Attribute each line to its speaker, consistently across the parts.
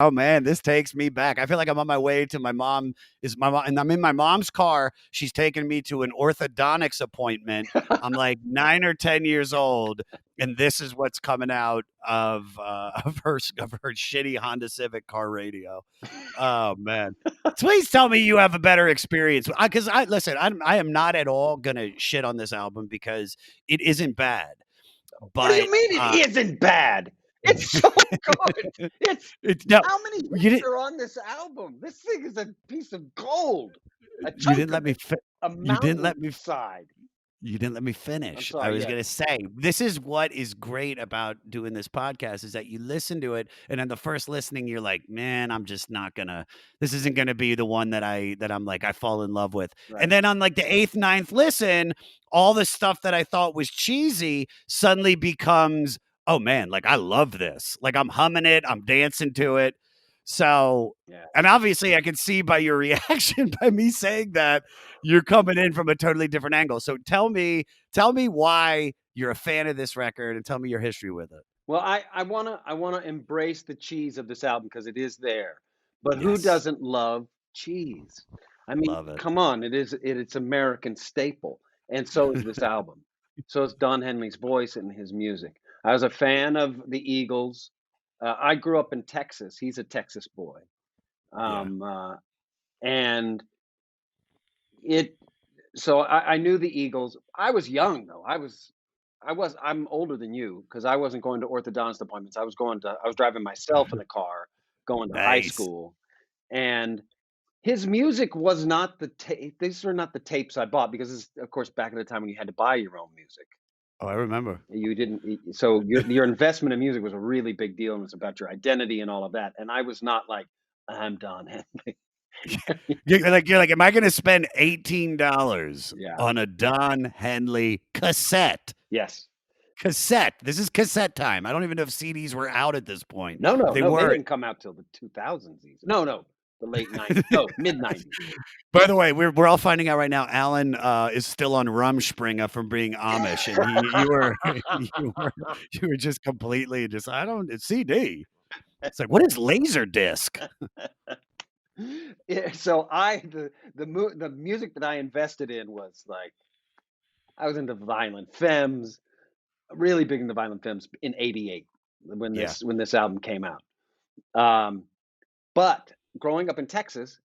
Speaker 1: Oh man, this takes me back. I feel like I'm on my way to my mom and I'm in my mom's car. She's taking me to an orthodontics appointment. I'm like 9 or 10 years old, and this is what's coming out of her shitty Honda Civic car radio. Oh man. Please tell me you have a better experience. Because listen, I am not at all gonna shit on this album because it isn't bad.
Speaker 2: What do
Speaker 1: But
Speaker 2: you mean it isn't bad? It's so good. It's
Speaker 1: no,
Speaker 2: how many
Speaker 1: you
Speaker 2: hits
Speaker 1: didn't.
Speaker 2: are on this album? This thing is a piece of gold. A
Speaker 1: You
Speaker 2: chunk
Speaker 1: didn't let
Speaker 2: of
Speaker 1: me.
Speaker 2: it. A
Speaker 1: You didn't let me.
Speaker 2: mountainside.
Speaker 1: You didn't let me
Speaker 2: I'm
Speaker 1: finish. I
Speaker 2: sorry,
Speaker 1: was
Speaker 2: yes.
Speaker 1: gonna say this is what is great about doing this podcast is that you listen to it, and on the first listening, you're like, "Man, I'm just not gonna. This isn't gonna be the one that I'm like I fall in love with."
Speaker 2: Right.
Speaker 1: And then on like the 8th, 9th listen, all the stuff that I thought was cheesy suddenly becomes, "Oh man, like I love this. Like I'm humming it, I'm dancing to it." So,
Speaker 2: Yeah.
Speaker 1: and obviously, I can see by your reaction by me saying that you're coming in from a totally different angle. So tell me why you're a fan of this record and tell me your history with it.
Speaker 2: Well, I wanna embrace the cheese of this album because it is there. But who
Speaker 1: Yes.
Speaker 2: doesn't love cheese? I mean,
Speaker 1: Love it.
Speaker 2: come on, it's American staple, and so is this album. So is Don Henley's voice and his music. I was a fan of the Eagles. I grew up in Texas. He's a Texas boy.
Speaker 1: Yeah.
Speaker 2: Um, uh, and it so I knew the Eagles. I was young though. I'm older than you because I wasn't going to orthodontist appointments. I was driving myself in a car going to high
Speaker 1: Nice.
Speaker 2: school, and his music was not these were not the tapes I bought because this, of course, back at the time when you had to buy your own music.
Speaker 1: Oh, I remember.
Speaker 2: You didn't, so your investment in music was a really big deal, and it's about your identity and all of that. And I was not like, I'm Don Henley.
Speaker 1: You're like, am I gonna spend $18
Speaker 2: Yeah.
Speaker 1: on a Don Henley cassette?
Speaker 2: Yes.
Speaker 1: Cassette. This is cassette time. I don't even know if CDs were out at this point.
Speaker 2: No, no,
Speaker 1: They
Speaker 2: no. They
Speaker 1: were.
Speaker 2: didn't come out till the 2000s. Even. No, no, the late 90s. No, mid 90s.
Speaker 1: By the way, we're all finding out right now. Alan is still on Rumspringa from being Amish, and you were you were just completely just it's CD. It's like, what is Laserdisc?
Speaker 2: Yeah, so the music that I invested in was like I was into Violent Femmes, really big into Violent Femmes in '88 when
Speaker 1: Yeah,
Speaker 2: this album came out. Um, but growing up in Texas,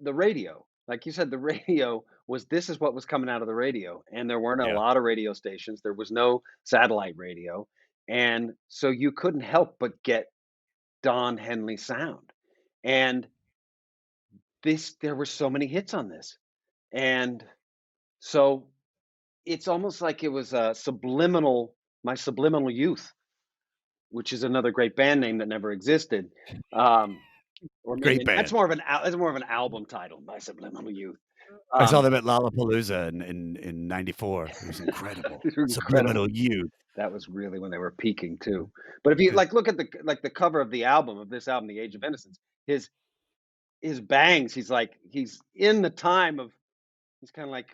Speaker 2: the radio, like you said, the radio this is what was coming out of the radio, and there weren't a
Speaker 1: yeah.
Speaker 2: lot of radio stations. There was no satellite radio, and so you couldn't help but get Don Henley sound. And there were so many hits on this, and so it's almost like it was a my subliminal youth, which is another great band name that never existed. Um, or
Speaker 1: Great
Speaker 2: maybe
Speaker 1: band.
Speaker 2: that's more of an album title, My Subliminal Youth.
Speaker 1: I saw
Speaker 2: Um,
Speaker 1: them at Lollapalooza in '94. It was incredible.
Speaker 2: these were
Speaker 1: Subliminal
Speaker 2: incredible.
Speaker 1: Youth.
Speaker 2: That was really when they were peaking too. But if you like look at the cover of this album, The Age of Innocence, his bangs, he's in the time of he's kind of like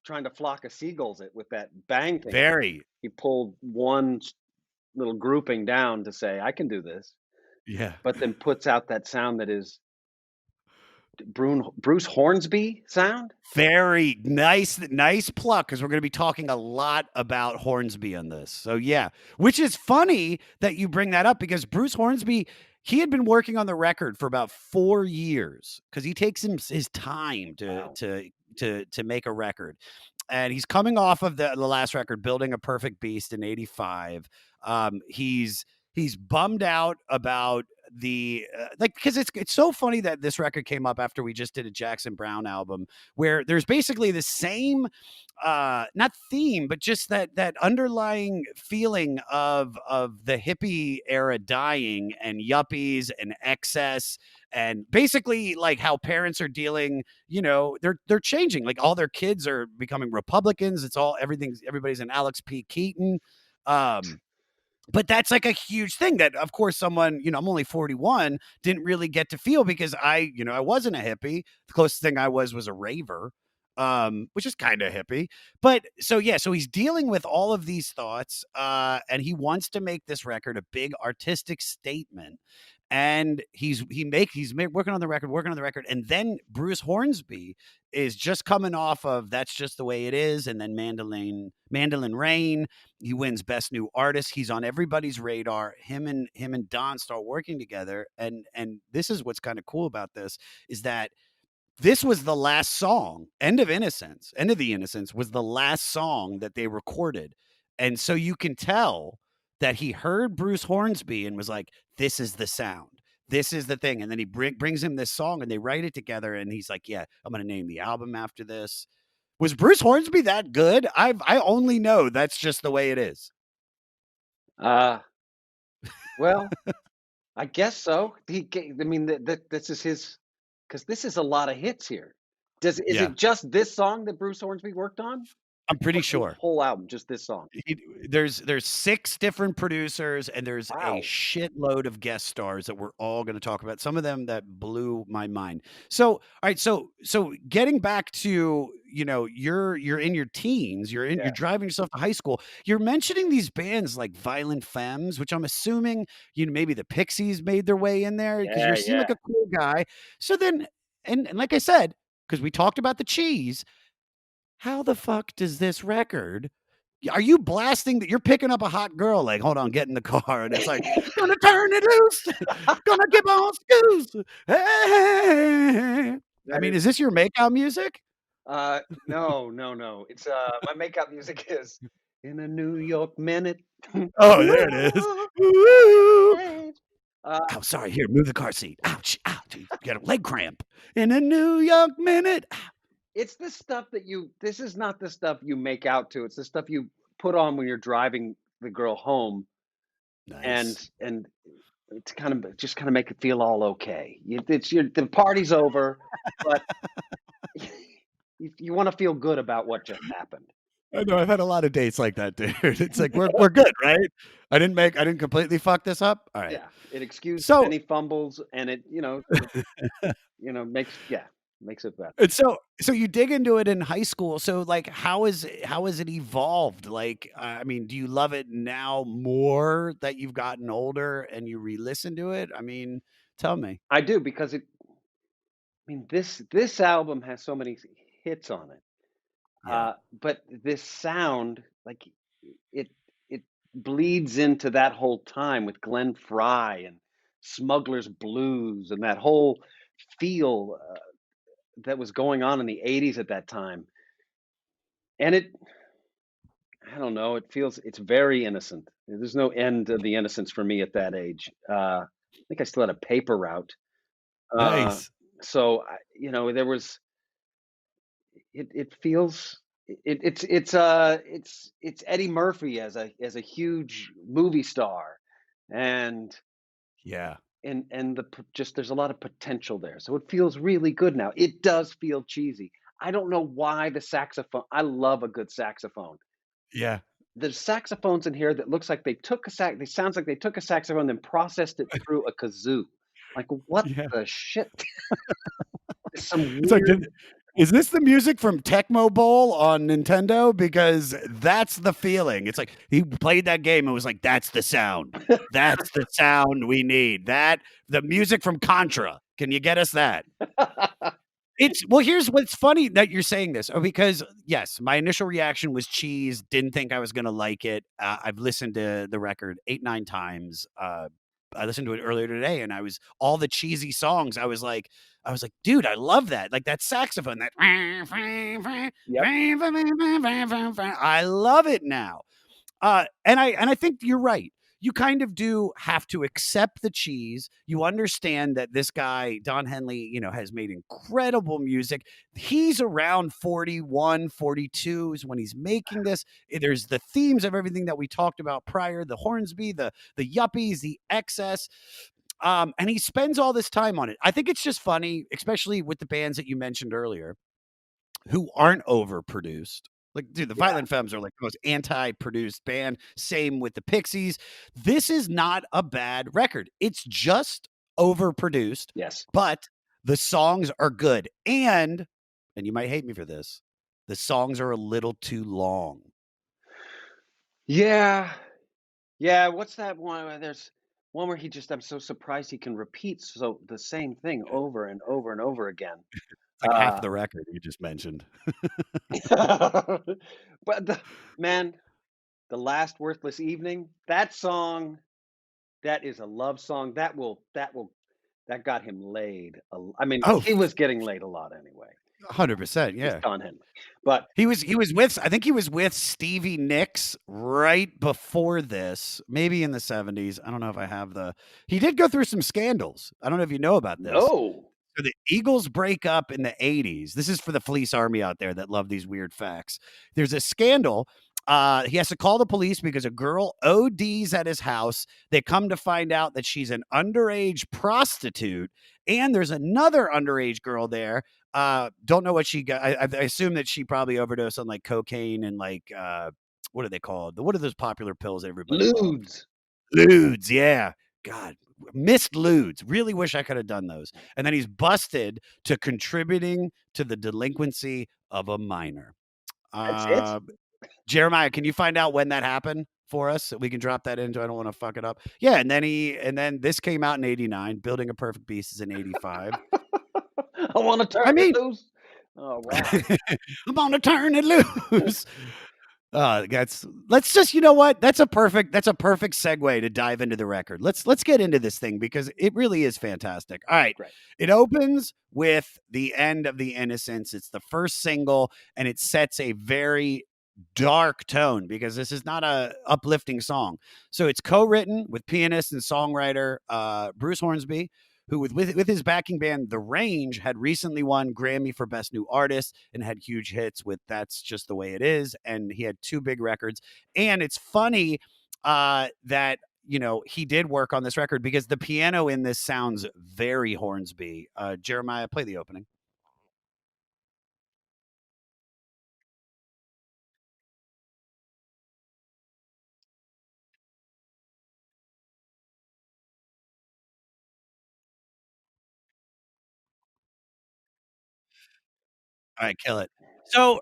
Speaker 2: trying to flock of seagulls with that bang thing.
Speaker 1: Very.
Speaker 2: He pulled one little grouping down to say, I can do this,
Speaker 1: Yeah.
Speaker 2: but then puts out that sound that is Bruce Hornsby sound.
Speaker 1: Very nice pluck because we're going to be talking a lot about Hornsby on this. So yeah, which is funny that you bring that up because Bruce Hornsby, he had been working on the record for about 4 years because he takes his time
Speaker 2: Wow.
Speaker 1: to make a record. And he's coming off of the last record, Building a Perfect Beast in '85. He's bummed out about the because it's so funny that this record came up after we just did a Jackson Browne album where there's basically the same not theme but just that underlying feeling of the hippie era dying and yuppies and excess and basically like how parents are dealing, they're changing, like all their kids are becoming Republicans. Everybody's an Alex P. Keaton. But that's like a huge thing that, of course, someone, I'm only 41, didn't really get to feel because I wasn't a hippie. The closest thing I was a raver, which is kind of hippie. But so he's dealing with all of these thoughts, and he wants to make this record a big artistic statement. and working on the record, and then Bruce Hornsby is just coming off of That's Just the Way It Is, and then Mandolin Rain. He wins Best New Artist. He's on everybody's radar. Him and Don start working together, and this is what's kind of cool about this, is that this was the last song. End of the Innocence was the last song that they recorded. And so you can tell that he heard Bruce Hornsby and was like, this is the sound. This is the thing. And then he brings him this song and they write it together. And he's like, yeah, I'm going to name the album after this. Was Bruce Hornsby that good? I only know That's Just the Way It Is.
Speaker 2: Well, I guess so. I mean, this is his, because this is a lot of hits here. Is
Speaker 1: Yeah,
Speaker 2: it just this song that Bruce Hornsby worked on?
Speaker 1: I'm pretty
Speaker 2: What's the
Speaker 1: sure.
Speaker 2: whole album, just this song?
Speaker 1: There's 6 different producers, and there's a
Speaker 2: Wow.
Speaker 1: shitload of guest stars that we're all gonna talk about, some of them that blew my mind. So, all right, so getting back to, you're in your teens, you're
Speaker 2: Yeah.
Speaker 1: driving yourself to high school. You're mentioning these bands like Violent Femmes, which I'm assuming, maybe the Pixies made their way in there because you
Speaker 2: Yeah,
Speaker 1: seem like
Speaker 2: yeah.
Speaker 1: a cool guy. So then, and like I said, because we talked about the cheese, how the fuck does this record, are you blasting that you're picking up a hot girl, like, "Hold on, get in the car," and it's like, "Gonna turn it loose, gonna keep on screws, hey." I
Speaker 2: That
Speaker 1: mean,
Speaker 2: is
Speaker 1: is this your makeout music?
Speaker 2: no, no, no. It's, my makeup music is "In a New York Minute."
Speaker 1: Oh, there it is. Woo!
Speaker 2: Babe. Uh,
Speaker 1: "Oh, sorry, here, move the car seat. Ouch, ouch, you got a leg cramp. In a New York minute."
Speaker 2: it's the stuff that this is not the stuff you make out to, it's the stuff you put on when you're driving the girl home, and
Speaker 1: Nice.
Speaker 2: it's just kinda make it feel all okay. The party's over, but you wanna feel good about what just happened.
Speaker 1: I know, I've had a lot of dates like that, dude. It's like, we're good, right? I didn't completely fuck this up? Alright.
Speaker 2: Yeah, it excuses
Speaker 1: So
Speaker 2: any fumbles, and makes it better.
Speaker 1: And so you dig into it in high school. So, like, how has it evolved? Like, I mean, do you love it now more that you've gotten older and you re-listen to it? I mean, tell me.
Speaker 2: I do, because I mean, this album has so many hits on it,
Speaker 1: Yeah.
Speaker 2: but this sound, like, it it bleeds into that whole time with Glenn Frey and Smuggler's Blues and that whole feel, that was going on in the '80s at that time, and I don't know, it's very innocent. There's no end of the innocence for me at that age. I think I still had a paper route, uh,
Speaker 1: Nice.
Speaker 2: so there was it feels it's Eddie Murphy as a huge movie star, and
Speaker 1: Yeah.
Speaker 2: just there's a lot of potential there, so it feels really good now. It does feel cheesy. I don't know why the saxophone. I love a good saxophone.
Speaker 1: Yeah.
Speaker 2: There's saxophones in here that looks like they took a sax. They sounds like they took a saxophone and processed it through a kazoo. Like, what
Speaker 1: Yeah.
Speaker 2: the shit? There's some
Speaker 1: It's like,
Speaker 2: weird.
Speaker 1: is this the music from Tecmo Bowl on Nintendo? Because that's the feeling. It's like he played that game and was like, that's the sound. That's the sound we need. The music from Contra. Can you get us that? Here's what's funny that you're saying this, because yes, my initial reaction was cheese, didn't think I was gonna like it. I've listened to the record 8, 9 times. I listened to it earlier today, and I was all the cheesy songs, I was like, "Dude, I love that." Like that saxophone, that
Speaker 2: Yep.
Speaker 1: I love it now. And I think you're right. You kind of do have to accept the cheese. You understand that this guy, Don Henley, has made incredible music. He's around 41, 42 is when he's making this. There's the themes of everything that we talked about prior, the Hornsby, the yuppies, the excess. And he spends all this time on it. I think it's just funny, especially with the bands that you mentioned earlier who aren't overproduced. Like, dude, the
Speaker 2: Yeah.
Speaker 1: Violent Femmes are like the most anti-produced band. Same with the Pixies. This is not a bad record. It's just overproduced,
Speaker 2: Yes.
Speaker 1: but the songs are good. And you might hate me for this, the songs are a little too long.
Speaker 2: Yeah. Yeah. What's that one? There's one where he just I'm so surprised he can repeat the same thing over and over and over again.
Speaker 1: It's like half
Speaker 2: Uh,
Speaker 1: the record you just mentioned.
Speaker 2: but the man, The Last Worthless Evening, that song, that is a love song. That got him laid. I mean,
Speaker 1: Oh,
Speaker 2: he was getting laid a lot anyway.
Speaker 1: 100%,
Speaker 2: It's
Speaker 1: yeah.
Speaker 2: Don Henley. But
Speaker 1: He was with I think he was with Stevie Nicks right before this, maybe in the '70s. I don't know if I have the he did go through some scandals. I don't know if you know about this.
Speaker 2: no,
Speaker 1: So the Eagles break up in the '80s. This is for the Fleece Army out there that love these weird facts. There's a scandal. He has to call the police because a girl ODs at his house. They come to find out that she's an underage prostitute, and there's another underage girl there. Don't know what she got. I assume that she probably overdosed on like cocaine and like what are they called? What are those popular pills that everybody loves?
Speaker 2: Ludes.
Speaker 1: Ludes, yeah. God, missed ludes. Really wish I could have done those. And then he's busted to contributing to the delinquency of a minor.
Speaker 2: That's it?
Speaker 1: Uh, Jeremiah, can you find out when that happened for us? So we can drop that into. I don't want to fuck it up. Yeah, and then this came out in '89. Building a Perfect Beast is in '85.
Speaker 2: I wanna turn
Speaker 1: I
Speaker 2: it
Speaker 1: mean,
Speaker 2: loose. Oh, wow.
Speaker 1: I'm gonna turn it loose. That's let's just you know what? That's a perfect segue to dive into the record. Let's get into this thing because it really is fantastic. All right.
Speaker 2: Great.
Speaker 1: It opens with the end of the innocence. It's the first single and it sets a very dark tone because this is not a uplifting song. So it's co-written with pianist and songwriter Bruce Hornsby, who with his backing band The Range had recently won Grammy for Best New Artist and had huge hits with That's Just the Way It Is, and he had two big records. And it's funny that he did work on this record because the piano in this sounds very Hornsby. Jeremiah, play the opening. All right, kill it. So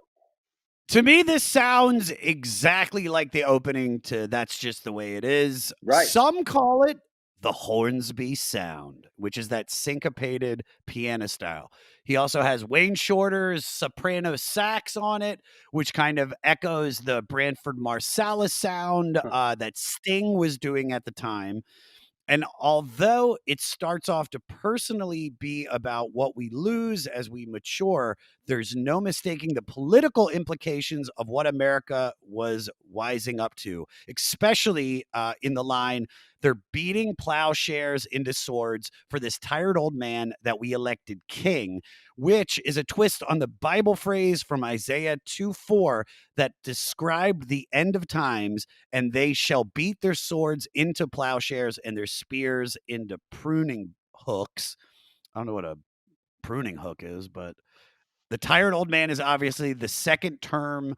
Speaker 1: to me, this sounds exactly like the opening to That's Just the Way It Is.
Speaker 2: Right.
Speaker 1: Some call it the Hornsby sound, which is that syncopated piano style. He also has Wayne Shorter's soprano sax on it, which kind of echoes the Branford Marsalis sound
Speaker 2: Huh.
Speaker 1: that Sting was doing at the time. And although it starts off to personally be about what we lose as we mature, there's no mistaking the political implications of what America was wising up to, especially in the line, they're beating plowshares into swords for this tired old man that we elected king, which is a twist on the Bible phrase from Isaiah 2:4 that described the end of times, and they shall beat their swords into plowshares and their spears into pruning hooks. I don't know what a pruning hook is, but the tired old man is obviously the second term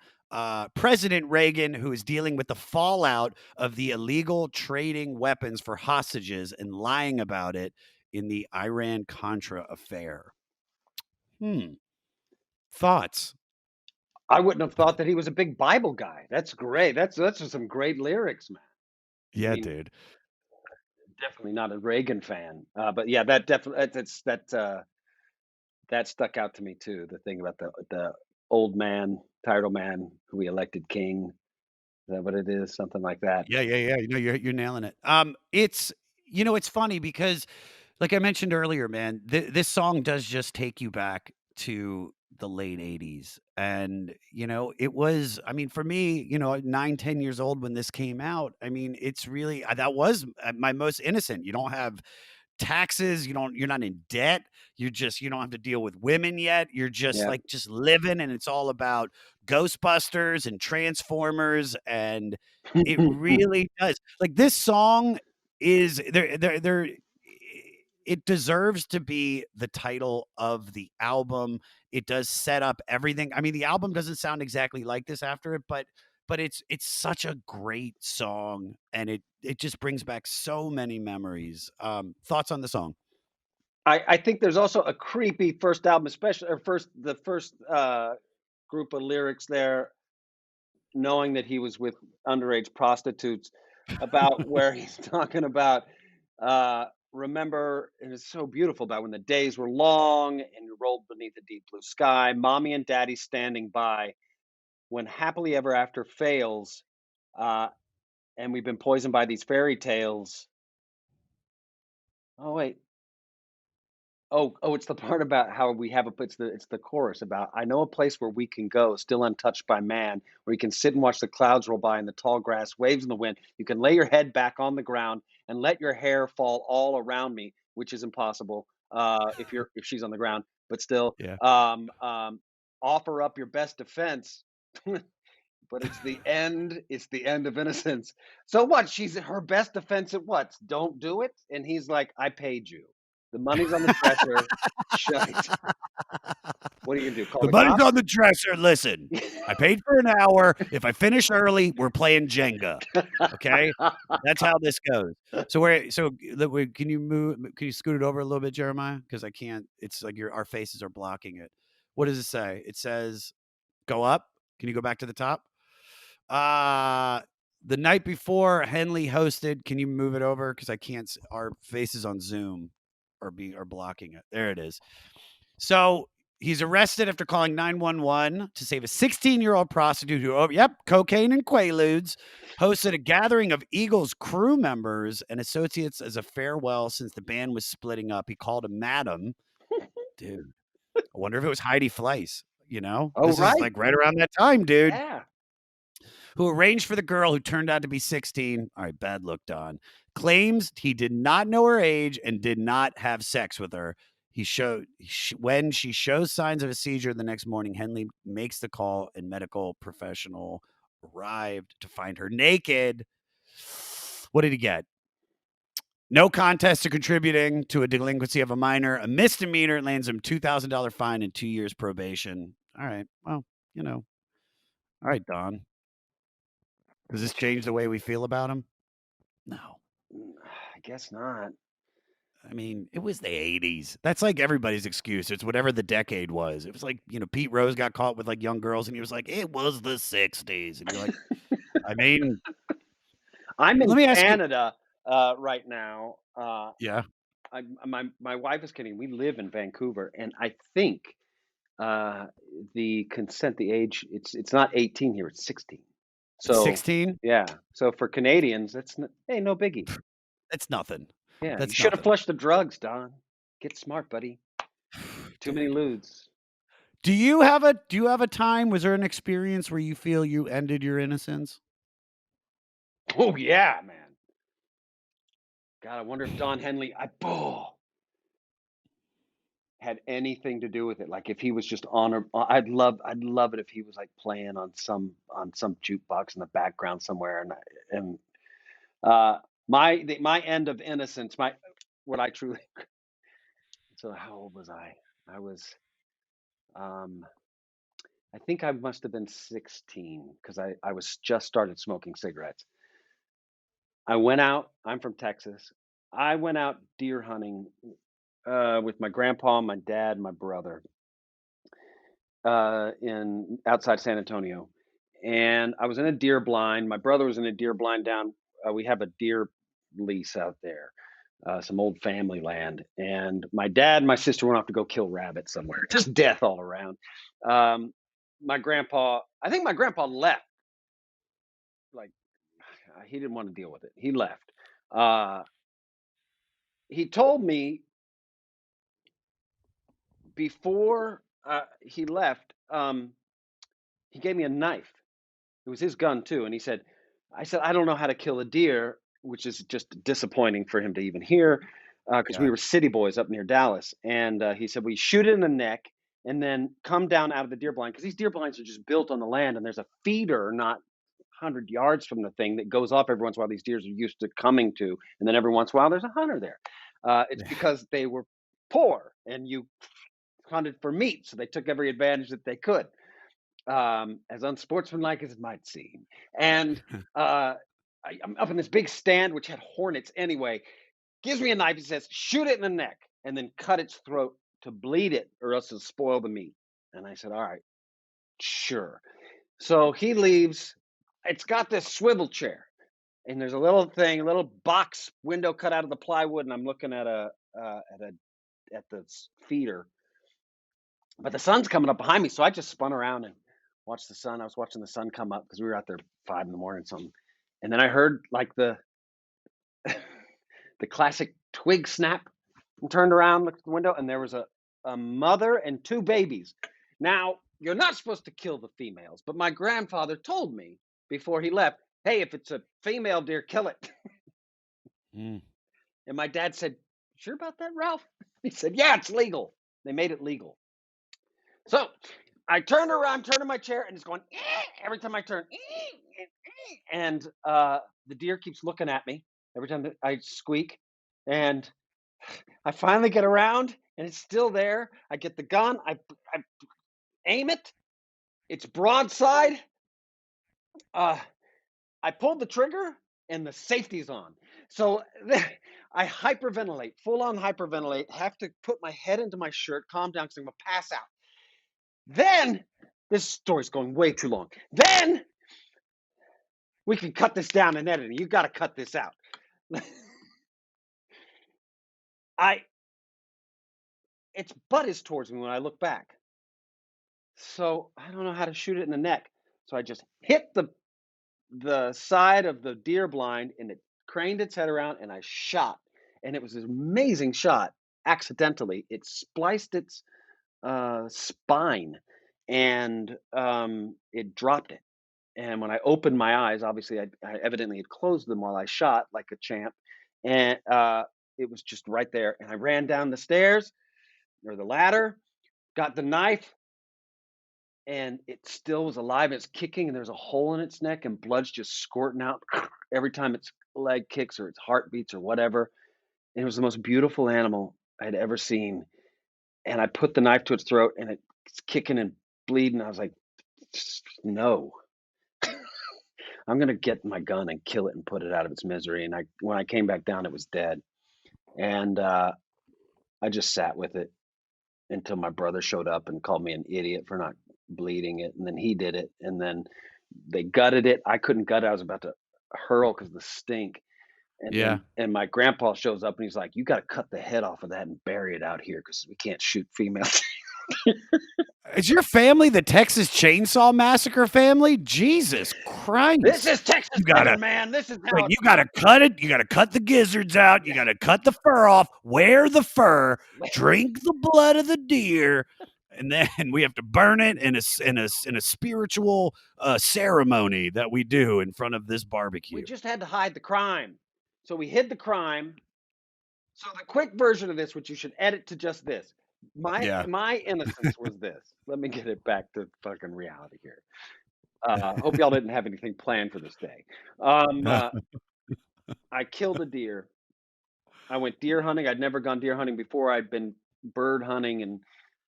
Speaker 1: President Reagan, who is dealing with the fallout of the illegal trading weapons for hostages and lying about it in the Iran Contra affair. Thoughts?
Speaker 2: I wouldn't have thought that he was a big Bible guy. That's great. That's just some great lyrics, man. I
Speaker 1: Yeah,
Speaker 2: mean,
Speaker 1: dude.
Speaker 2: definitely not a Reagan fan. But yeah, that definitely that stuck out to me too. The thing about the old man, tired old man who we elected king. Is that what it is? Something like that.
Speaker 1: Yeah, yeah, yeah. You're nailing it. It's funny because like I mentioned earlier, man, this song does just take you back to the late '80s. And, it was, I mean, for me, 9, 10 years old when this came out, I mean, it's really, that was my most innocent. You don't have taxes, you're not in debt, you don't have to deal with women yet, you're just
Speaker 2: Yeah.
Speaker 1: like just living, and it's all about Ghostbusters and Transformers, and it really does. Like this song is there it deserves to be the title of the album. It does set up everything. I mean, the album doesn't sound exactly like this after it, but it's such a great song, and it just brings back so many memories. Thoughts on the song?
Speaker 2: I think there's also a creepy first album, especially or the first group of lyrics there, knowing that he was with underage prostitutes, about where he's talking about Remember, it was so beautiful about when the days were long and you rolled beneath the deep blue sky, mommy and daddy standing by. When happily ever after fails, uh, and we've been poisoned by these fairy tales. Oh wait, oh, it's the part about how we have a it's the chorus about, "I know a place where we can go, still untouched by man, where you can sit and watch the clouds roll by and the tall grass waves in the wind. You can lay your head back on the ground and let your hair fall all around me," which is impossible, if she's on the ground, but still,
Speaker 1: Yeah.
Speaker 2: "offer up your best defense." But it's the end of innocence. So what? She's her best defense at what? Don't do it? And he's like, "I paid you. The money's on the dresser. Shut it." What are you gonna do? Call
Speaker 1: The
Speaker 2: the
Speaker 1: money's
Speaker 2: cops?
Speaker 1: on the dresser. Listen, I paid for an hour. If I finish early, we're playing Jenga. Okay? That's how this goes. So can you move can you scoot it over a little bit, Jeremiah? Because I can't. It's like our faces are blocking it. What does it say? It says go up. Can you go back to the top? Uh the night before Henley hosted, can you move it over? Because I can't our faces on Zoom are blocking it. There it is. So he's arrested after calling 911 to save a 16-year-old prostitute who, cocaine and quaaludes, hosted a gathering of Eagles crew members and associates as a farewell since the band was splitting up. He called him Madam. Dude, I wonder if it was Heidi Fleiss.
Speaker 2: Oh,
Speaker 1: This is
Speaker 2: right.
Speaker 1: like right around that time, dude.
Speaker 2: Yeah.
Speaker 1: Who arranged for the girl who turned out to be 16. All right, bad look, Don. Claims he did not know her age and did not have sex with her. When she shows signs of a seizure the next morning, Henley makes the call and medical professional arrived to find her naked. What did he get? No contest to contributing to a delinquency of a minor, a misdemeanor. It lands him $2,000 fine and 2 years probation. All right. Well, all right, Don. Does this change the way we feel about him? No.
Speaker 2: I guess not.
Speaker 1: I mean, it was the 80s. That's like everybody's excuse. It's whatever the decade was. It was like, Pete Rose got caught with like young girls and he was like, it was the 60s. And you're like, I mean,
Speaker 2: I'm in
Speaker 1: let me ask you.
Speaker 2: Canada right now.
Speaker 1: Yeah.
Speaker 2: My wife is kidding. We live in Vancouver, and I think uh, the age, it's not 18 here, it's 16.
Speaker 1: It's
Speaker 2: So,
Speaker 1: 16.
Speaker 2: yeah. So for Canadians, hey, no biggie.
Speaker 1: That's nothing.
Speaker 2: Yeah, you
Speaker 1: That's
Speaker 2: should have
Speaker 1: nothing.
Speaker 2: flushed the drugs, Don. Get smart, buddy. Too many
Speaker 1: Dude.
Speaker 2: lewds.
Speaker 1: Do you have a time? Was there an experience where you feel you ended your innocence?
Speaker 2: Oh yeah, man. God, I wonder if Don Henley, had anything to do with it. Like if he was just on a, I'd love it if he was like playing on some jukebox in the background somewhere, and my end of innocence, my what I truly. So how old was I? I was, um, I think I must have been 16 because I was just started smoking cigarettes. I went out. I'm from Texas. I went out deer hunting with my grandpa, my dad, my brother in outside San Antonio, and I was in a deer blind. My brother was in a deer blind down. We have a deer lease out there, some old family land, and my dad and my sister went off to go kill rabbits somewhere. Just death all around. Um, I think my grandpa left. Like he didn't want to deal with it. He left. Uh, he told me before he left. He gave me a knife. It was his gun too, and I said, "I don't know how to kill a deer," which is just disappointing for him to even hear, because we
Speaker 1: Yeah.
Speaker 2: were city boys up near Dallas, and he said, "We shoot it in the neck and then come down out of the deer blind because these deer blinds are just built on the land, and there's a feeder not 100 yards from the thing that goes off every once in a while. These deers are used to coming to, and then every once in a while there's a hunter there. It's because they were poor and you hunted for meat, so they took every advantage that they could, as unsportsmanlike as it might seem. And uh, I'm up in this big stand, which had hornets anyway. Gives me a knife and says, "Shoot it in the neck, and then cut its throat to bleed it, or else it'll spoil the meat." And I said, "All right, sure." So he leaves. It's got this swivel chair. and there's a little thing, a little box window cut out of the plywood, and I'm looking at at the feeder, but the sun's coming up behind me, so I just spun around and watched the sun. I was watching the sun come up because we were out there 5 in the morning, something, and then I heard like the classic twig snap, and turned around, looked at the window, and there was a mother and 2 babies. Now, you're not supposed to kill the females, but my grandfather told me before he left, "Hey, if it's a female deer, kill it."
Speaker 1: Mm.
Speaker 2: And my dad said, "Sure about that, Ralph?" He said, "Yeah, it's legal." They made it legal. So I turned around, I'm turning my chair, and it's going every time I turn. And the deer keeps looking at me every time that I squeak. And I finally get around, and it's still there. I get the gun, I aim it. It's broadside. Uh, I pulled the trigger, and the safety's on. So I hyperventilate, full on hyperventilate. Have to put my head into my shirt, calm down because I'm gonna pass out. Then this story's going way too long. Then we can cut this down in editing. You got to cut this out. I its butt is towards me when I look back. So I don't know how to shoot it in the neck. So I just hit the side of the deer blind, and it craned its head around, and I shot. And it was an amazing shot. Accidentally, it spliced its spine, and it dropped it. And when I opened my eyes, obviously I evidently had closed them while I shot like a champ, and it was just right there. And I ran down the stairs or the ladder, got the knife, and it still was alive. It's kicking, and there's a hole in its neck, and blood's just squirting out every time its leg kicks or its heart beats or whatever. And it was the most beautiful animal I had ever seen. And I put the knife to its throat, and it's kicking and bleeding. I was like, no. I'm gonna get my gun and kill it and put it out of its misery. And when I came back down, it was dead. And I just sat with it until my brother showed up and called me an idiot for not bleeding it. And then he did it. And then they gutted it. I couldn't gut it. I was about to hurl because of the stink. And
Speaker 1: Yeah.
Speaker 2: then my grandpa shows up, and he's like, "You got to cut the head off of that and bury it out here because we can't shoot females."
Speaker 1: Is your family the Texas Chainsaw Massacre family? Jesus Christ.
Speaker 2: This is Texas
Speaker 1: You gotta-
Speaker 2: living, man. This is how
Speaker 1: Like, you gotta cut it. You gotta cut the gizzards out. You gotta cut the fur off. Wear the fur. Drink the blood of the deer, and then we have to burn it in a spiritual ceremony that we do in front of this barbecue.
Speaker 2: we just had to hide the crime. So we hid the crime. So the quick version of this, which you should edit to just this.
Speaker 1: Yeah.
Speaker 2: My innocence was this. Let me get it back to fucking reality here. Hope y'all didn't have anything planned for this day. I killed a deer. I went deer hunting. I'd never gone deer hunting before. I'd been bird hunting, and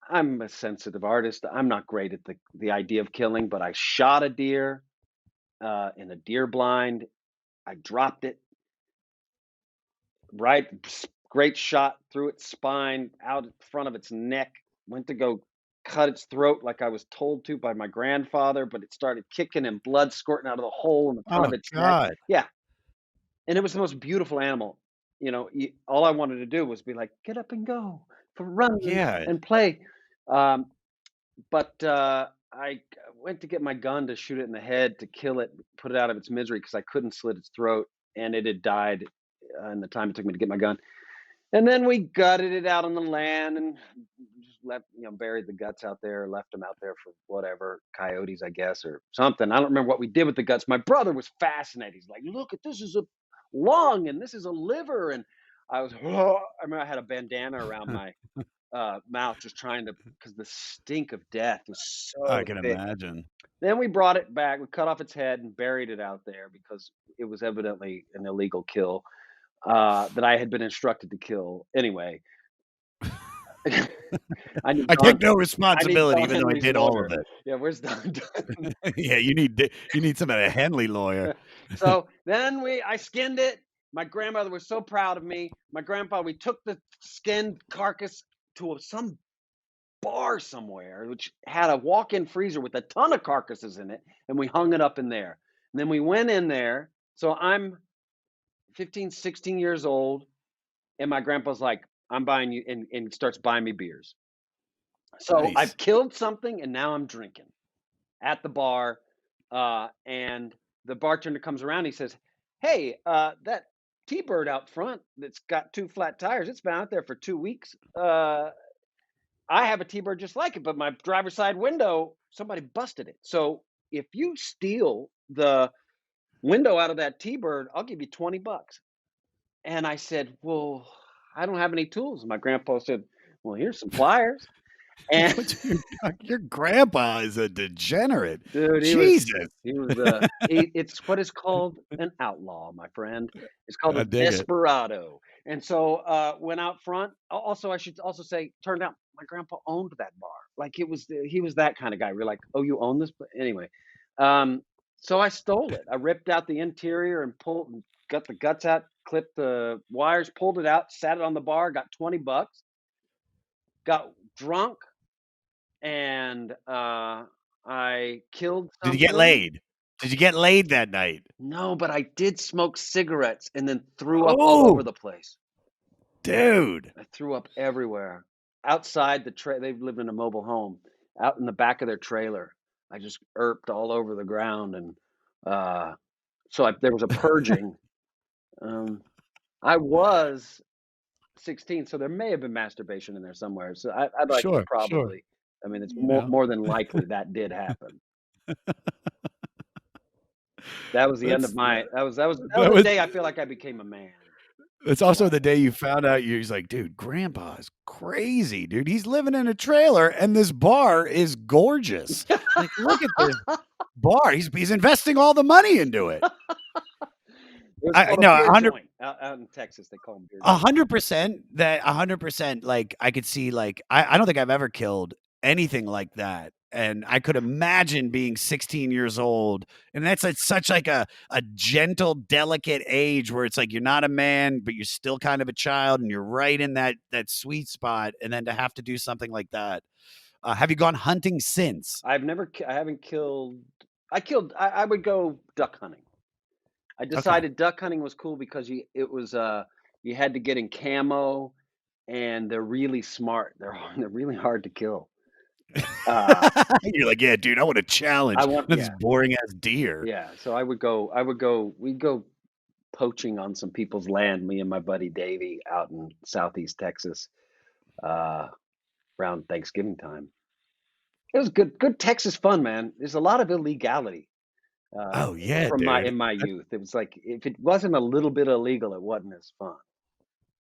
Speaker 2: I'm a sensitive artist. I'm not great at the idea of killing, but I shot a deer in a deer blind. I dropped it right, great shot through its spine, out in front of its neck. Went to go cut its throat like I was told to by my grandfather, but it started kicking and blood squirting out of the hole in the front
Speaker 1: Oh
Speaker 2: of its neck.
Speaker 1: God.
Speaker 2: Yeah, and it was the most beautiful animal. You know, all I wanted to do was be like, get up and go for run
Speaker 1: Yeah.
Speaker 2: and play. Um, but I went to get my gun to shoot it in the head to kill it, put it out of its misery because I couldn't slit its throat, and it had died in the time it took me to get my gun. And then we gutted it out on the land and just left, buried the guts out there, left them out there for whatever, coyotes, I guess, or something. I don't remember what we did with the guts. My brother was fascinated. He's like, look, this is a lung and this is a liver. And I was, oh, I remember I had a bandana around my mouth just trying to, because the stink of death was
Speaker 1: I
Speaker 2: so
Speaker 1: can
Speaker 2: thick.
Speaker 1: imagine.
Speaker 2: Then we brought it back. We cut off its head and buried it out there because it was evidently an illegal kill that I had been instructed to kill. Anyway,
Speaker 1: I take no responsibility, even though I
Speaker 2: Henley's
Speaker 1: did
Speaker 2: lawyer.
Speaker 1: all of it.
Speaker 2: Yeah, where's Don?
Speaker 1: Yeah, you need some of a Henley lawyer.
Speaker 2: So then I skinned it. My grandmother was so proud of me. My grandpa, we took the skinned carcass to some bar somewhere, which had a walk-in freezer with a ton of carcasses in it, and we hung it up in there. And then we went in there. So I'm 15, 16 years old, and my grandpa's like, "I'm buying you," and starts buying me beers. So
Speaker 1: Nice.
Speaker 2: I've killed something, and now I'm drinking at the bar, and the bartender comes around. He says, "Hey, that T-Bird out front that's got 2 flat tires, it's been out there for 2 weeks. I have a T-Bird just like it, but my driver's side window, somebody busted it. So if you steal the window out of that T-Bird, I'll give you 20 bucks." And I said, "Well, I don't have any tools." My grandpa said, "Well, here's some pliers." And
Speaker 1: What's your grandpa is a degenerate.
Speaker 2: dude,
Speaker 1: Jesus.
Speaker 2: it's what is called an outlaw, my friend. It's called
Speaker 1: I
Speaker 2: a
Speaker 1: dig it.
Speaker 2: desperado. And so, went out front. Also, I should also say, turned out my grandpa owned that bar. Like he was that kind of guy. We're like, "Oh, you own this?" But anyway, um, so I stole it. I ripped out the interior and pulled and got the guts out, clipped the wires, pulled it out, sat it on the bar, got 20 bucks, got drunk, and I killed
Speaker 1: Did you get
Speaker 2: something.
Speaker 1: laid? Did you get laid that night?
Speaker 2: No, but I did smoke cigarettes and then threw up all over
Speaker 1: Oh,
Speaker 2: the place.
Speaker 1: dude.
Speaker 2: I threw up everywhere. Outside they lived in a mobile home. Out in the back of their trailer, I just erped all over the ground, and uh, there was a purging. Um, I was 16, so there may have been masturbation in there somewhere. So I'd like to
Speaker 1: Sure, sure.
Speaker 2: probably. I mean, it's
Speaker 1: You know.
Speaker 2: more than likely that did happen. That was the end of
Speaker 1: That's
Speaker 2: my. That was
Speaker 1: that
Speaker 2: the
Speaker 1: was
Speaker 2: day I feel like I became a man.
Speaker 1: it's also the day you found out he's like, "Dude, grandpa is crazy, dude. He's living in a trailer and this bar is gorgeous. Like, look at this bar. He's investing all the money into it."
Speaker 2: It was
Speaker 1: I
Speaker 2: called a
Speaker 1: no,
Speaker 2: beer
Speaker 1: 100
Speaker 2: joint. Out in Texas, they call them beer joints.
Speaker 1: 100% that 100%, like, I could see, like I don't think I've ever killed anything like that, and I could imagine being 16 years old, and that's, like, such, like, a gentle, delicate age where it's like you're not a man, but you're still kind of a child, and you're right in that sweet spot, and then to have to do something like that. Have you gone hunting since?
Speaker 2: I haven't killed. I would go duck hunting. I
Speaker 1: Okay.
Speaker 2: decided duck hunting was cool because you had to get in camo, and they're really smart. They're really hard to kill. Uh,
Speaker 1: You're like, "Yeah, dude, I want a
Speaker 2: I
Speaker 1: challenge,
Speaker 2: want
Speaker 1: not this
Speaker 2: yeah,
Speaker 1: boring ass deer."
Speaker 2: yeah. So we'd go poaching on some people's land, me and my buddy Davey out in Southeast Texas, uh, around Thanksgiving time. It was good Texas fun, man. There's a lot of illegality,
Speaker 1: Oh, yeah,
Speaker 2: from my
Speaker 1: dude.
Speaker 2: in my youth. It was like, if it wasn't a little bit illegal, it wasn't as fun.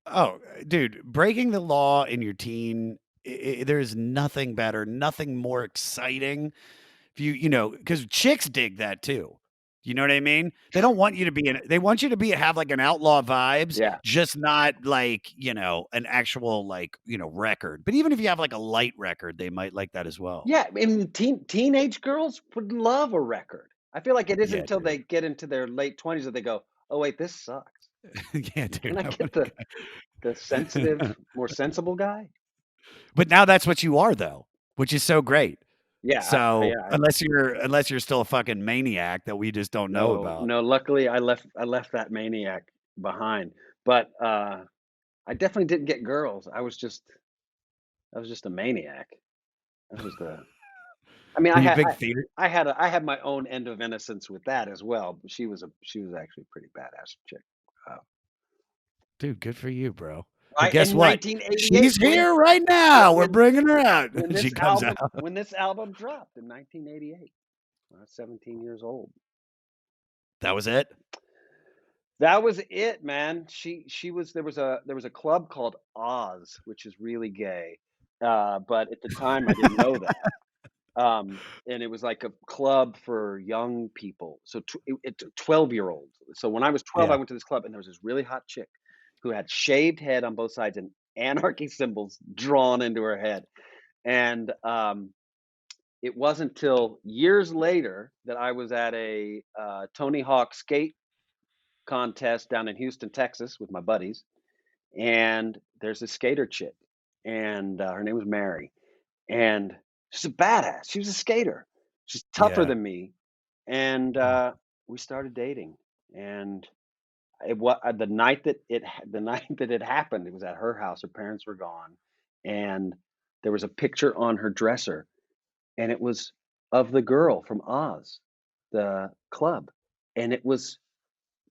Speaker 1: Oh, dude, breaking the law in your teen, there is nothing better, nothing more exciting. If because chicks dig that too. You know what I mean? They don't want you to be they want you to have like an outlaw vibes,
Speaker 2: Yeah.
Speaker 1: just not like, an actual like, record. But even if you have like a light record, they might like that as well.
Speaker 2: Yeah, and teenage girls would love a record. I feel like it isn't
Speaker 1: Yeah,
Speaker 2: until
Speaker 1: dude.
Speaker 2: they get into their late 20s that they go, "Oh, wait, this sucks.
Speaker 1: Yeah,
Speaker 2: Can
Speaker 1: dude.
Speaker 2: I get the sensitive, more sensible guy?"
Speaker 1: But now that's what you are though, which is so great.
Speaker 2: Yeah,
Speaker 1: So,
Speaker 2: yeah.
Speaker 1: unless you're still a fucking maniac that we just don't know
Speaker 2: No,
Speaker 1: about.
Speaker 2: no, luckily I left that maniac behind, but, I definitely didn't get girls. I was just a maniac. I was the I mean,
Speaker 1: Were you a big theater
Speaker 2: I had my own End of Innocence with that as well, but she was actually a pretty badass chick. Uh,
Speaker 1: dude, good for you, bro. Well,
Speaker 2: I
Speaker 1: guess
Speaker 2: in
Speaker 1: what?
Speaker 2: 1988
Speaker 1: She's here right now. We're
Speaker 2: when
Speaker 1: bringing her out. She comes out.
Speaker 2: when this album dropped in 1988. I was 17 years old.
Speaker 1: That was it?
Speaker 2: That was it, man. She was there was a club called Oz, which is really gay. But at the time I didn't know that. And it was like a club for young people. So 12-year-olds. So when I was 12, I
Speaker 1: Yeah.
Speaker 2: went to this club, and there was this really hot chick who had shaved head on both sides and anarchy symbols drawn into her head. And it wasn't until years later that I was at a Tony Hawk skate contest down in Houston, Texas, with my buddies, and there's this skater chick, and her name was Mary, and she's a badass. She was a skater. She's tougher
Speaker 1: Yeah.
Speaker 2: than me, and
Speaker 1: Oh,
Speaker 2: we started dating, and the night that the night that it happened, it was at her house. Her parents were gone, and there was a picture on her dresser, and it was of the girl from Oz, the club, and it was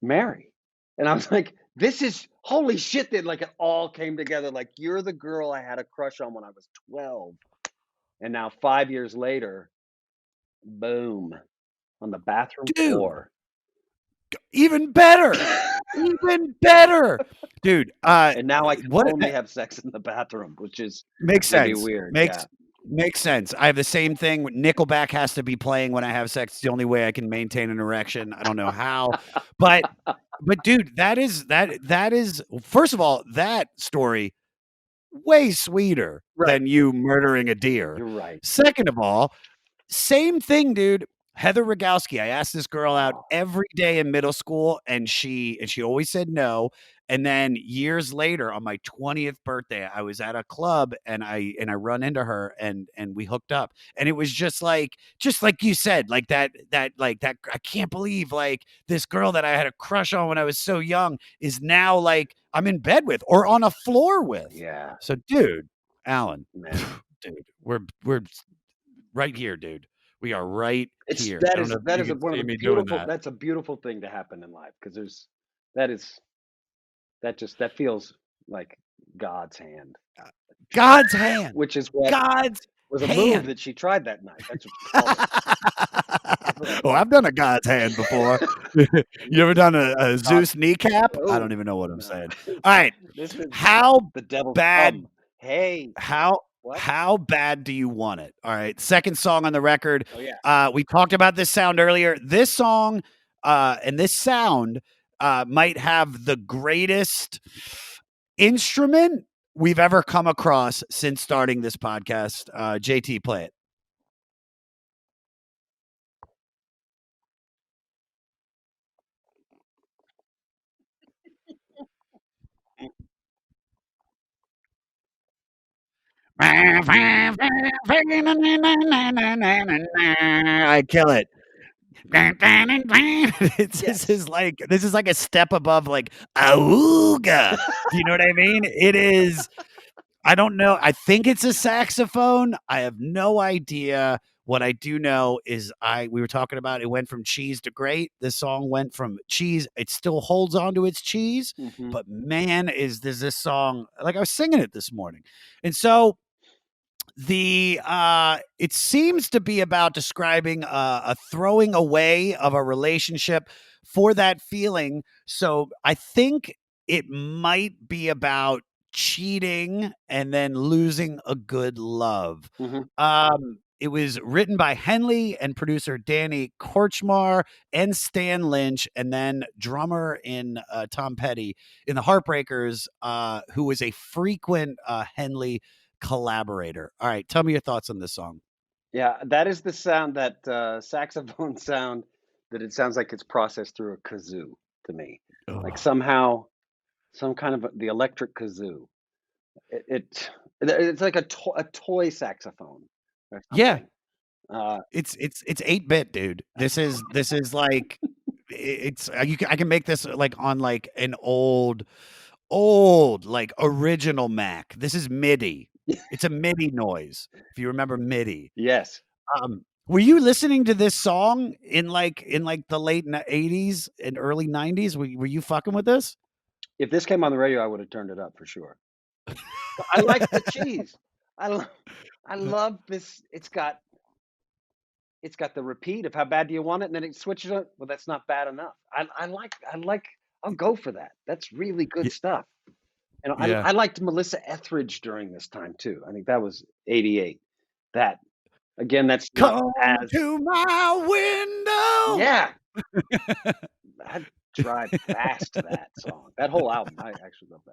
Speaker 2: Mary. And I was like, "This is holy shit!" That like it all came together. Like you're the girl I had a crush on when I was 12, and now 5 years later, boom, on the bathroom
Speaker 1: Dude,
Speaker 2: floor.
Speaker 1: even better. Even better. Dude,
Speaker 2: And now I can
Speaker 1: what
Speaker 2: only have sex in the bathroom, which is
Speaker 1: makes
Speaker 2: maybe
Speaker 1: sense.
Speaker 2: weird. Yeah.
Speaker 1: Makes sense. I have the same thing. Nickelback has to be playing when I have sex. It's the only way I can maintain an erection. I don't know how, but dude, that is first of all, that story way sweeter
Speaker 2: Right.
Speaker 1: than you murdering a deer.
Speaker 2: You're right.
Speaker 1: Second of all, same thing, dude. Heather Rogowski. I asked this girl out
Speaker 2: Oh,
Speaker 1: every day in middle school, and she always said no. And then years later, on my 20th birthday, I was at a club and I run into her and we hooked up. And it was just like you said, like that I can't believe like this girl that I had a crush on when I was so young is now like I'm in bed with or on a floor with.
Speaker 2: yeah,
Speaker 1: So, dude, Alan,
Speaker 2: man.
Speaker 1: dude, we're right here, dude. We are right
Speaker 2: It's
Speaker 1: here. I
Speaker 2: that
Speaker 1: don't
Speaker 2: is
Speaker 1: know if
Speaker 2: that
Speaker 1: you
Speaker 2: is
Speaker 1: can
Speaker 2: one of
Speaker 1: see
Speaker 2: the
Speaker 1: me doing
Speaker 2: beautiful
Speaker 1: that.
Speaker 2: that's a beautiful thing to happen in life because that is that feels like God's hand,
Speaker 1: God's hand.
Speaker 2: which is what
Speaker 1: God's
Speaker 2: was a move
Speaker 1: hand.
Speaker 2: that she tried that night. That's what she called it. That's what I
Speaker 1: Oh,
Speaker 2: call
Speaker 1: I've done a God's hand before.
Speaker 2: and
Speaker 1: You
Speaker 2: this
Speaker 1: ever
Speaker 2: is
Speaker 1: done a
Speaker 2: God.
Speaker 1: Zeus kneecap? I don't
Speaker 2: Oh
Speaker 1: even know what I'm
Speaker 2: no,
Speaker 1: saying. All right.
Speaker 2: this is
Speaker 1: How
Speaker 2: the devil's
Speaker 1: bad
Speaker 2: thumb. Hey,
Speaker 1: how
Speaker 2: what?
Speaker 1: how bad do you want it? All right. Second song on the record.
Speaker 2: Oh yeah.
Speaker 1: We talked about this sound earlier. This song and this sound might have the greatest instrument we've ever come across since starting this podcast. JT, play it. I kill it.
Speaker 2: Yes.
Speaker 1: This is like a step above like auga. Do you know what I mean? It is. I don't know. I think it's a saxophone. I have no idea. What I do know is we were talking about it went from cheese to great. This song went from cheese. It still holds on to its cheese,
Speaker 2: Hmm.
Speaker 1: but man, is this song like I was singing it this morning. And so the it seems to be about describing a throwing away of a relationship for that feeling. So I think it might be about cheating and then losing a good love.
Speaker 2: Hmm.
Speaker 1: It was written by Henley and producer Danny Korchmar and Stan Lynch, and then drummer in Tom Petty in the Heartbreakers, who was a frequent Henley collaborator. All right, tell me your thoughts on this song.
Speaker 2: Yeah, that is the sound, that saxophone sound, that it sounds like it's processed through a kazoo to me. Like
Speaker 1: Ugh.
Speaker 2: somehow, some kind of the electric kazoo. It's like a toy saxophone or
Speaker 1: Yeah,
Speaker 2: something. Uh,
Speaker 1: it's 8-bit, dude. This is like I can make this like on like an old like original Mac. This is MIDI. It's a MIDI noise. If you remember MIDI.
Speaker 2: yes.
Speaker 1: Were you listening to this song in like the late 80s and early 90s? Were you fucking with this?
Speaker 2: If this came on the radio, I would have turned it up for sure. I like the cheese. I lo- I love this. It's got the repeat of how bad do you want it, and then it switches it. Well, that's not bad enough. I like. I'll go for that. That's really good
Speaker 1: Y-
Speaker 2: stuff. And
Speaker 1: yeah.
Speaker 2: I liked Melissa Etheridge during this time too. I think that was '88. That again, that's not
Speaker 1: Come
Speaker 2: as
Speaker 1: to my window.
Speaker 2: yeah. I drive past that song. That whole album. I actually love that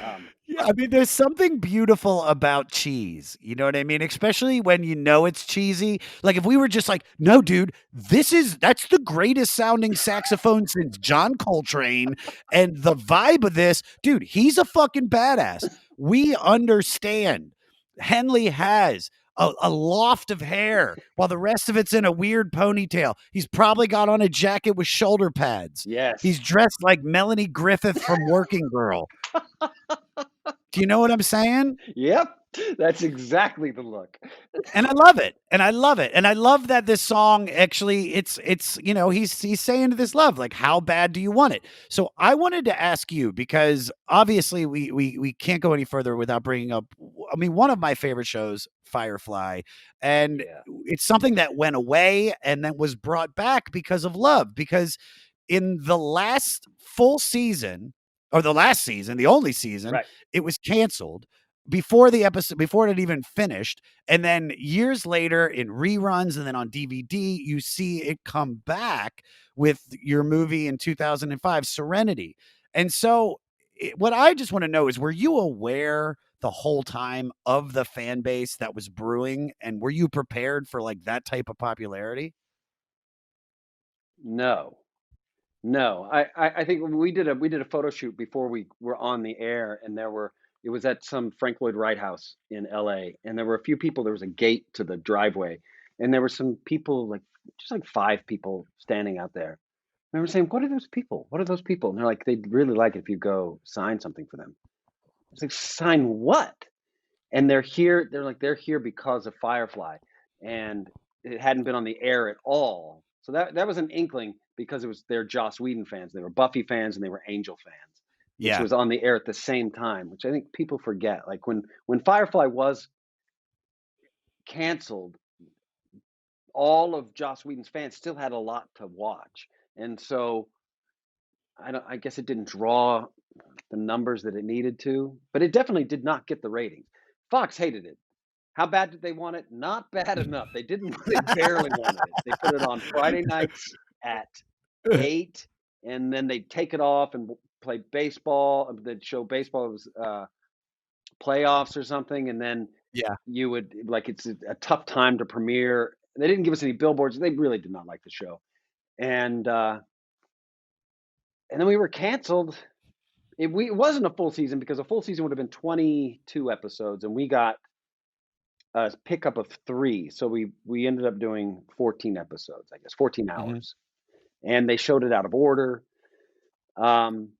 Speaker 2: album.
Speaker 1: Yeah,
Speaker 2: But
Speaker 1: I mean, there's something beautiful about cheese. You know what I mean? Especially when you know it's cheesy. Like if we were just like, no, dude, that's the greatest sounding saxophone since John Coltrane. And the vibe of this, dude, he's a fucking badass. We understand. Henley has a loft of hair while the rest of it's in a weird ponytail. He's probably got on a jacket with shoulder pads. He's
Speaker 2: Yes.
Speaker 1: dressed like Melanie Griffith from Working Girl. Do you know what I'm saying?
Speaker 2: Yep. That's exactly the look.
Speaker 1: And I love it. And I love it. And I love that this song actually it's he's saying to this love, like, how bad do you want it? So I wanted to ask you, because obviously we can't go any further without bringing up, I mean, one of my favorite shows, Firefly, and
Speaker 2: Yeah.
Speaker 1: it's something that went away and then was brought back because of love, because in the last full season, or the last season, the only season,
Speaker 2: Right.
Speaker 1: it was canceled before the episode, before it had even finished. And then years later in reruns and then on DVD, you see it come back with your movie in 2005, Serenity. And so what I just want to know is, were you aware the whole time of the fan base that was brewing, and were you prepared for like that type of popularity?
Speaker 2: No. No. I think we did a photo shoot before we were on the air, and it was at some Frank Lloyd Wright house in LA, and there were a few people. There was a gate to the driveway, and there were some people, like just like 5 people standing out there. And we were saying, "What are those people? What are those people?" And they're like, "They'd really like it if you go sign something for them." I was like, "Sign what?" And they're here. They're here because of Firefly, and it hadn't been on the air at all. So that was an inkling, because they're Joss Whedon fans. They were Buffy fans and they were Angel fans, which
Speaker 1: Yeah.
Speaker 2: was on the air at the same time, which I think people forget. Like when Firefly was canceled, all of Joss Whedon's fans still had a lot to watch, and so I guess it didn't draw the numbers that it needed to, but it definitely did not get the ratings. Fox hated it. How bad did they want it? Not bad enough. They didn't they barely wanted it. They put it on Friday nights at 8, and then they'd take it off and play baseball. They'd show baseball. It was, playoffs or something, and then
Speaker 1: Yeah.
Speaker 2: you would like, it's a tough time to premiere. They didn't give us any billboards. They really did not like the show. And, and then we were canceled. It wasn't a full season, because a full season would have been 22 episodes, and we got a pickup of 3, so we ended up doing 14 episodes, I guess, 14
Speaker 1: Mhm.
Speaker 2: hours, and they showed it out of order. Um,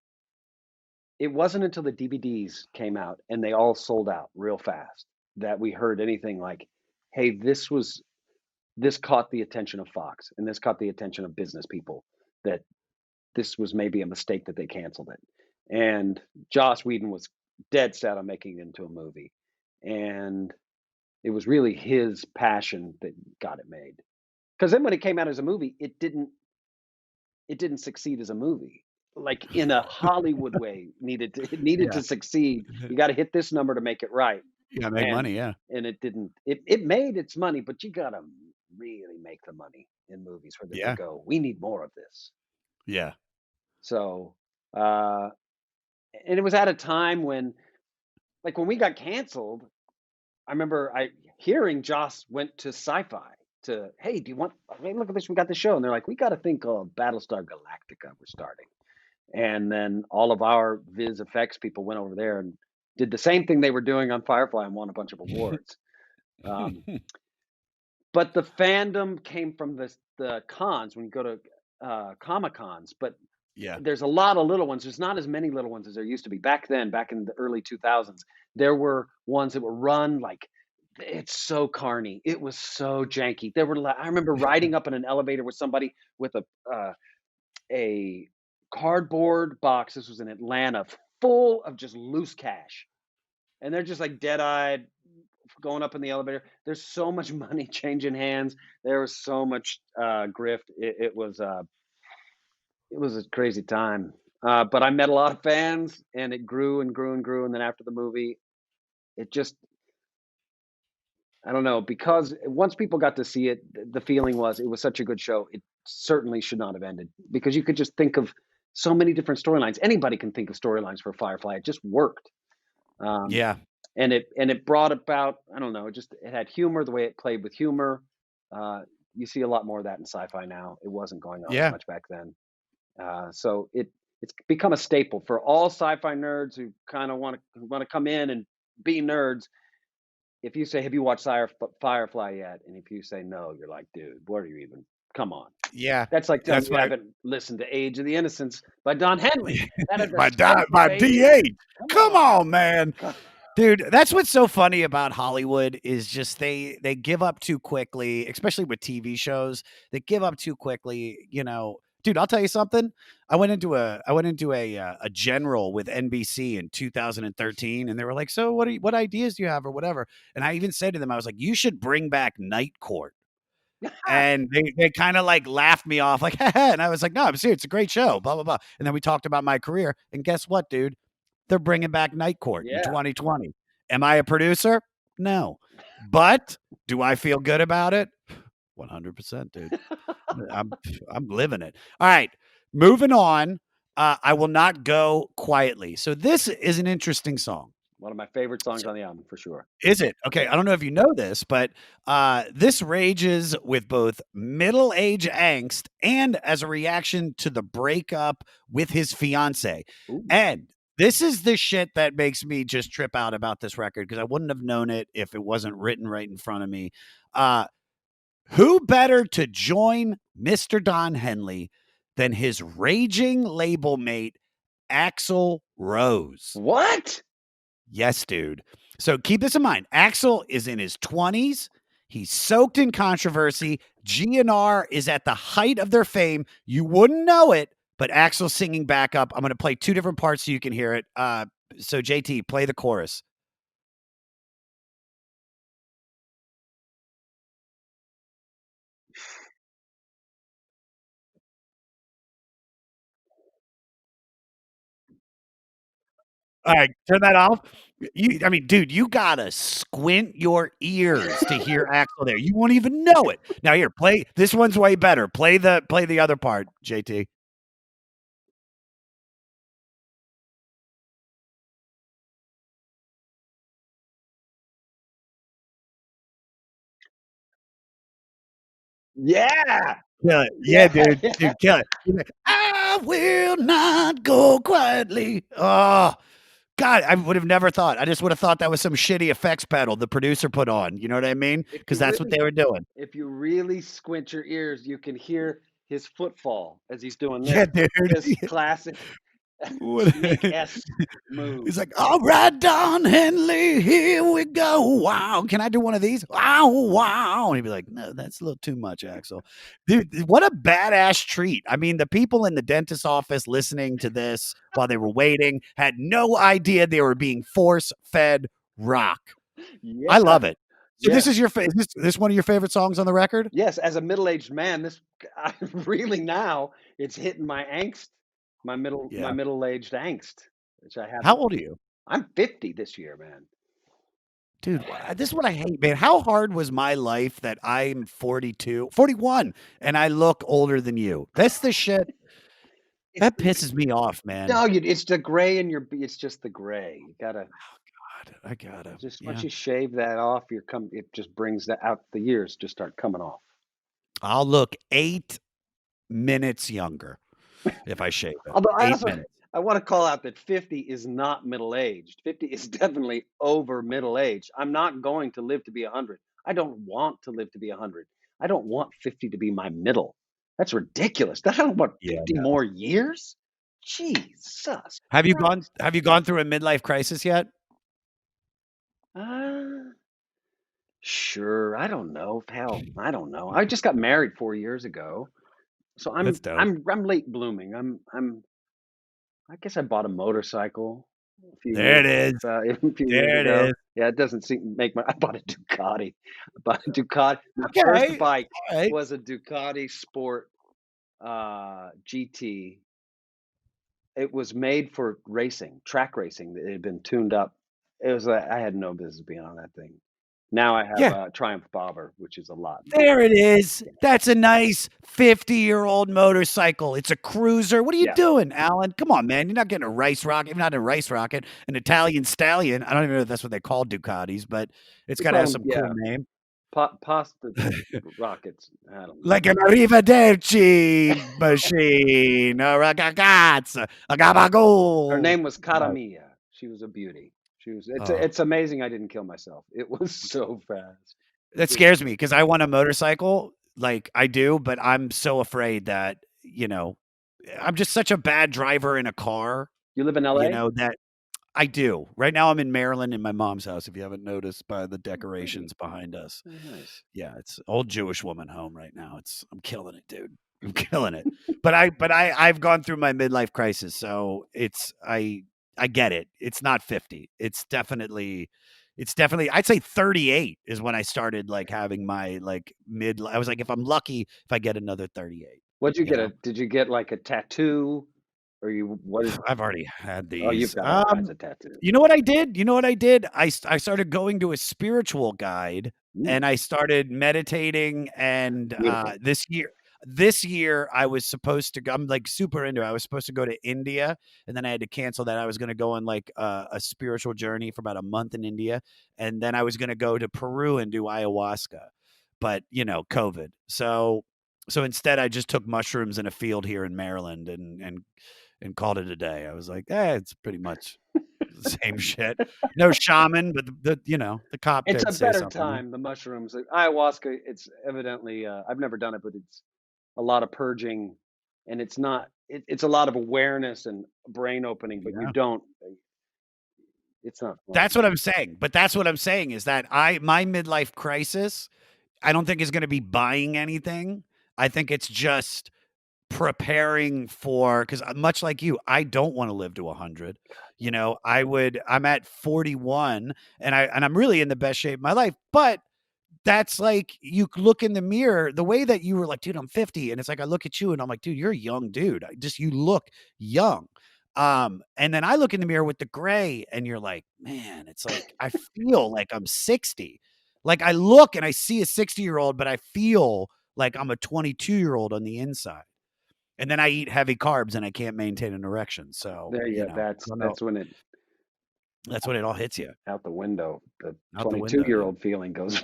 Speaker 2: it wasn't until the DVDs came out and they all sold out real fast that we heard anything like, "Hey, this caught the attention of Fox, and this caught the attention of business people, that this was maybe a mistake that they canceled it." And Joss Whedon was dead set on making it into a movie, and it was really his passion that got it made. Because then when it came out as a movie, it didn't succeed as a movie. Like, in a Hollywood way, it needed
Speaker 1: Yeah.
Speaker 2: to succeed. You gotta hit this number to make it right,
Speaker 1: Yeah, make
Speaker 2: and
Speaker 1: money, yeah.
Speaker 2: it didn't. It made its money, but you gotta really make the money in movies for them to
Speaker 1: Yeah.
Speaker 2: go, "We need more of this."
Speaker 1: Yeah.
Speaker 2: So, uh, and it was at a time when, like, when we got canceled, I remember hearing Joss went to Sci-Fi to, "Hey, do you want? Hey, look at this. We got the show." And they're like, "We got to think of Battlestar Galactica. We're starting." And then all of our Viz effects people went over there and did the same thing they were doing on Firefly, and won a bunch of awards. Um, but the fandom came from the cons, when you go to Comic Cons. But
Speaker 1: Yeah.
Speaker 2: there's a lot of little ones. There's not as many little ones as there used to be back then. Back in the early 2000s, there were ones that were run like, it's so carny. It was so janky. There were I remember riding up in an elevator with somebody with a cardboard box. This was in Atlanta, full of just loose cash, and they're just like dead eyed going up in the elevator. There's so much money changing hands. There was so much grift. It was a crazy time. But I met a lot of fans, and it grew and grew and grew. And then after the movie, it just, I don't know, because once people got to see it, the feeling was it was such a good show. It certainly should not have ended, because you could just think of so many different storylines. Anybody can think of storylines for Firefly. It just worked. Um,
Speaker 1: Yeah.
Speaker 2: and it brought about, I don't know, it had humor, the way it played with humor. Uh, you see a lot more of that in sci-fi now. It wasn't going on as
Speaker 1: Yeah.
Speaker 2: much back then. So it's become a staple for all sci-fi nerds who kind of want to come in and be nerds. if you say, "Have you watched Firefly yet?" And if you say no, you're like, "Dude, what are you even come on."
Speaker 1: Yeah,
Speaker 2: That's like telling
Speaker 1: that's
Speaker 2: me you
Speaker 1: why
Speaker 2: haven't listened to Age of the Innocence by Don Henley. That is a
Speaker 1: my
Speaker 2: spanker, baby.
Speaker 1: DH.
Speaker 2: Come
Speaker 1: Come
Speaker 2: on.
Speaker 1: on, man. Dude, that's what's so funny about Hollywood is just they give up too quickly, especially with TV shows. They give up too quickly, you know. Dude, I'll tell you something. I went into a general with NBC in 2013, and they were like, "So what ideas do you have or whatever?" And I even said to them, I was like, "You should bring back Night Court." And they kind of like laughed me off, like, and I was like, "No, I'm serious. It's a great show." Blah blah blah. And then we talked about my career, and guess what, dude? They're bringing back Night Court in
Speaker 2: Yeah.
Speaker 1: 2020. Am I a producer? No. But do I feel good about it? 100%, dude. I'm I'm living it. All right. Moving on. I will not go quietly. So this is an interesting song.
Speaker 2: One of my favorite songs
Speaker 1: So
Speaker 2: on the album for sure.
Speaker 1: is it? Okay, I don't know if you know this, but this rages with both middle age angst and as a reaction to the breakup with his fiance.
Speaker 2: Ooh.
Speaker 1: And this is the shit that makes me just trip out about this record because I wouldn't have known it if it wasn't written right in front of me. Who better to join Mr. Don Henley than his raging label mate, Axl Rose?
Speaker 2: What?
Speaker 1: Yes, dude. So keep this in mind. Axl is in his 20s. He's soaked in controversy. GNR is at the height of their fame. You wouldn't know it, but Axl's singing backup. I'm going to play two different parts so you can hear it. So JT, play the chorus. All right, turn that off. I mean, dude, you gotta squint your ears to hear Axl there. You won't even know it. Now here, play this one's way better. Play the other part, JT.
Speaker 2: Yeah.
Speaker 1: Kill it. Yeah,
Speaker 2: Yeah,
Speaker 1: dude.
Speaker 2: yeah.
Speaker 1: Dude, kill it. He's like, I will not go quietly. Oh, God, I would have never thought. I just would have thought that was some shitty effects pedal the producer put on. You know what I mean?
Speaker 2: If
Speaker 1: Because
Speaker 2: you
Speaker 1: that's what
Speaker 2: really
Speaker 1: they were doing.
Speaker 2: if you really squint your ears, you can hear his footfall as he's doing
Speaker 1: Yeah,
Speaker 2: this
Speaker 1: dude.
Speaker 2: classic
Speaker 1: What-
Speaker 2: Snake S move.
Speaker 1: He's like, all right, Don Henley, here we go. Wow. Can I do one of these? Wow, wow. And he'd be like, no, that's a little too much, Axel. Dude, what a badass treat. I mean, the people in the dentist's office listening to this while they were waiting had no idea they were being force fed rock. I
Speaker 2: Yeah,
Speaker 1: love it. So
Speaker 2: yeah.
Speaker 1: this is your this one of your favorite songs on the record?
Speaker 2: Yes, as a middle-aged man, this I really now it's hitting my angst, my
Speaker 1: Yeah.
Speaker 2: middle-aged angst, which I
Speaker 1: How
Speaker 2: haven't.
Speaker 1: old are you?
Speaker 2: I'm 50 this year, man.
Speaker 1: Dude, this is what I hate, man. How hard was my life that I'm 42, 41, and I look older than you? That's the shit
Speaker 2: It's
Speaker 1: that pisses me off, man.
Speaker 2: no, it's the gray in your it's just the gray. You gotta
Speaker 1: God, I gotta,
Speaker 2: just once
Speaker 1: yeah.
Speaker 2: you shave that off, it just brings that out the years just start coming off.
Speaker 1: I'll look 8 minutes younger if I shave it.
Speaker 2: Although I
Speaker 1: 8 minutes.
Speaker 2: I want to call out that 50 is not middle aged. 50 is definitely over middle age. I'm not going to live to be 100. I don't want to live to be 100. I don't want 50 to be my middle. That's ridiculous. I don't want
Speaker 1: Yeah,
Speaker 2: 50
Speaker 1: no.
Speaker 2: more years. Jesus
Speaker 1: Have
Speaker 2: Christ.
Speaker 1: you gone through a midlife crisis yet?
Speaker 2: Uh, sure. I don't know. Hell, I don't know. I just got married 4 years ago, so
Speaker 1: That's dope.
Speaker 2: I'm late blooming. I guess I bought a motorcycle a few
Speaker 1: There
Speaker 2: years
Speaker 1: it is.
Speaker 2: a few years
Speaker 1: There it
Speaker 2: ago.
Speaker 1: is.
Speaker 2: Yeah, it doesn't seem make my I bought a Ducati. I bought a Ducati. My first
Speaker 1: Okay.
Speaker 2: bike
Speaker 1: All right.
Speaker 2: was a Ducati Sport GT. It was made for racing, track racing. It had been tuned up. It was I had no business being on that thing. Now I have
Speaker 1: Yeah.
Speaker 2: a Triumph Bobber, which is a lot
Speaker 1: There it is.
Speaker 2: yeah.
Speaker 1: That's a nice 50-year-old motorcycle. It's a cruiser. What are you
Speaker 2: Yeah.
Speaker 1: doing, Alan? Come on, man. You're not getting a rice rocket. You're not a rice rocket. An Italian stallion. I don't even know if that's what they call Ducatis, but it's
Speaker 2: We
Speaker 1: got to
Speaker 2: call
Speaker 1: have
Speaker 2: them
Speaker 1: some cool
Speaker 2: yeah,
Speaker 1: name.
Speaker 2: pasta rockets. I don't know.
Speaker 1: Like an arrivederci machine. A ragazza. A
Speaker 2: Her
Speaker 1: gabagool.
Speaker 2: name was
Speaker 1: Right.
Speaker 2: Caramia. She was a beauty.
Speaker 1: Oh,
Speaker 2: it's amazing I didn't kill myself. It was so fast.
Speaker 1: that
Speaker 2: Just
Speaker 1: scares me because I want a motorcycle, like I do, but I'm so afraid that, I'm just such a bad driver in a car,
Speaker 2: you live in LA?
Speaker 1: that I do. Right now I'm in Maryland in my mom's house, if you haven't noticed by the
Speaker 2: Oh, pretty.
Speaker 1: decorations behind us.
Speaker 2: Very nice.
Speaker 1: Yeah, it's old Jewish woman home right now. I'm killing it, dude. I'm killing it. But I've gone through my midlife crisis, so I get it. It's not 50. It's definitely I'd say 38 is when I started like having my like mid I was like if I'm lucky if I get another 38,
Speaker 2: What'd you
Speaker 1: you
Speaker 2: get a
Speaker 1: know.
Speaker 2: did you get, like, a tattoo? Or you what is
Speaker 1: I've already had
Speaker 2: oh, you've
Speaker 1: these.
Speaker 2: got all kinds of tattoos.
Speaker 1: You know what I did? You know what I did? I started going to a spiritual guide
Speaker 2: Mm,
Speaker 1: and I started meditating and
Speaker 2: beautiful.
Speaker 1: this year I was supposed to go, I'm like super into it. I was supposed to go to India and then I had to cancel that. I was going to go on like a spiritual journey for about a month in India and then I was going to go to Peru and do ayahuasca. But, COVID. So instead I just took mushrooms in a field here in Maryland and called it a day. I was like, it's pretty much the same shit. No shaman, but the cop
Speaker 2: It's
Speaker 1: did
Speaker 2: a
Speaker 1: say
Speaker 2: better
Speaker 1: something.
Speaker 2: time, the mushrooms. Ayahuasca, it's evidently, I've never done it, but it's a lot of purging, and it's a lot of awareness and brain opening, but you
Speaker 1: Yeah.
Speaker 2: don't it's not
Speaker 1: That's
Speaker 2: fun.
Speaker 1: what I'm saying. But that's what I'm saying is that my midlife crisis, I don't think is going to be buying anything. I think it's just preparing for because much like you, I don't want to live to 100. I'm at 41 and I'm really in the best shape of my life, but that's like you look in the mirror the way that you were like, dude, I'm 50. And it's like I look at you and I'm like, dude, you're a young dude. You look young. And then I look in the mirror with the gray and you're like, man, it's like I feel like I'm 60. Like I look and I see a 60-year-old, but I feel like I'm a 22-year-old on the inside. And then I eat heavy carbs and I can't maintain an erection. So,
Speaker 2: There you
Speaker 1: I
Speaker 2: that's
Speaker 1: don't know.
Speaker 2: that's when it
Speaker 1: That's when it all hits you
Speaker 2: out the window. The
Speaker 1: out the window, dude.
Speaker 2: twenty-two-year-old feeling goes.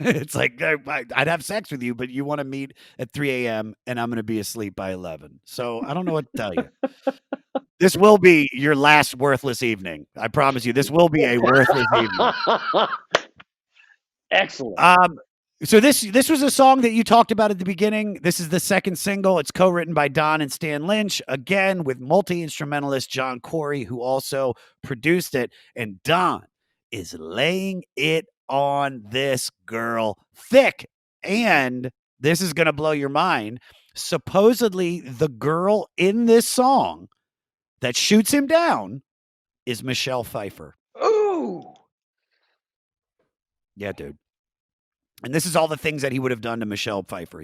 Speaker 1: It's like I'd have sex with you, but you want to meet at 3 a.m. and I'm going to be asleep by 11. So I don't know what to tell you. This will be your last worthless evening. I promise you, this will be a worthless evening.
Speaker 2: Excellent.
Speaker 1: Um, so this was a song that you talked about at the beginning. This is the second single. It's co-written by Don and Stan Lynch, again with multi-instrumentalist John Corey, who also produced it. And Don is laying it on this girl thick. And this is gonna blow your mind. Supposedly, the girl in this song that shoots him down is Michelle Pfeiffer.
Speaker 2: Ooh.
Speaker 1: Yeah, dude. And this is all the things that he would have done to Michelle Pfeiffer.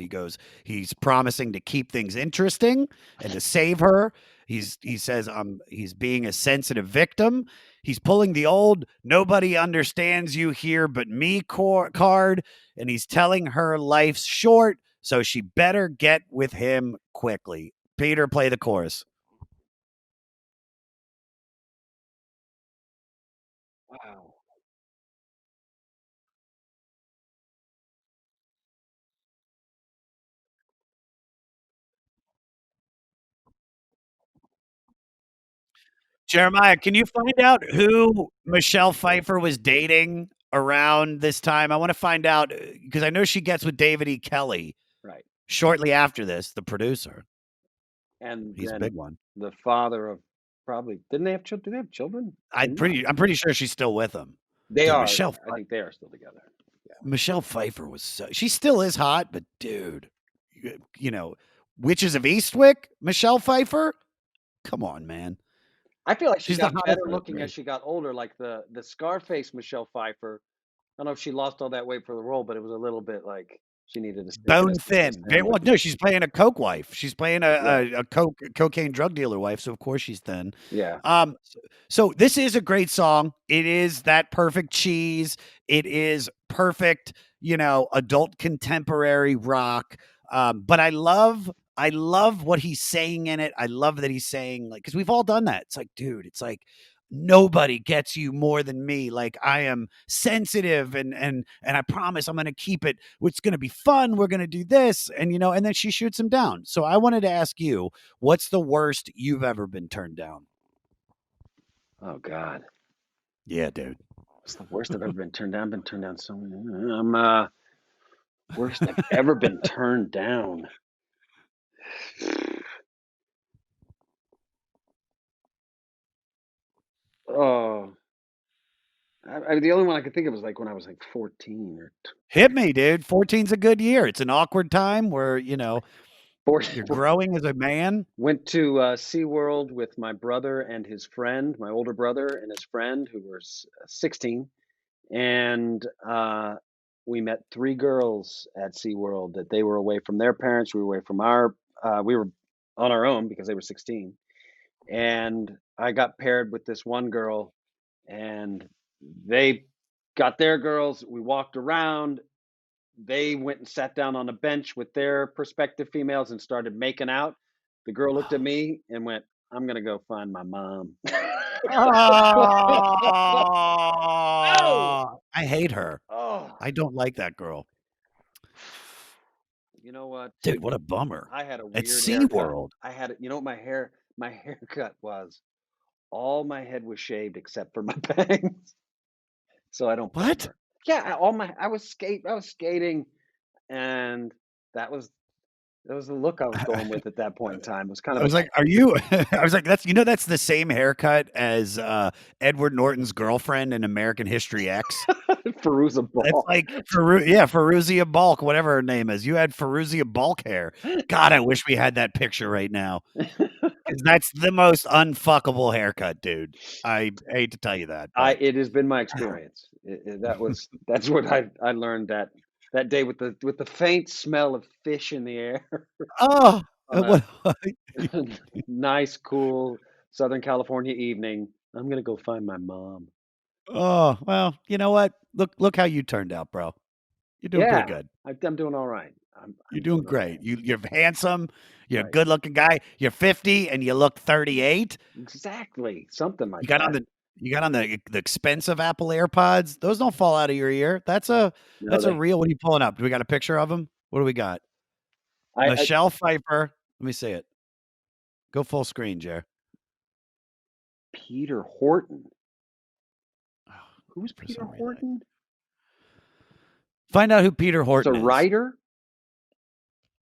Speaker 1: He's promising to keep things interesting and to save her. He says he's being a sensitive victim. He's pulling the old nobody understands you here but me card, and he's telling her life's short, so she better get with him quickly. Peter, play the chorus.
Speaker 2: Wow.
Speaker 1: Jeremiah, can you find out who Michelle Pfeiffer was dating around this time? I want to find out because I know she gets with David E. Kelly
Speaker 2: Right.
Speaker 1: shortly after this, the producer.
Speaker 2: And
Speaker 1: He's a big
Speaker 2: then
Speaker 1: one.
Speaker 2: the father of probably didn't they have children? Did they have children? They must.
Speaker 1: I'm pretty sure she's still with him.
Speaker 2: They
Speaker 1: Dude,
Speaker 2: are. I think they are still together. Yeah.
Speaker 1: Michelle Pfeiffer was she still is hot, but dude, you know, Witches of Eastwick, Michelle Pfeiffer? Come on, man.
Speaker 2: I feel like she
Speaker 1: She's the
Speaker 2: got
Speaker 1: hottest
Speaker 2: better
Speaker 1: of the
Speaker 2: looking as
Speaker 1: three.
Speaker 2: she got older, like the Scarface Michelle Pfeiffer. I don't know if she lost all that weight for the role, but it was a little bit like she needed a steak and
Speaker 1: Bone
Speaker 2: a
Speaker 1: thin.
Speaker 2: sandwich.
Speaker 1: Well, no, she's playing a coke wife. She's playing
Speaker 2: Right.
Speaker 1: a cocaine drug dealer wife, so of course she's thin.
Speaker 2: Yeah.
Speaker 1: So this is a great song. It is that perfect cheese. It is perfect, adult contemporary rock. But I love what he's saying in it. I love that he's saying like because we've all done that. It's like, dude, it's like nobody gets you more than me. Like I am sensitive and I promise I'm going to keep it. It's going to be fun. We're going to do this. And then she shoots him down. So I wanted to ask you, what's the worst you've ever been turned down?
Speaker 2: Oh God.
Speaker 1: Yeah, dude.
Speaker 2: What's the worst I've ever been turned down? Been turned down so many. Worst I've ever been turned down. Oh, the only one I could think of was like when I was like 14 or
Speaker 1: Hit me, dude. 14's a good year. It's an awkward time where, you're
Speaker 2: 14.
Speaker 1: growing as a man.
Speaker 2: Went to SeaWorld with my brother and his friend, my older brother and his friend, who were 16. And we met three girls at SeaWorld that they were away from their parents. We were away from we were on our own because they were 16. And I got paired with this one girl, and they got their girls. We walked around. They went and sat down on a bench with their prospective females and started making out. The girl looked at me and went, "I'm gonna go find my mom." Oh!
Speaker 1: Oh, I hate her.
Speaker 2: Oh!
Speaker 1: I don't like that girl.
Speaker 2: You know what?
Speaker 1: Dude, what a bummer.
Speaker 2: I had a
Speaker 1: At
Speaker 2: weird haircut.
Speaker 1: SeaWorld.
Speaker 2: I had you know what my haircut was? All my head was shaved except for my bangs, so I don't blame
Speaker 1: What?
Speaker 2: her. Yeah, all my I was skating, and that was the look I was going with at that point in time. It was kind
Speaker 1: I
Speaker 2: of a
Speaker 1: was like, "Are you?" I was like, that's the same haircut as Edward Norton's girlfriend in American History X.
Speaker 2: Fairuza
Speaker 1: That's
Speaker 2: Balk.
Speaker 1: like Fairuza Balk, whatever her name is. You had Fairuza Balk hair. God, I wish we had that picture right now because that's the most unfuckable haircut, dude. I hate to tell you that, but
Speaker 2: It has been my experience. That's what I learned that day with the faint smell of fish in the air
Speaker 1: oh,
Speaker 2: on a
Speaker 1: what?
Speaker 2: nice, cool Southern California evening. I'm gonna go find my mom.
Speaker 1: Oh, well, you know what? Look how you turned out, bro. You're doing pretty
Speaker 2: Yeah,
Speaker 1: good.
Speaker 2: I'm doing all right.
Speaker 1: You're
Speaker 2: I'm
Speaker 1: doing
Speaker 2: doing okay.
Speaker 1: great. You're handsome. You're a
Speaker 2: Right.
Speaker 1: good-looking guy. You're 50 and you look 38.
Speaker 2: Exactly. Something
Speaker 1: You
Speaker 2: like
Speaker 1: got on
Speaker 2: that.
Speaker 1: the expensive Apple AirPods. Those don't fall out of your ear.
Speaker 2: No,
Speaker 1: That's a
Speaker 2: they.
Speaker 1: real. What are you pulling up? Do we got a picture of them? What do we got?
Speaker 2: I
Speaker 1: Michelle Pfeiffer. Let me see it. Go full screen, Jer.
Speaker 2: Peter Horton.
Speaker 1: Oh,
Speaker 2: Who's
Speaker 1: for
Speaker 2: Peter
Speaker 1: some reason.
Speaker 2: Horton?
Speaker 1: Find out who Peter
Speaker 2: He's a
Speaker 1: Horton is.
Speaker 2: writer.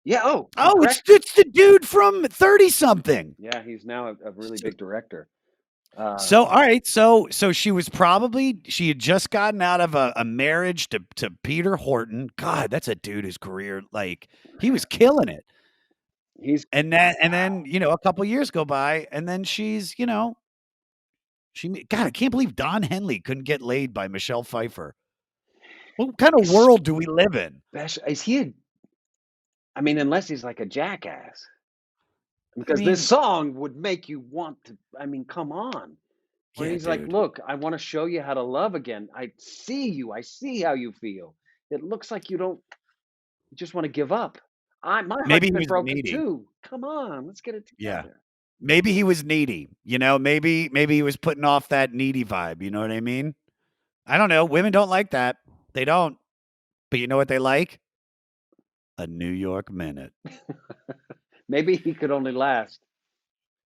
Speaker 2: Yeah. Oh, the
Speaker 1: Oh,
Speaker 2: director.
Speaker 1: it's the dude from 30 something.
Speaker 2: Yeah, he's now a really big director.
Speaker 1: So all right, so she had just gotten out of a marriage to Peter Horton. God, that's a dude whose career, like, he was killing it.
Speaker 2: He's
Speaker 1: And then a couple years go by, and then God, I can't believe Don Henley couldn't get laid by Michelle Pfeiffer. What kind of world do we live in?
Speaker 2: is he a I mean, unless he's like a jackass.
Speaker 1: I
Speaker 2: Because this
Speaker 1: mean,
Speaker 2: song would make you want to I mean, come on. Where
Speaker 1: yeah,
Speaker 2: he's like,
Speaker 1: dude.
Speaker 2: "Look, I wanna show you how to love again. I see you. I see how you feel. It looks like you just wanna give up. My
Speaker 1: Maybe
Speaker 2: heart's
Speaker 1: he
Speaker 2: been
Speaker 1: was
Speaker 2: broken
Speaker 1: needy.
Speaker 2: too. Come on, let's get it
Speaker 1: Yeah.
Speaker 2: together."
Speaker 1: Maybe he was needy. Maybe he was putting off that needy vibe. You know what I mean? I don't know. Women don't like that. They don't. But you know what they like? A New York minute.
Speaker 2: Maybe he could only last.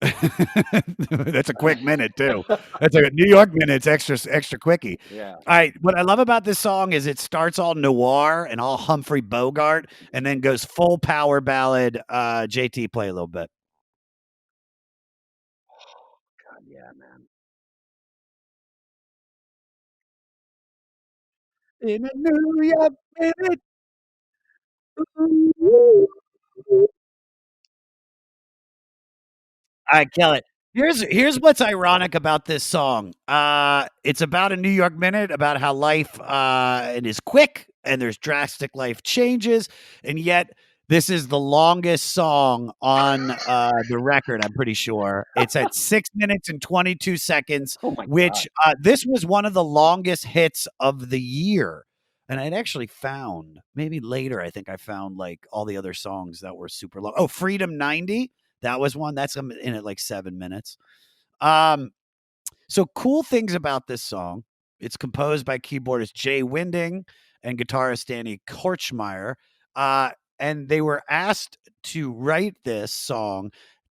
Speaker 1: That's a quick minute too. That's a New York minute's extra quickie.
Speaker 2: Yeah.
Speaker 1: All right, what I love about this song is it starts all noir and all Humphrey Bogart and then goes full power ballad. JT, play a little bit.
Speaker 2: God, yeah, man.
Speaker 1: In a New York minute. I kill it. Here's what's ironic about this song. It's about a New York minute, about how life it is quick and there's drastic life changes, and yet this is the longest song on the record. I'm pretty sure it's at 6 minutes and 22 seconds,
Speaker 2: Oh my god.
Speaker 1: which this was one of the longest hits of the year. And I'd actually found maybe later. I think I found like all the other songs that were super long. Oh, Freedom 90. That was one that's in at like 7 minutes. Um, so cool things about this song. It's composed by keyboardist Jay Winding and guitarist Danny Korchmeyer. And they were asked to write this song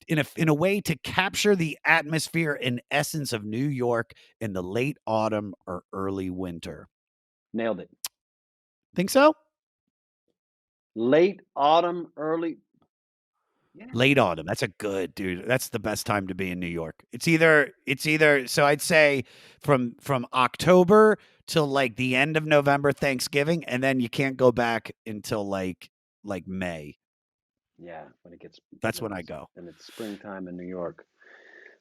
Speaker 1: in a way to capture the atmosphere and essence of New York in the late autumn or early winter.
Speaker 2: Nailed it.
Speaker 1: Think so?
Speaker 2: Late autumn, early. Yeah.
Speaker 1: Late autumn. That's a good, dude. That's the best time to be in New York. It's either so I'd say from October till like the end of November, Thanksgiving, and then you can't go back until like May.
Speaker 2: Yeah, when it gets
Speaker 1: That's when I go.
Speaker 2: and it's springtime in New York.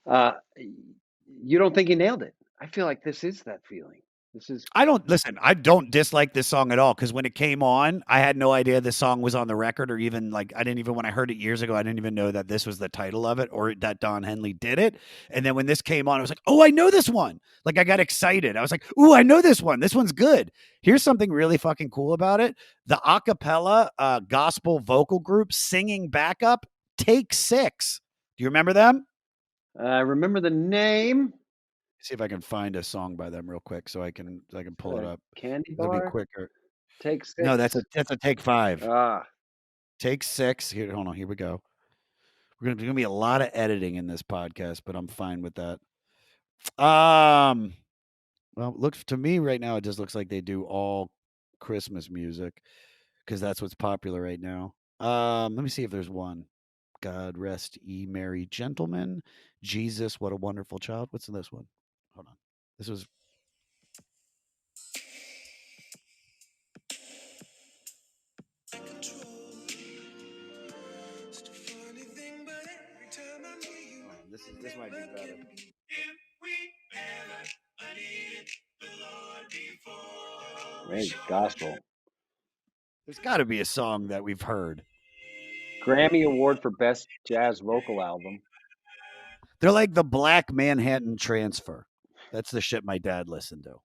Speaker 2: You don't think you nailed it? I feel like this is that feeling. This is
Speaker 1: I don't dislike this song at all because when it came on, I had no idea this song was on the record, or even like I didn't even when I heard it years ago, I didn't even know that this was the title of it or that Don Henley did it. And then when this came on, I was like, oh, I know this one. Like I got excited. I was like, ooh, I know this one. This one's good. Here's something really fucking cool about it: the a cappella gospel vocal group singing backup, Take Six. Do you remember them?
Speaker 2: I remember the name.
Speaker 1: See if I can find a song by them real quick so I can pull it up.
Speaker 2: Candy
Speaker 1: It'll be
Speaker 2: bar.
Speaker 1: quicker.
Speaker 2: Take Six.
Speaker 1: No, that's a take 5.
Speaker 2: Ah,
Speaker 1: Take 6. Here, hold on. Here we go. There's gonna be a lot of editing in this podcast, but I'm fine with that. Well, looks to me right now, it just looks like they do all Christmas music because that's what's popular right now. Let me see if there's one. God rest ye merry gentlemen. Jesus, what a wonderful child. What's in this one? Hold on. This was this might be better.
Speaker 2: great gospel.
Speaker 1: There's got to be a song that we've heard.
Speaker 2: Grammy Award for Best Jazz Vocal Album.
Speaker 1: They're like the Black Manhattan Transfer. That's the shit my dad listened to.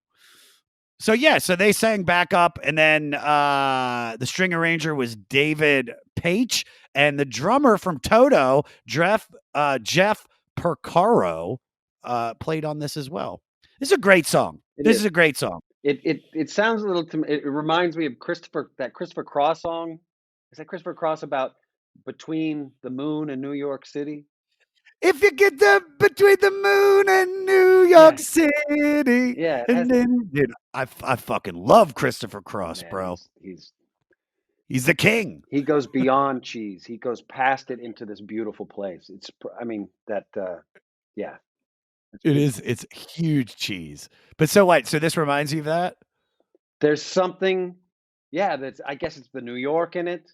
Speaker 1: So yeah, so they sang back up, and then the string arranger was David Paich, and the drummer from Toto, Jeff Percaro, played on this as well. This is a great song. This is a great song.
Speaker 2: It sounds a little to me. It reminds me of that Christopher Cross song. Is that Christopher Cross about between the moon and New York City?
Speaker 1: If you get between the moon and New York City,
Speaker 2: Yeah,
Speaker 1: and then dude, I fucking love Christopher Cross,
Speaker 2: man,
Speaker 1: bro.
Speaker 2: He's
Speaker 1: the king.
Speaker 2: He goes beyond cheese. He goes past it into this beautiful place. Yeah.
Speaker 1: It is. It's huge cheese. But so what? So this reminds you of that?
Speaker 2: There's something, yeah. I guess it's the New York in it.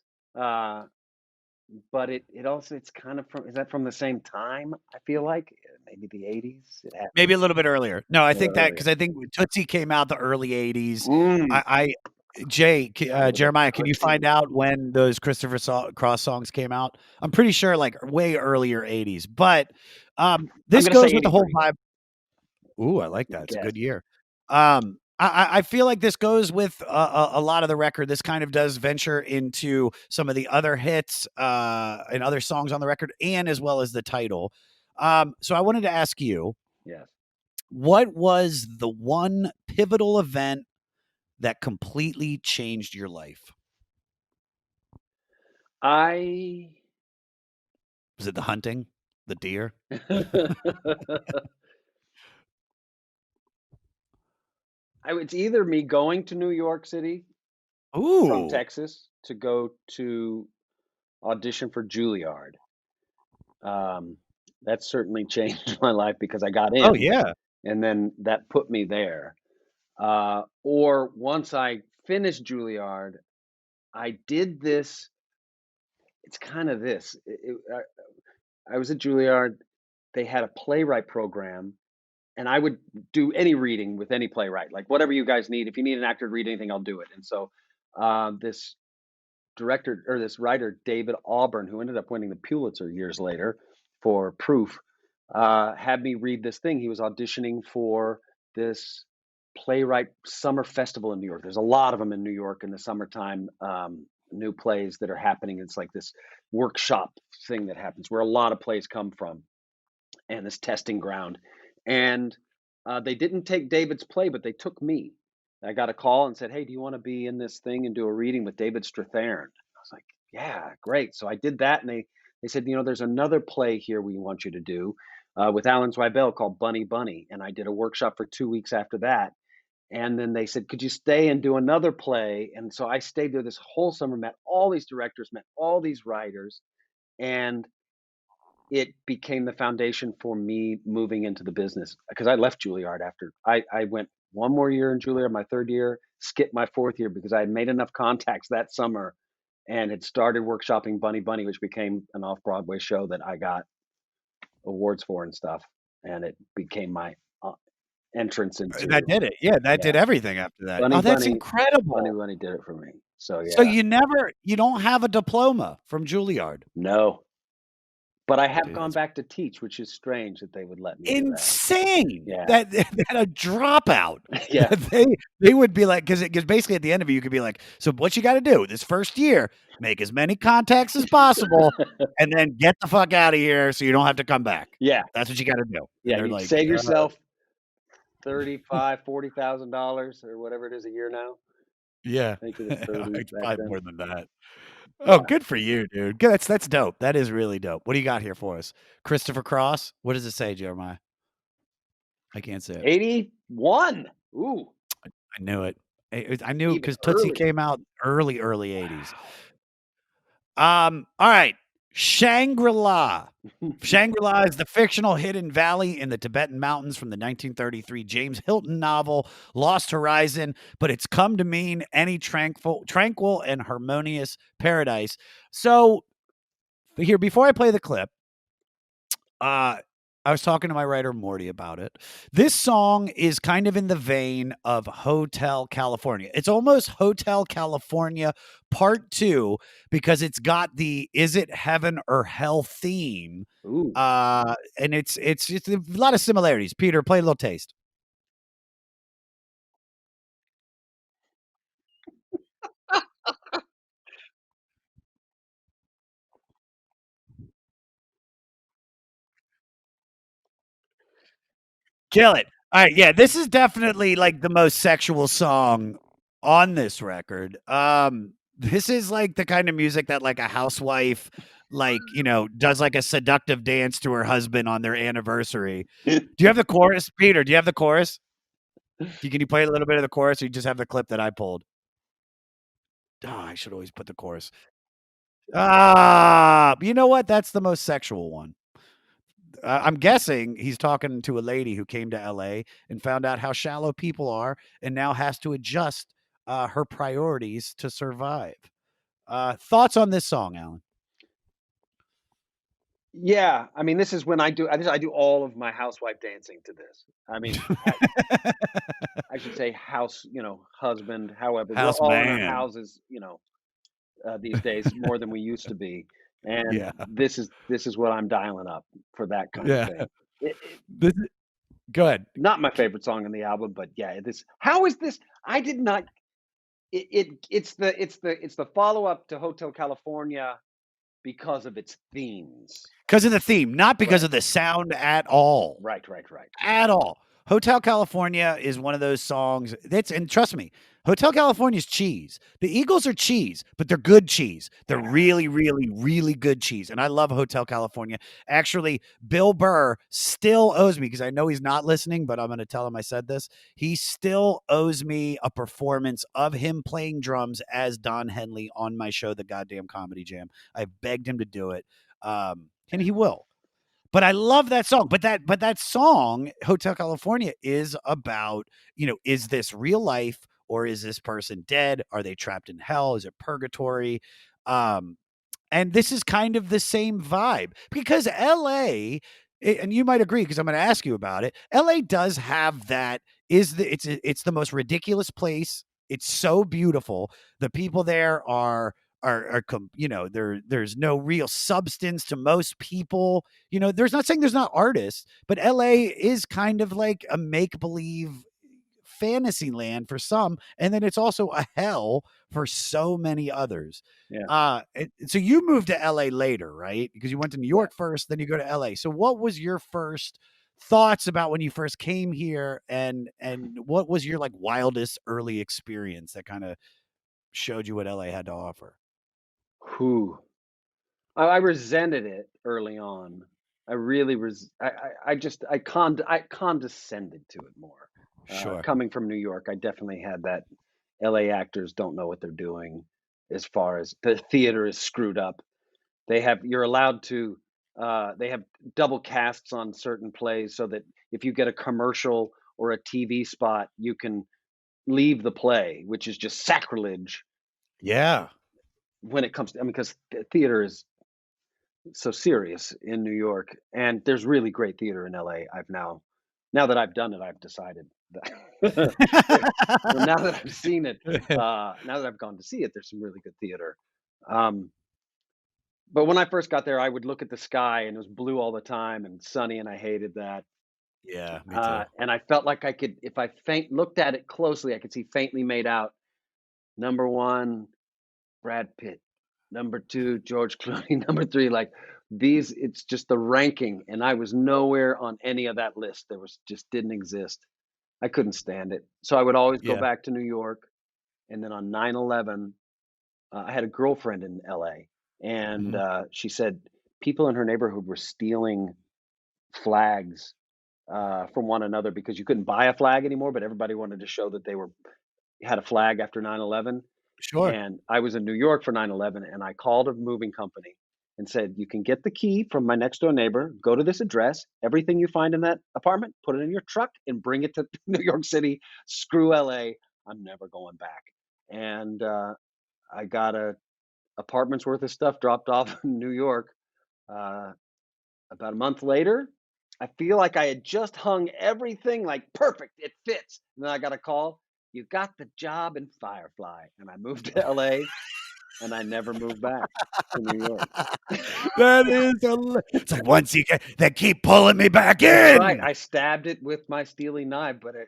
Speaker 2: But it also it's kind of is that from the same time? I feel like maybe the 80s.
Speaker 1: Maybe a little bit earlier. No, I think that because I think Tootsie came out the early 80s. Jeremiah, can you find out when those Christopher Cross songs came out? I'm pretty sure like way earlier 80s. But this goes with the whole vibe. Ooh, I like that. It's a good year. I feel like this goes with a lot of the record. This kind of does venture into some of the other hits and other songs on the record, and as well as the title. So I wanted to ask you, what was the one pivotal event that completely changed your life? Was it the hunting, the deer?
Speaker 2: It's either me going to New York City from Texas to go to audition for Juilliard. That certainly changed my life because I got in.
Speaker 1: Oh yeah.
Speaker 2: And then that put me there. Or once I finished Juilliard, I did this. It's kind of this. I was at Juilliard. They had a playwright program, and I would do any reading with any playwright, like whatever you guys need. If you need an actor to read anything, I'll do it. And so this director or this writer, David Auburn, who ended up winning the Pulitzer years later for Proof, had me read this thing. He was auditioning for this playwright summer festival in New York. There's a lot of them in New York in the summertime, new plays that are happening. It's like this workshop thing that happens where a lot of plays come from, and this testing ground. And they didn't take David's play, but they took me. I got a call and said, "Hey, do you want to be in this thing and do a reading with David Strathairn?" I was like, "Yeah, great." So I did that, and They said, there's another play here we want you to do with Alan Zweibel called Bunny Bunny. And I did a workshop for 2 weeks after that. And then they said, could you stay and do another play? And so I stayed there this whole summer, met all these directors, met all these writers, and it became the foundation for me moving into the business because I left Juilliard after I went one more year in Juilliard, my third year, skipped my fourth year because I had made enough contacts that summer and had started workshopping Bunny Bunny, which became an off Broadway show that I got awards for and stuff. And it became my entrance
Speaker 1: That
Speaker 2: into,
Speaker 1: did it. Yeah, that
Speaker 2: yeah,
Speaker 1: did everything after that.
Speaker 2: Bunny
Speaker 1: Oh, that's
Speaker 2: Bunny. Bunny
Speaker 1: incredible.
Speaker 2: Bunny did it for me. So
Speaker 1: So
Speaker 2: yeah,
Speaker 1: you don't have a diploma from Juilliard.
Speaker 2: no, but I have
Speaker 1: Dude,
Speaker 2: gone
Speaker 1: that's
Speaker 2: back to teach, which is strange that they would let me do that.
Speaker 1: insane
Speaker 2: Yeah,
Speaker 1: that that a dropout
Speaker 2: yeah.
Speaker 1: that they would be like because basically at the end of it you could be like, so what you got to do this first year, make as many contacts as possible, and then get the fuck out of here so you don't have to come back.
Speaker 2: Yeah,
Speaker 1: That's what you got to do. And
Speaker 2: yeah,
Speaker 1: they're
Speaker 2: you
Speaker 1: like,
Speaker 2: save yourself 35, $40,000 or whatever it is a year now.
Speaker 1: yeah,
Speaker 2: I think it was 30
Speaker 1: it's
Speaker 2: back
Speaker 1: probably
Speaker 2: then.
Speaker 1: more than that. Oh,
Speaker 2: Yeah.
Speaker 1: good for you, dude. Good. That's dope. That is really dope. What do you got here for us? Christopher Cross. What does it say, Jeremiah? I can't see it.
Speaker 2: 81. Ooh,
Speaker 1: I knew it. I knew
Speaker 2: even
Speaker 1: because Tootsie
Speaker 2: earlier.
Speaker 1: came out early 80s.
Speaker 2: Wow.
Speaker 1: All right. Shangri-La. Shangri-La is the fictional hidden valley in the Tibetan mountains from the 1933 James Hilton novel Lost Horizon, but it's come to mean any tranquil and harmonious paradise. So here, before I play the clip, I was talking to my writer Morty about it. This song is kind of in the vein of Hotel California. It's almost Hotel California Part 2 because it's got the is it heaven or hell theme.
Speaker 2: Ooh.
Speaker 1: And it's just a lot of similarities. Peter, play a little taste. Kill it. All right, yeah, this is definitely like the most sexual song on this record. This is like the kind of music that like a housewife like, does like a seductive dance to her husband on their anniversary. Do you have the chorus, Peter? Do you have the chorus? Can you play a little bit of the chorus or you just have the clip that I pulled? Oh, I should always put the chorus. You know what? That's the most sexual one. I'm guessing he's talking to a lady who came to LA and found out how shallow people are and now has to adjust her priorities to survive. Thoughts on this song, Alan?
Speaker 2: Yeah, I mean, this is when I do all of my housewife dancing to this. I mean, I should say house, husband, however, we're
Speaker 1: House
Speaker 2: all in our
Speaker 1: man.
Speaker 2: houses, these days more than we used to be, and
Speaker 1: Yeah.
Speaker 2: this is what I'm dialing up for that kind of
Speaker 1: Yeah.
Speaker 2: thing. It
Speaker 1: Go ahead.
Speaker 2: not my favorite song on the album, but yeah, this how is this I did not it's the follow-up to Hotel California because of its themes.
Speaker 1: Because of the theme, not because
Speaker 2: Right.
Speaker 1: of the sound at all.
Speaker 2: Right, right, right.
Speaker 1: At all. Hotel California is one of those songs that's, and trust me, Hotel California is cheese. The Eagles are cheese, but they're good cheese. They're really, really, really good cheese. And I love Hotel California. Actually, Bill Burr still owes me because I know he's not listening, but I'm going to tell him I said this. He still owes me a performance of him playing drums as Don Henley on my show, The Goddamn Comedy Jam. I've begged him to do it. And he will. But I love that song. But that song, Hotel California, is about, is this real life or is this person dead? Are they trapped in hell? Is it purgatory? Um, and this is kind of the same vibe because LA, and you might agree because I'm going to ask you about it. LA does have that it's the most ridiculous place. It's so beautiful. The people there there's no real substance to most people. There's not saying there's not artists, but LA is kind of like a make believe fantasy land for some, and then it's also a hell for so many others.
Speaker 2: Yeah,
Speaker 1: So you moved to LA later, right? Because you went to New
Speaker 2: yeah.
Speaker 1: York first, then you go to LA. So what was your first thoughts about when you first came here, and what was your like wildest early experience that kind of showed you what LA had to offer?
Speaker 2: Whew. I resented it early on. I really I just I condescended to it more.
Speaker 1: Sure.
Speaker 2: Coming from New York, I definitely had that LA actors don't know what they're doing as far as the theater is screwed up. You're allowed to they have double casts on certain plays so that if you get a commercial or a TV spot, you can leave the play, which is just sacrilege
Speaker 1: Yeah.
Speaker 2: when it comes to, I mean, because theater is so serious in New York, and there's really great theater in LA. Now that I've done it, I've decided that or now that I've seen it, now that I've gone to see it, there's some really good theater. Um, but when I first got there, I would look at the sky and it was blue all the time and sunny, and I hated that.
Speaker 1: Yeah, me too.
Speaker 2: And I felt like I could, if I looked at it closely, I could see faintly made out number one, Brad Pitt, number 2, George Clooney, number 3, like, these it's just the ranking, and I was nowhere on any of that list. There was just didn't exist. I couldn't stand it. So I would always go
Speaker 1: Yeah.
Speaker 2: back to New York, and then on 9/11, I had a girlfriend in LA, and,
Speaker 1: Mhm.
Speaker 2: she said people in her neighborhood were stealing flags, from one another because you couldn't buy a flag anymore, but everybody wanted to show that they were had a flag after 9/11.
Speaker 1: Sure.
Speaker 2: And I was in New York for 9/11, and I called a moving company and said, "You can get the key from my next door neighbor, go to this address, everything you find in that apartment, put it in your truck and bring it to New York City. Screw LA. I'm never going back." And I got a apartment's worth of stuff dropped off in New York. Uh, about a month later, I feel like I had just hung everything like perfect. It fits. And then I got a call. You got the job in Firefly. And I moved to LA and I never moved back to New York.
Speaker 1: That is it's like once you get they keep pulling me back
Speaker 2: That's right.
Speaker 1: in.
Speaker 2: I stabbed it with my steely knife, but it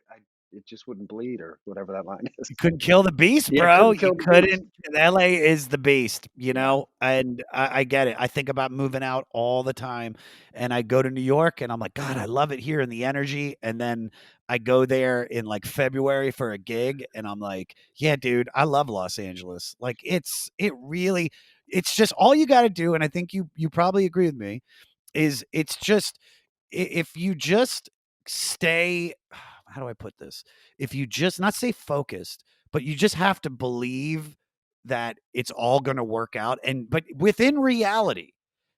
Speaker 2: just wouldn't bleed or whatever that line is.
Speaker 1: You couldn't kill the beast,
Speaker 2: Yeah,
Speaker 1: bro.
Speaker 2: couldn't
Speaker 1: You
Speaker 2: kill the beast.
Speaker 1: couldn't. LA is the beast,
Speaker 2: Yeah.
Speaker 1: and I get it. I think about moving out all the time, and I go to New York, and I'm like, God, I love it here and the energy. And then I go there in like February for a gig, and I'm like, yeah, dude, I love Los Angeles. Like, it's just all you got to do. And I think you probably agree with me. Is it's just if you just stay how do I put this? If you just not stay focused, but you just have to believe that it's all going to work out and but within reality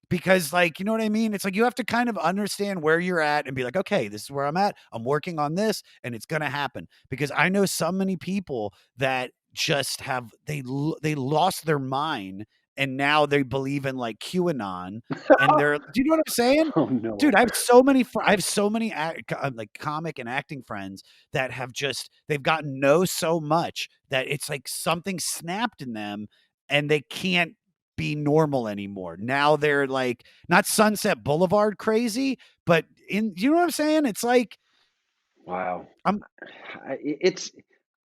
Speaker 1: because like you know what I mean, it's like you have to kind of understand where you're at and be like, okay, this is where I'm at, I'm working on this and it's going to happen. Because I know so many people that just have they lost their mind and now they believe in like QAnon and they're do you know what I'm saying?
Speaker 2: Oh
Speaker 1: Dude,
Speaker 2: no.
Speaker 1: I have so many like comic and acting friends that have just they've gotten know so much that it's like something snapped in them and they can't be normal anymore. Now they're like not Sunset Boulevard crazy, but in you know what I'm saying? It's like
Speaker 2: Wow.
Speaker 1: I'm
Speaker 2: It's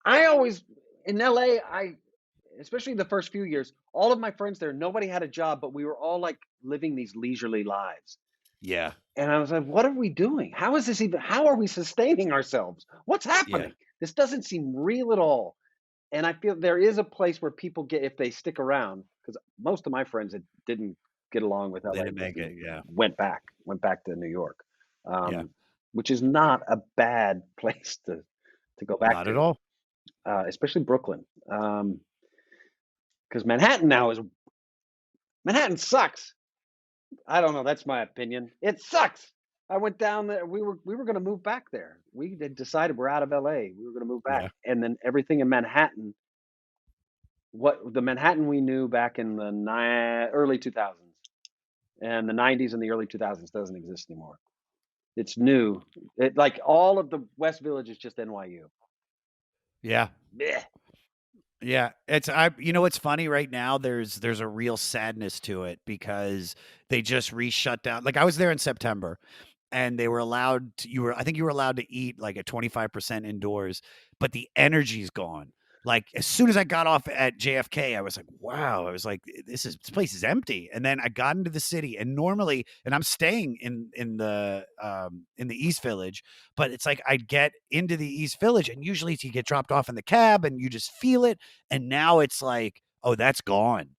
Speaker 2: I always in LA, I especially the first few years, all of my friends there, nobody had a job, but we were all like living these leisurely lives.
Speaker 1: yeah,
Speaker 2: And I was like, what are we doing? How is this even how are we sustaining ourselves? What's
Speaker 1: yeah.
Speaker 2: happening? This doesn't seem real at all. And I feel there is a place where people get if they stick around, because most of my friends that didn't get along with
Speaker 1: They
Speaker 2: LA
Speaker 1: didn't make it. Yeah.
Speaker 2: went back to New York,
Speaker 1: Yeah.
Speaker 2: which is not a bad place to go back
Speaker 1: Not at
Speaker 2: to,
Speaker 1: all.
Speaker 2: especially Brooklyn, because Manhattan now is Manhattan sucks. I don't know. That's my opinion. It sucks. I went down there. We were going to move back there. We had decided we're out of LA. We were going to move back,
Speaker 1: Yeah.
Speaker 2: and then everything in Manhattan. What the Manhattan we knew back in the early 2000s and the 90s and the early 2000s doesn't exist anymore. It's new. It like all of the West Village is just NYU.
Speaker 1: Yeah.
Speaker 2: Blech.
Speaker 1: Yeah, it's I you know what's funny right now there's a real sadness to it because they just re-shut down. Like I was there in September and they were allowed to, you were I think you were allowed to eat like at 25% indoors, but the energy's gone. Like as soon as I got off at JFK, I was like, wow, I was like this place is empty. And then I got into the city and normally and I'm staying in the East Village, but it's like I'd get into the East Village and usually you get dropped off in the cab and you just feel it and now it's like, oh, that's gone.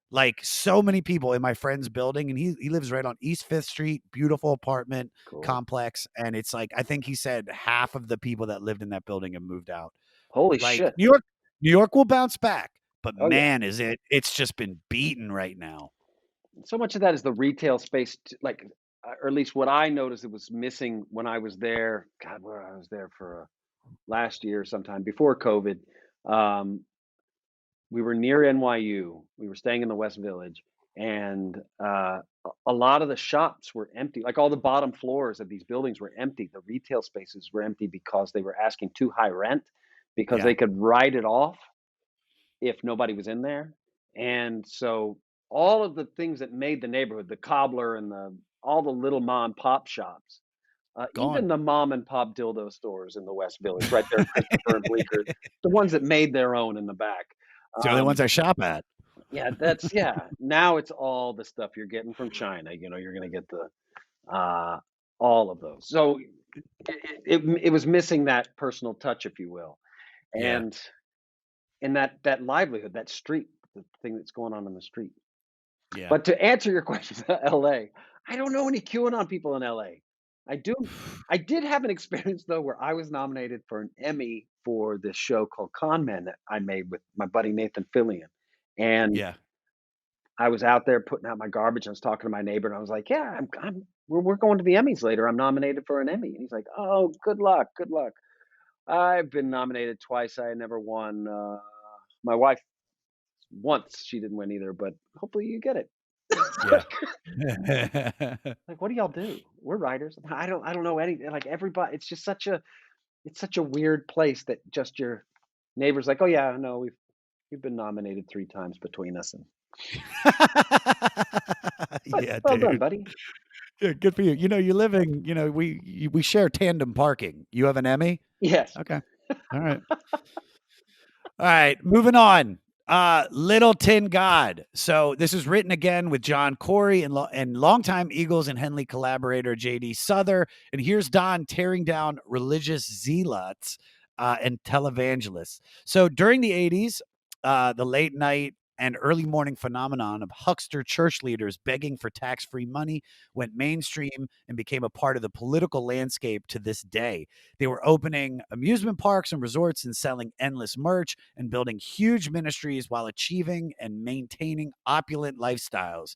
Speaker 1: Like so many people in my friend's building, and he lives right on East Fifth Street, beautiful apartment
Speaker 2: Cool.
Speaker 1: complex, and it's like I think he said half of the people that lived in that building have moved out.
Speaker 2: Holy
Speaker 1: Like
Speaker 2: shit.
Speaker 1: New York will bounce back, but
Speaker 2: Oh yeah.
Speaker 1: man, it's just been beaten right now.
Speaker 2: So much of that is the retail space, like, or at least what I noticed it was missing when I was there. God, where I was there for last year, sometime before COVID. Um, we were near NYU. We were staying in the West Village, and a lot of the shops were empty. Like all the bottom floors of these buildings were empty. The retail spaces were empty because they were asking too high rent because
Speaker 1: Yeah,
Speaker 2: they could write it off if nobody was in there. And so all of the things that made the neighborhood, the cobbler and the all the little mom and pop shops, even
Speaker 1: gone.
Speaker 2: the mom and pop dildo stores in the West Village, right there, Christopher and Bleecker, the ones that made their own in the back.
Speaker 1: It's the only ones I shop at.
Speaker 2: Yeah, that's yeah. Now it's all the stuff you're getting from China. You know, you're gonna get the uh, all of those. So it was missing that personal touch, if you will,
Speaker 1: Yeah,
Speaker 2: and that livelihood, that street, the thing that's going on in the street.
Speaker 1: yeah.
Speaker 2: But to answer your question, LA, I don't know any QAnon people in LA. I do. I did have an experience though where I was nominated for an Emmy for this show called Con Men that I made with my buddy Nathan Fillion, and
Speaker 1: Yeah.
Speaker 2: I was out there putting out my garbage. I was talking to my neighbor, and I was like, "Yeah, we're going to the Emmys later. I'm nominated for an Emmy." And he's like, "Oh, good luck, good luck." I've been nominated twice. I never won. My wife once. She didn't win either, but hopefully you get it.
Speaker 1: Yeah.
Speaker 2: Like, what do y'all do? We're writers. I don't know anything. Like everybody, it's just it's such a weird place that just your neighbors like, oh yeah, no, we've been nominated 3 times between us, and like,
Speaker 1: Yeah,
Speaker 2: well done,
Speaker 1: dude.
Speaker 2: buddy.
Speaker 1: Yeah, good for you. You know, you're living, we share tandem parking. You have an Emmy?
Speaker 2: Yes.
Speaker 1: Okay. All right. All right, moving on. Little Tin God. So this is written again with John Corey and longtime Eagles and Henley collaborator J.D. Souther. And here's Don tearing down religious zealots and televangelists. So during the 80s, the late night and early morning phenomenon of huckster church leaders begging for tax-free money went mainstream and became a part of the political landscape to this day. They were opening amusement parks and resorts and selling endless merch and building huge ministries while achieving and maintaining opulent lifestyles.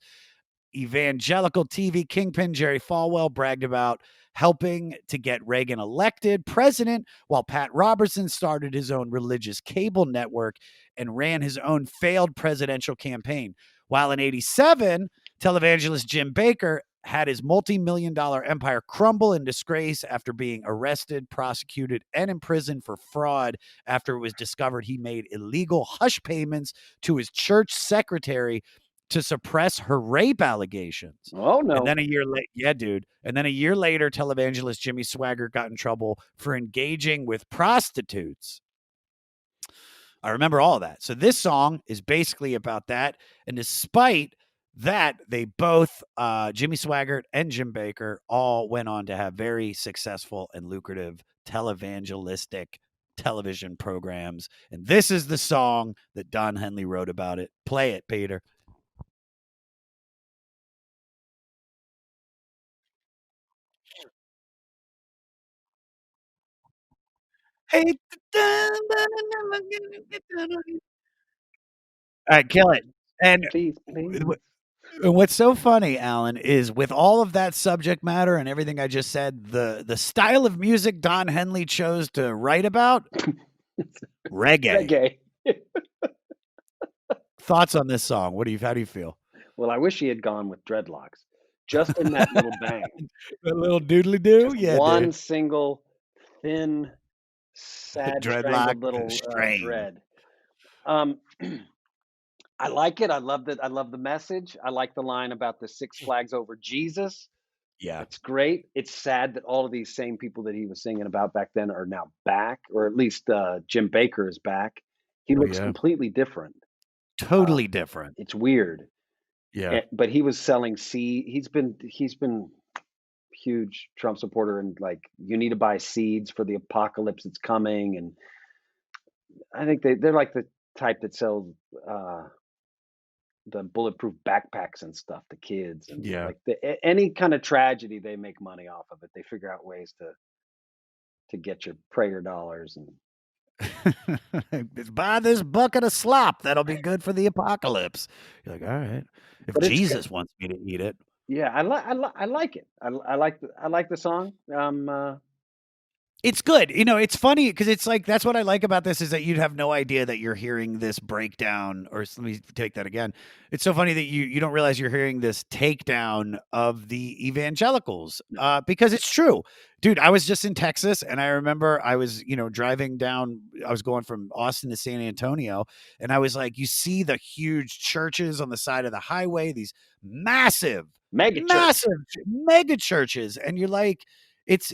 Speaker 1: Evangelical TV kingpin Jerry Falwell bragged about helping to get Reagan elected president, while Pat Robertson started his own religious cable network and ran his own failed presidential campaign. While in 87, televangelist Jim Bakker had his multi-million dollar empire crumble in disgrace after being arrested, prosecuted, and imprisoned for fraud after it was discovered he made illegal hush payments to his church secretary to suppress her rape allegations.
Speaker 2: Oh
Speaker 1: And
Speaker 2: no.
Speaker 1: then a year later, yeah, dude. And then a year later, televangelist Jimmy Swaggart got in trouble for engaging with prostitutes. I remember all of that. So this song is basically about that. And despite that, they both, Jimmy Swaggart and Jim Bakker, all went on to have very successful and lucrative televangelistic television programs. And this is the song that Don Henley wrote about it. Play it, Peter. Hate the time, but I never gonna get down on you. All right, kill it. And
Speaker 2: Please, please.
Speaker 1: what's so funny, Alan, is with all of that subject matter and everything I just said, the style of music Don Henley chose to write about, reggae.
Speaker 2: Reggae.
Speaker 1: Thoughts on this song? How do you feel?
Speaker 2: Well, I wish he had gone with dreadlocks. Just in that little bang.
Speaker 1: A little doodly doo?
Speaker 2: Just
Speaker 1: Yeah,
Speaker 2: one
Speaker 1: dude.
Speaker 2: single thin, sad,
Speaker 1: Dreadlock
Speaker 2: strangled little
Speaker 1: strain.
Speaker 2: dread. Um, I like it. I love that. I love the message. I like the line about the Six Flags over Jesus.
Speaker 1: Yeah.
Speaker 2: It's great. It's sad that all of these same people that he was singing about back then are now back, or at least Jim Baker is back. He
Speaker 1: Oh,
Speaker 2: looks
Speaker 1: yeah.
Speaker 2: completely different.
Speaker 1: Totally different.
Speaker 2: It's weird.
Speaker 1: Yeah.
Speaker 2: But he was selling seed. He's been huge Trump supporter, and like, you need to buy seeds for the apocalypse that's coming. And I think they're like the type that sells uh, the bulletproof backpacks and stuff to kids, and
Speaker 1: Yeah.
Speaker 2: like any kind of tragedy, they make money off of it. They figure out ways to get your prayer dollars, and
Speaker 1: Just buy this bucket of slop. That'll be good for the apocalypse. You're like, all right. If
Speaker 2: but it's good.
Speaker 1: Jesus wants me to eat it.
Speaker 2: Yeah, I like it. I like the song.
Speaker 1: It's good. It's funny because it's like that's what I like about this is that you'd have no idea that you're hearing this breakdown. Or let me take that again. It's so funny that you don't realize you're hearing this takedown of the evangelicals
Speaker 2: No,
Speaker 1: because it's true, dude. I was just in Texas and I remember I was driving down. I was going from Austin to San Antonio, and I was like, you see the huge churches on the side of the highway, these massive,
Speaker 2: mega church.
Speaker 1: massive mega churches, and you're like it's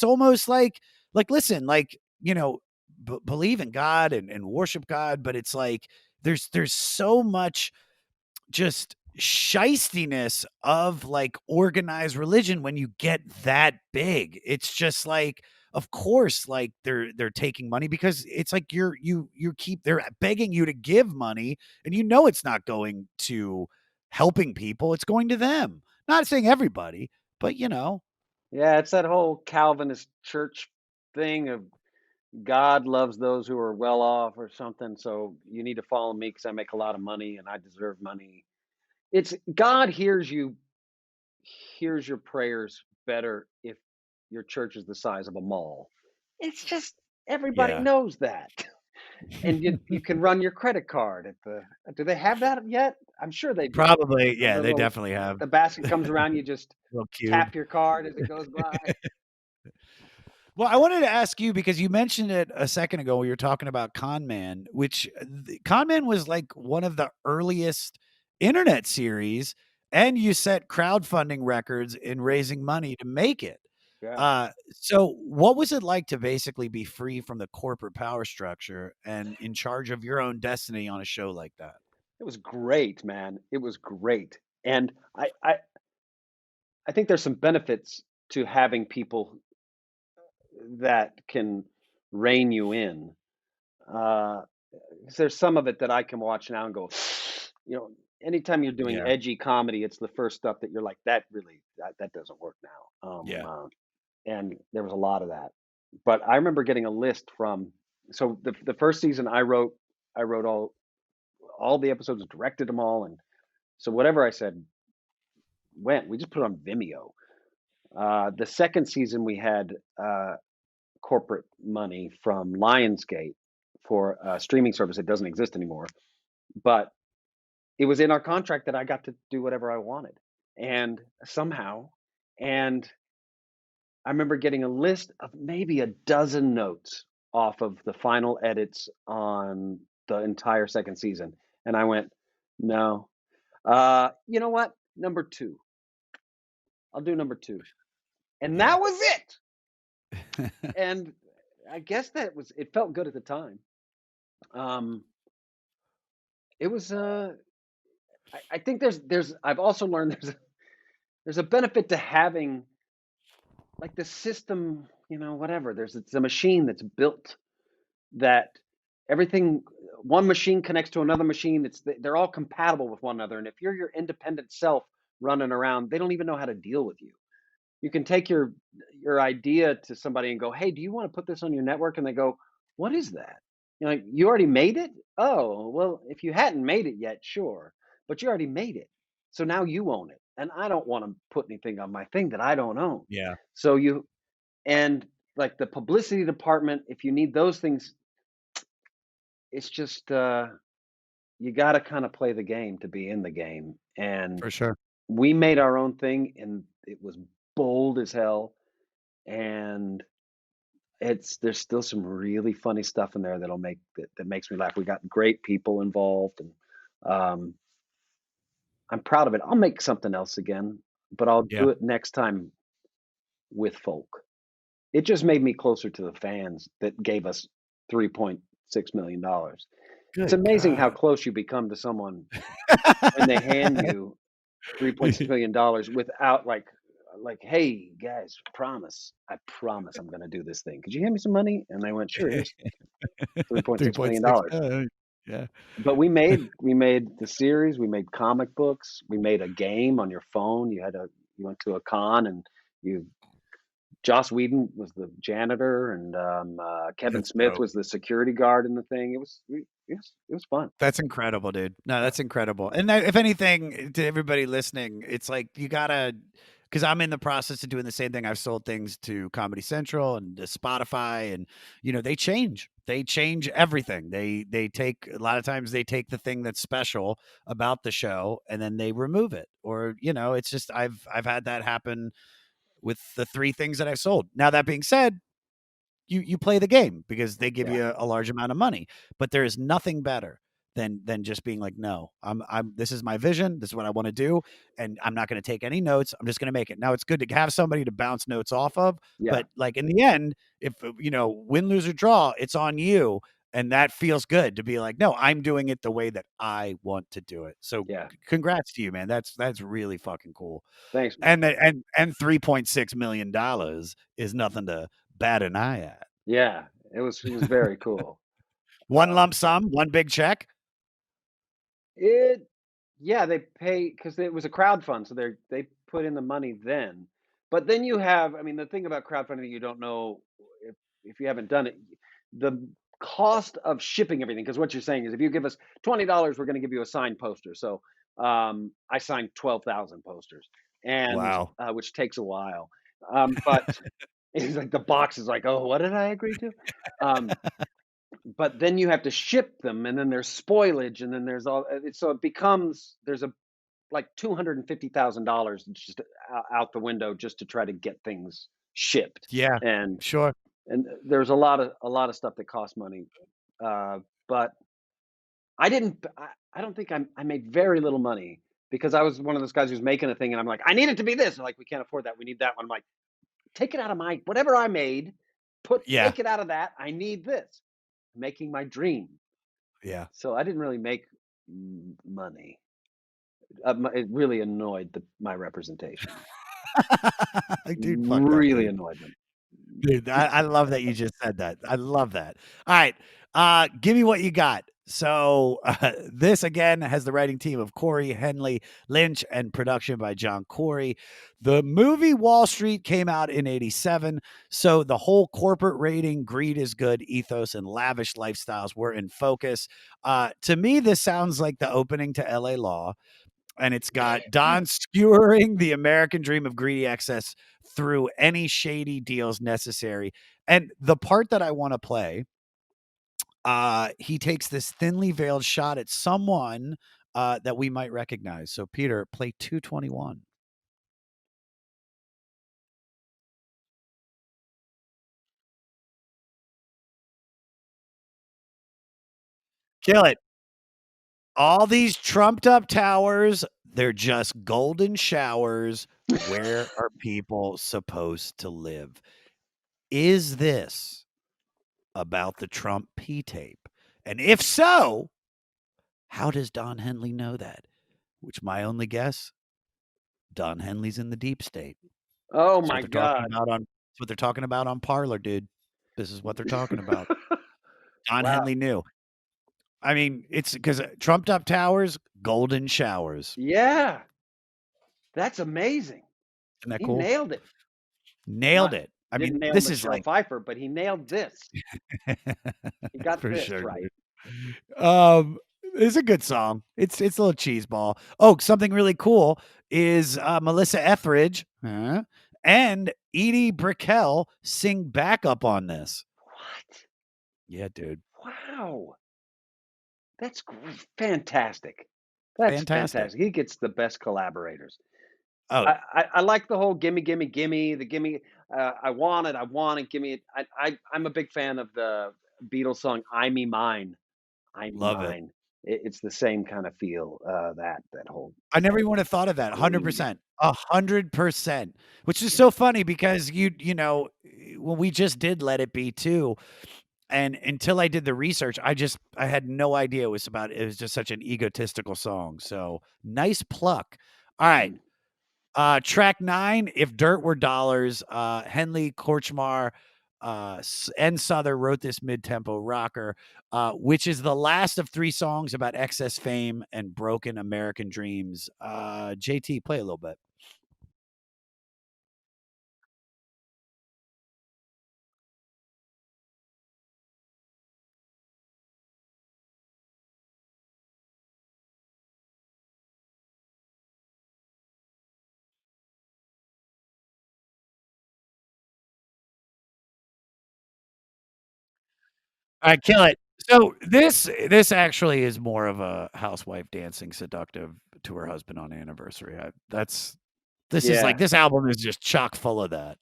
Speaker 1: almost like listen, like believe in God and worship God, but it's like there's so much just shistiness of like organized religion when you get that big. It's just like, of course, like they're taking money because it's like they're begging you to give money, and it's not going to helping people, it's going to them. Not saying everybody, but
Speaker 2: Yeah, it's that whole Calvinist church thing of God loves those who are well off or something. So you need to follow me because I make a lot of money and I deserve money. It's God hears your prayers better if your church is the size of a mall. It's just everybody
Speaker 1: yeah.
Speaker 2: knows that. And you can run your credit card at the do they have that yet? I'm sure they do.
Speaker 1: Probably,
Speaker 2: The
Speaker 1: yeah, they
Speaker 2: little
Speaker 1: definitely have.
Speaker 2: the basket comes around, you just
Speaker 1: Little cube.
Speaker 2: tap your card as it goes by.
Speaker 1: Well, I wanted to ask you because you mentioned it a second ago. We were talking about Con Man, which Con Man was like one of the earliest internet series, and you set crowdfunding records in raising money to make it.
Speaker 2: Yeah.
Speaker 1: So what was it like to basically be free from the corporate power structure and in charge of your own destiny on a show like that?
Speaker 2: It was great, man. It was great. And I think there's some benefits to having people that can rein you in. Uh, 'Cause there's some of it that I can watch now and go, you know, anytime you're doing
Speaker 1: Yeah,
Speaker 2: edgy comedy, it's the first stuff that you're like, that doesn't work now.
Speaker 1: yeah,
Speaker 2: And there was a lot of that. But I remember getting a list from so the first season I wrote all the episodes, directed them all, and so whatever I said went. We just put it on Vimeo. The second season we had corporate money from Lionsgate for a streaming service that doesn't exist anymore, but it was in our contract that I got to do whatever I wanted, and somehow, and I remember getting a list of maybe a dozen notes off of the final edits on the entire second season, and I went, no, you know what? Number two, I'll do number two, and
Speaker 1: yeah.
Speaker 2: that was it. And I guess it felt good at the time. Um, it was I think there's I've also learned there's a benefit to having like the system, whatever. It's a machine that's built that everything one machine connects to another machine. They're all compatible with one another. And if you're your independent self running around, they don't even know how to deal with you. You can take your idea to somebody and go, "Hey, do you want to put this on your network?" And they go, "What is that?" You're like, "You already made it?" "Oh, well, if you hadn't made it yet, sure, but you already made it. So now you own it. And I don't want to put anything on my thing that I don't own."
Speaker 1: Yeah,
Speaker 2: So and like the publicity department, if you need those things, it's just you got to kind of play the game to be in the game. And
Speaker 1: for sure.
Speaker 2: we made our own thing, and it was bold as hell. And there's still some really funny stuff in there that makes me laugh. We got great people involved, and um, I'm proud of it. I'll make something else again, but I'll
Speaker 1: Yeah.
Speaker 2: do it next time with folk. It just made me closer to the fans that gave us $3.6 million. It's
Speaker 1: Good
Speaker 2: amazing how
Speaker 1: God.
Speaker 2: close you become to someone when they hand you $3.6 million without hey guys, I promise I'm going to do this thing. Could you hand me some money? And they went, sure, here's $3.6 million.
Speaker 1: 3.6. Yeah.
Speaker 2: But we made the series, we made comic books, we made a game on your phone. You went to a con and you Joss Whedon was the janitor and Kevin
Speaker 1: That's
Speaker 2: Smith
Speaker 1: dope.
Speaker 2: was the security guard in the thing. It was fun.
Speaker 1: That's incredible, dude. No, that's incredible. And that, if anything, to everybody listening, it's like you gotta, because I'm in the process of doing the same thing. I've sold things to Comedy Central and to Spotify, and they change. They change everything. They take a lot of times they take the thing that's special about the show and then they remove it. Or it's just I've had that happen with the 3 things that I've sold. Now that being said, you play the game because they give
Speaker 2: Yeah,
Speaker 1: you a large amount of money, but there is nothing better than just being like, no, I'm this is my vision, this is what I want to do, and I'm not going to take any notes, I'm just going to make it. Now it's good to have somebody to bounce notes off of,
Speaker 2: yeah,
Speaker 1: but like in the end, if win, lose, or draw, it's on you. And that feels good to be like, no, I'm doing it the way that I want to do it. So
Speaker 2: yeah.
Speaker 1: congrats to you, man. That's really fucking cool.
Speaker 2: Thanks, man.
Speaker 1: And $3.6 million is nothing to bat an eye at.
Speaker 2: Yeah, it was very cool.
Speaker 1: One lump sum, one big check.
Speaker 2: It Yeah, they pay because it was a crowd fund, so they put in the money then. But then you have, I mean, the thing about crowdfunding you don't know if you haven't done it, the cost of shipping everything. Because what you're saying is, if you give us $20, we're going to give you a signed poster. So I signed 12,000 posters, and
Speaker 1: Wow.
Speaker 2: which takes a while. But it's like the box is like, oh, what did I agree to? Um, but then you have to ship them, and then there's spoilage, and then there's all. So it becomes there's a like $250,000 just out the window just to try to get things shipped,
Speaker 1: Yeah,
Speaker 2: and
Speaker 1: sure.
Speaker 2: there's a lot of stuff that costs money, but I didn't. I don't think I made very little money because I was one of those guys who's making a thing, and I'm like, I need it to be this. And like, we can't afford that. We need that one. I'm like, take it out of my whatever I made.
Speaker 1: Yeah,
Speaker 2: Take it out of that. I need this. Making my dream.
Speaker 1: yeah.
Speaker 2: So I didn't really make money. It really annoyed my representation.
Speaker 1: Dude, fucked up,
Speaker 2: Really
Speaker 1: dude.
Speaker 2: annoyed them.
Speaker 1: Dude, I love that you just said that. I love that. All right, give me what you got. So this again has the writing team of Corey Henley Lynch and production by John Corey. The movie Wall Street came out in '87, so the whole corporate rating, greed is good, ethos, and lavish lifestyles were in focus. To me, this sounds like the opening to L.A. Law, and it's got Don skewering the American dream of greedy excess through any shady deals necessary. And the part that I want to play, he takes this thinly veiled shot at someone that we might recognize. So, Peter, play 221. Kill it. All these trumped up towers, they're just golden showers. Where are people supposed to live? Is this about the Trump P tape? And if so, how does Don Henley know that? Which my only guess, Don Henley's in the deep state.
Speaker 2: Oh
Speaker 1: That's what
Speaker 2: my
Speaker 1: they're talking
Speaker 2: god.
Speaker 1: about on that's what they're talking about on Parlor, dude. This is what they're talking about. Don
Speaker 2: Wow.
Speaker 1: Henley knew. I mean, it's because trumped up towers, golden showers.
Speaker 2: Yeah, that's amazing.
Speaker 1: Isn't that
Speaker 2: He
Speaker 1: cool?
Speaker 2: nailed it.
Speaker 1: Nailed
Speaker 2: Not
Speaker 1: it. I mean,
Speaker 2: Didn't nail
Speaker 1: this is
Speaker 2: Michelle
Speaker 1: like
Speaker 2: Pfeiffer, but he nailed this. He got
Speaker 1: for
Speaker 2: this
Speaker 1: sure,
Speaker 2: right.
Speaker 1: dude. It's a good song. It's a little cheese ball. Oh, something really cool is Melissa Etheridge and Edie Brickell sing backup on this.
Speaker 2: What?
Speaker 1: Yeah, dude.
Speaker 2: Wow. That's fantastic. That's
Speaker 1: Fantastic.
Speaker 2: fantastic. He gets the best collaborators.
Speaker 1: Oh,
Speaker 2: I like the whole gimme, gimme, gimme, the gimme. I want it, gimme it. I'm a big fan of the Beatles song "I Me Mine." I Me
Speaker 1: love it.
Speaker 2: Mine. It's the same kind of feel. That whole
Speaker 1: I never even would have thought of that.
Speaker 2: groove.
Speaker 1: 100%. 100%. Which is so funny because when we just did Let It Be too, and until I did the research, I had no idea it was just such an egotistical song. So nice pluck. All right.
Speaker 2: Mm.
Speaker 1: Track 9, If Dirt Were Dollars, Henley Korchmar, N. Souther wrote this mid-tempo rocker, which is the last of 3 songs about excess fame and broken American dreams. JT, play a little bit. I kill it. So this actually is more of a housewife dancing seductive to her husband on anniversary. This is like
Speaker 2: Yeah.
Speaker 1: this album is just chock full of that.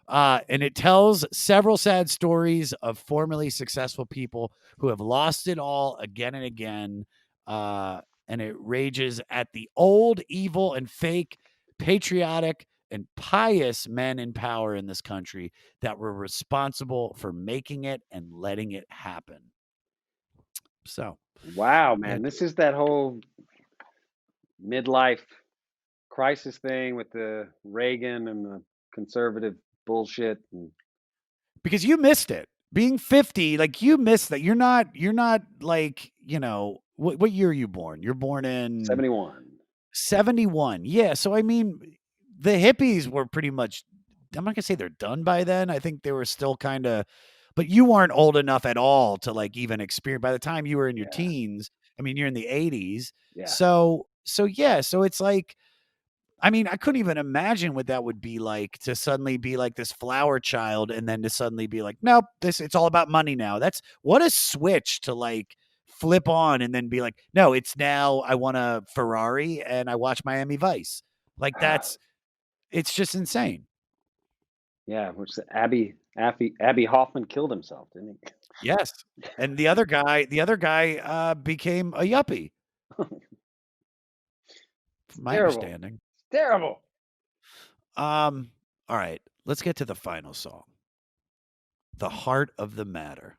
Speaker 1: And it tells several sad stories of formerly successful people who have lost it all again and again. And it rages at the old, evil, and fake, patriotic, and pious men in power in this country that were responsible for making it and letting it happen. So,
Speaker 2: Wow,
Speaker 1: yeah,
Speaker 2: man. This is that whole midlife crisis thing with the Reagan and the conservative bullshit. And
Speaker 1: because you missed it. Being 50, like you missed that. You're not like, what year are you born? You're born in
Speaker 2: 71.
Speaker 1: 71. Yeah. So I mean, the hippies were pretty much, I'm not gonna say they're done by then. I think they were still kind of, but you weren't old enough at all to like even experience by the time you were in your
Speaker 2: Yeah.
Speaker 1: teens. I mean, you're in the 80s.
Speaker 2: Yeah.
Speaker 1: So yeah, so it's like, I mean, I couldn't even imagine what that would be like to suddenly be like this flower child and then to suddenly be like, nope, it's all about money now. That's what a switch to like flip on and then be like, no, it's now I want a Ferrari and I watch Miami Vice. Like it's just insane.
Speaker 2: Yeah. Which Abby Hoffman killed himself, didn't he?
Speaker 1: Yes. And the other guy became a yuppie, from my
Speaker 2: Terrible.
Speaker 1: understanding.
Speaker 2: Terrible.
Speaker 1: All right, let's get to the final song. The Heart of the Matter.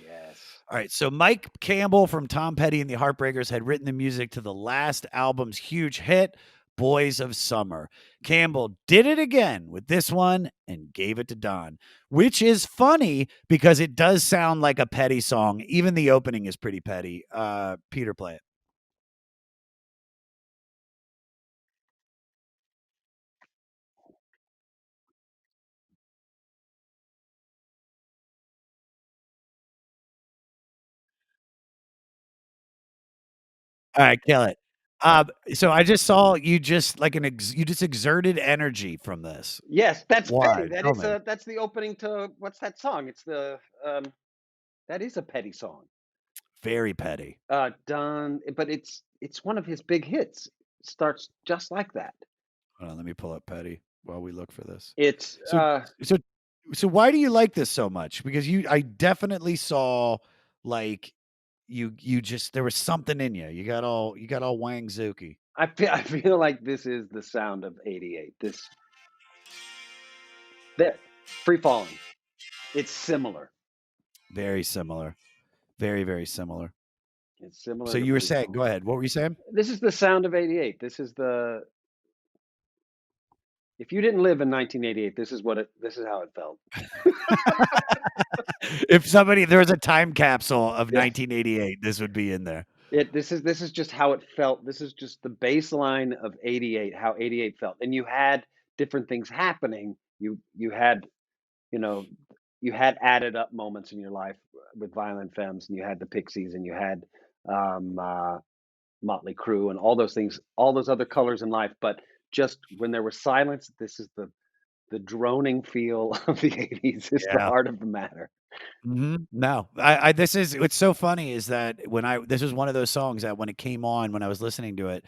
Speaker 2: Yes.
Speaker 1: All right, so Mike Campbell from Tom Petty and the Heartbreakers had written the music to the last album's huge hit, Boys of Summer. Campbell did it again with this one and gave it to Don, which is funny because it does sound like a Petty song. Even the opening is pretty Petty. Peter, play it. All right, kill it. So I just saw you just like you just exerted energy from this.
Speaker 2: Yes, that's Petty.
Speaker 1: Why? Tell me.
Speaker 2: That's the opening to what's that song? It's the that is a Petty song.
Speaker 1: Very Petty.
Speaker 2: Done, but it's one of his big hits. Starts just like that.
Speaker 1: Hold on, let me pull up Petty while we look for this.
Speaker 2: It's
Speaker 1: So so so why do you like this so much? Because I definitely saw like you just there was something in you. You got all Wang Zuki.
Speaker 2: I feel like this is the sound of '88. This that Free Falling. It's similar.
Speaker 1: Very similar. Very, very similar.
Speaker 2: It's similar
Speaker 1: So
Speaker 2: to
Speaker 1: you were
Speaker 2: Free
Speaker 1: saying,
Speaker 2: Falling.
Speaker 1: go ahead. What were you saying?
Speaker 2: This is the sound of '88. If you didn't live in 1988, this is how it felt.
Speaker 1: If there was a time capsule of
Speaker 2: Yeah.
Speaker 1: 1988, this would be in there.
Speaker 2: This is just how it felt. This is just the baseline of '88, how '88 felt. And you had different things happening. You had, you know, you had added up moments in your life with Violent Femmes, and you had the Pixies, and you had um, uh, Motley Crue, and all those things, all those other colors in life. But just when there was silence, this is the droning feel of the '80s. Is the
Speaker 1: Yeah.
Speaker 2: heart of the matter.
Speaker 1: No, I this is what's so funny is that this was one of those songs that when it came on, when I was listening to it,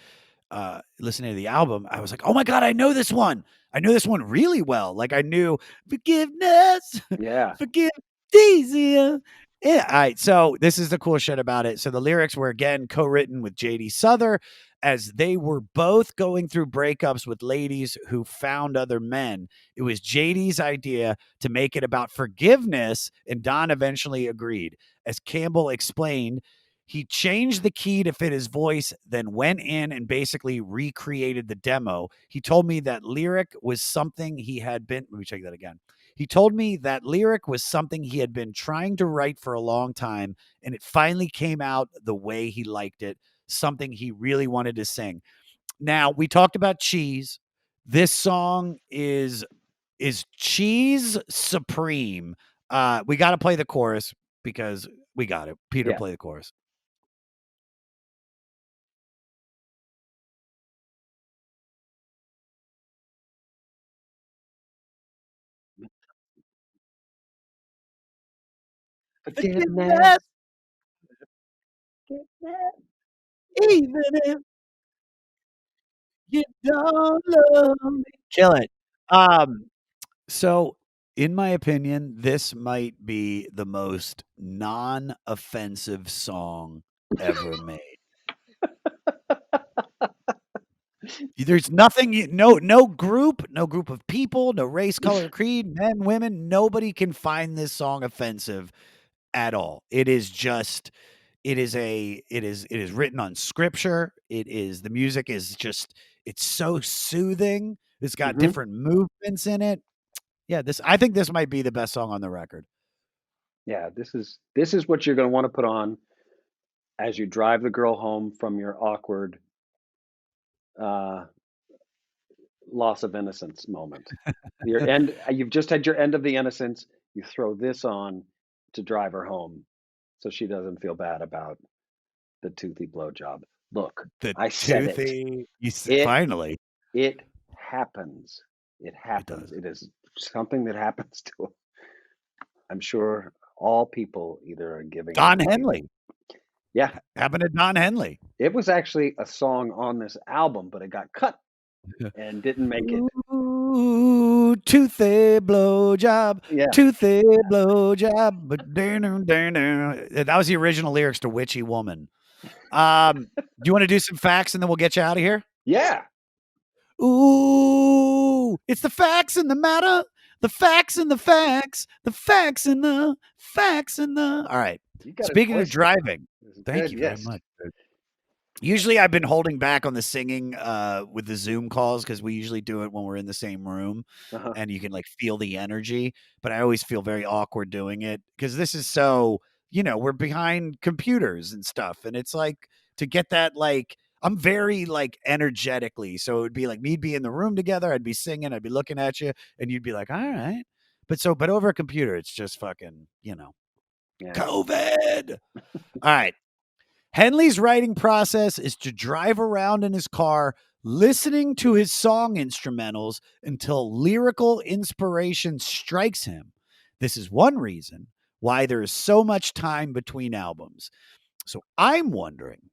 Speaker 1: listening to the album, I was like, oh my God, I know this one. I know this one really well. Like I knew forgiveness,
Speaker 2: Yeah.
Speaker 1: forgive easier. Yeah. All right. So this is the cool shit about it. So the lyrics were again co-written with JD Souther as they were both going through breakups with ladies who found other men. It was JD's idea to make it about forgiveness, and Don eventually agreed. As Campbell explained, he changed the key to fit his voice, then went in and basically recreated the demo. He told me that lyric was something he had been, let me check that again. He told me that lyric was something he had been trying to write for a long time, and it finally came out the way he liked it, something he really wanted to sing. Now, we talked about cheese. This song is cheese supreme. We got to play the chorus because we got it. Peter,
Speaker 2: Yeah.
Speaker 1: play the chorus.
Speaker 2: Forgiveness.
Speaker 1: Forgiveness, even if you don't love me. Kill it. So in my opinion, this might be the most non-offensive song ever made. There's nothing no group, no group of people, no race, color, creed, men, women, nobody can find this song offensive at all. It is just it is written on scripture. It is the music is just it's so soothing. It's got
Speaker 2: Hmm.
Speaker 1: different movements in it. Yeah, this I think this might be the best song on the record.
Speaker 2: Yeah, this is what you're gonna wanna put on as you drive the girl home from your awkward, uh, loss of innocence moment. You've just had your end of the innocence, you throw this on to drive her home so she doesn't feel bad about the toothy blowjob. Look,
Speaker 1: The
Speaker 2: I said it.
Speaker 1: toothy
Speaker 2: It
Speaker 1: finally.
Speaker 2: it happens. It
Speaker 1: It
Speaker 2: happens.
Speaker 1: does.
Speaker 2: It is something that happens to, I'm sure, all people either are giving or
Speaker 1: Don
Speaker 2: receiving.
Speaker 1: Henley.
Speaker 2: Yeah,
Speaker 1: Happened to Don Henley.
Speaker 2: it was actually a song on this album, but it got cut and didn't make it.
Speaker 1: Ooh, toothy blowjob,
Speaker 2: Yeah.
Speaker 1: toothy blowjob, but that was the original lyrics to Witchy Woman. Do you wanna do some facts and then we'll get you out of here?
Speaker 2: Yeah.
Speaker 1: Ooh, it's the facts and the matter, the facts and the facts, the facts and the facts and the all right.
Speaker 2: You got a
Speaker 1: Speaking of
Speaker 2: voice there.
Speaker 1: driving,
Speaker 2: This is
Speaker 1: thank
Speaker 2: good.
Speaker 1: you very
Speaker 2: Yes.
Speaker 1: much. Usually I've been holding back on the singing with the Zoom calls because we usually do it when we're in the same room
Speaker 2: Uh-huh.
Speaker 1: and you can like feel the energy. But I always feel very awkward doing it because this is so, we're behind computers and stuff. And it's like to get that like I'm very like energetically. So it would be like me'd be in the room together, I'd be singing, I'd be looking at you, and you'd be like, all right. But over a computer, it's just fucking,
Speaker 2: Yeah.
Speaker 1: COVID. All right. Henley's writing process is to drive around in his car listening to his song instrumentals until lyrical inspiration strikes him. This is one reason why there is so much time between albums. So I'm wondering,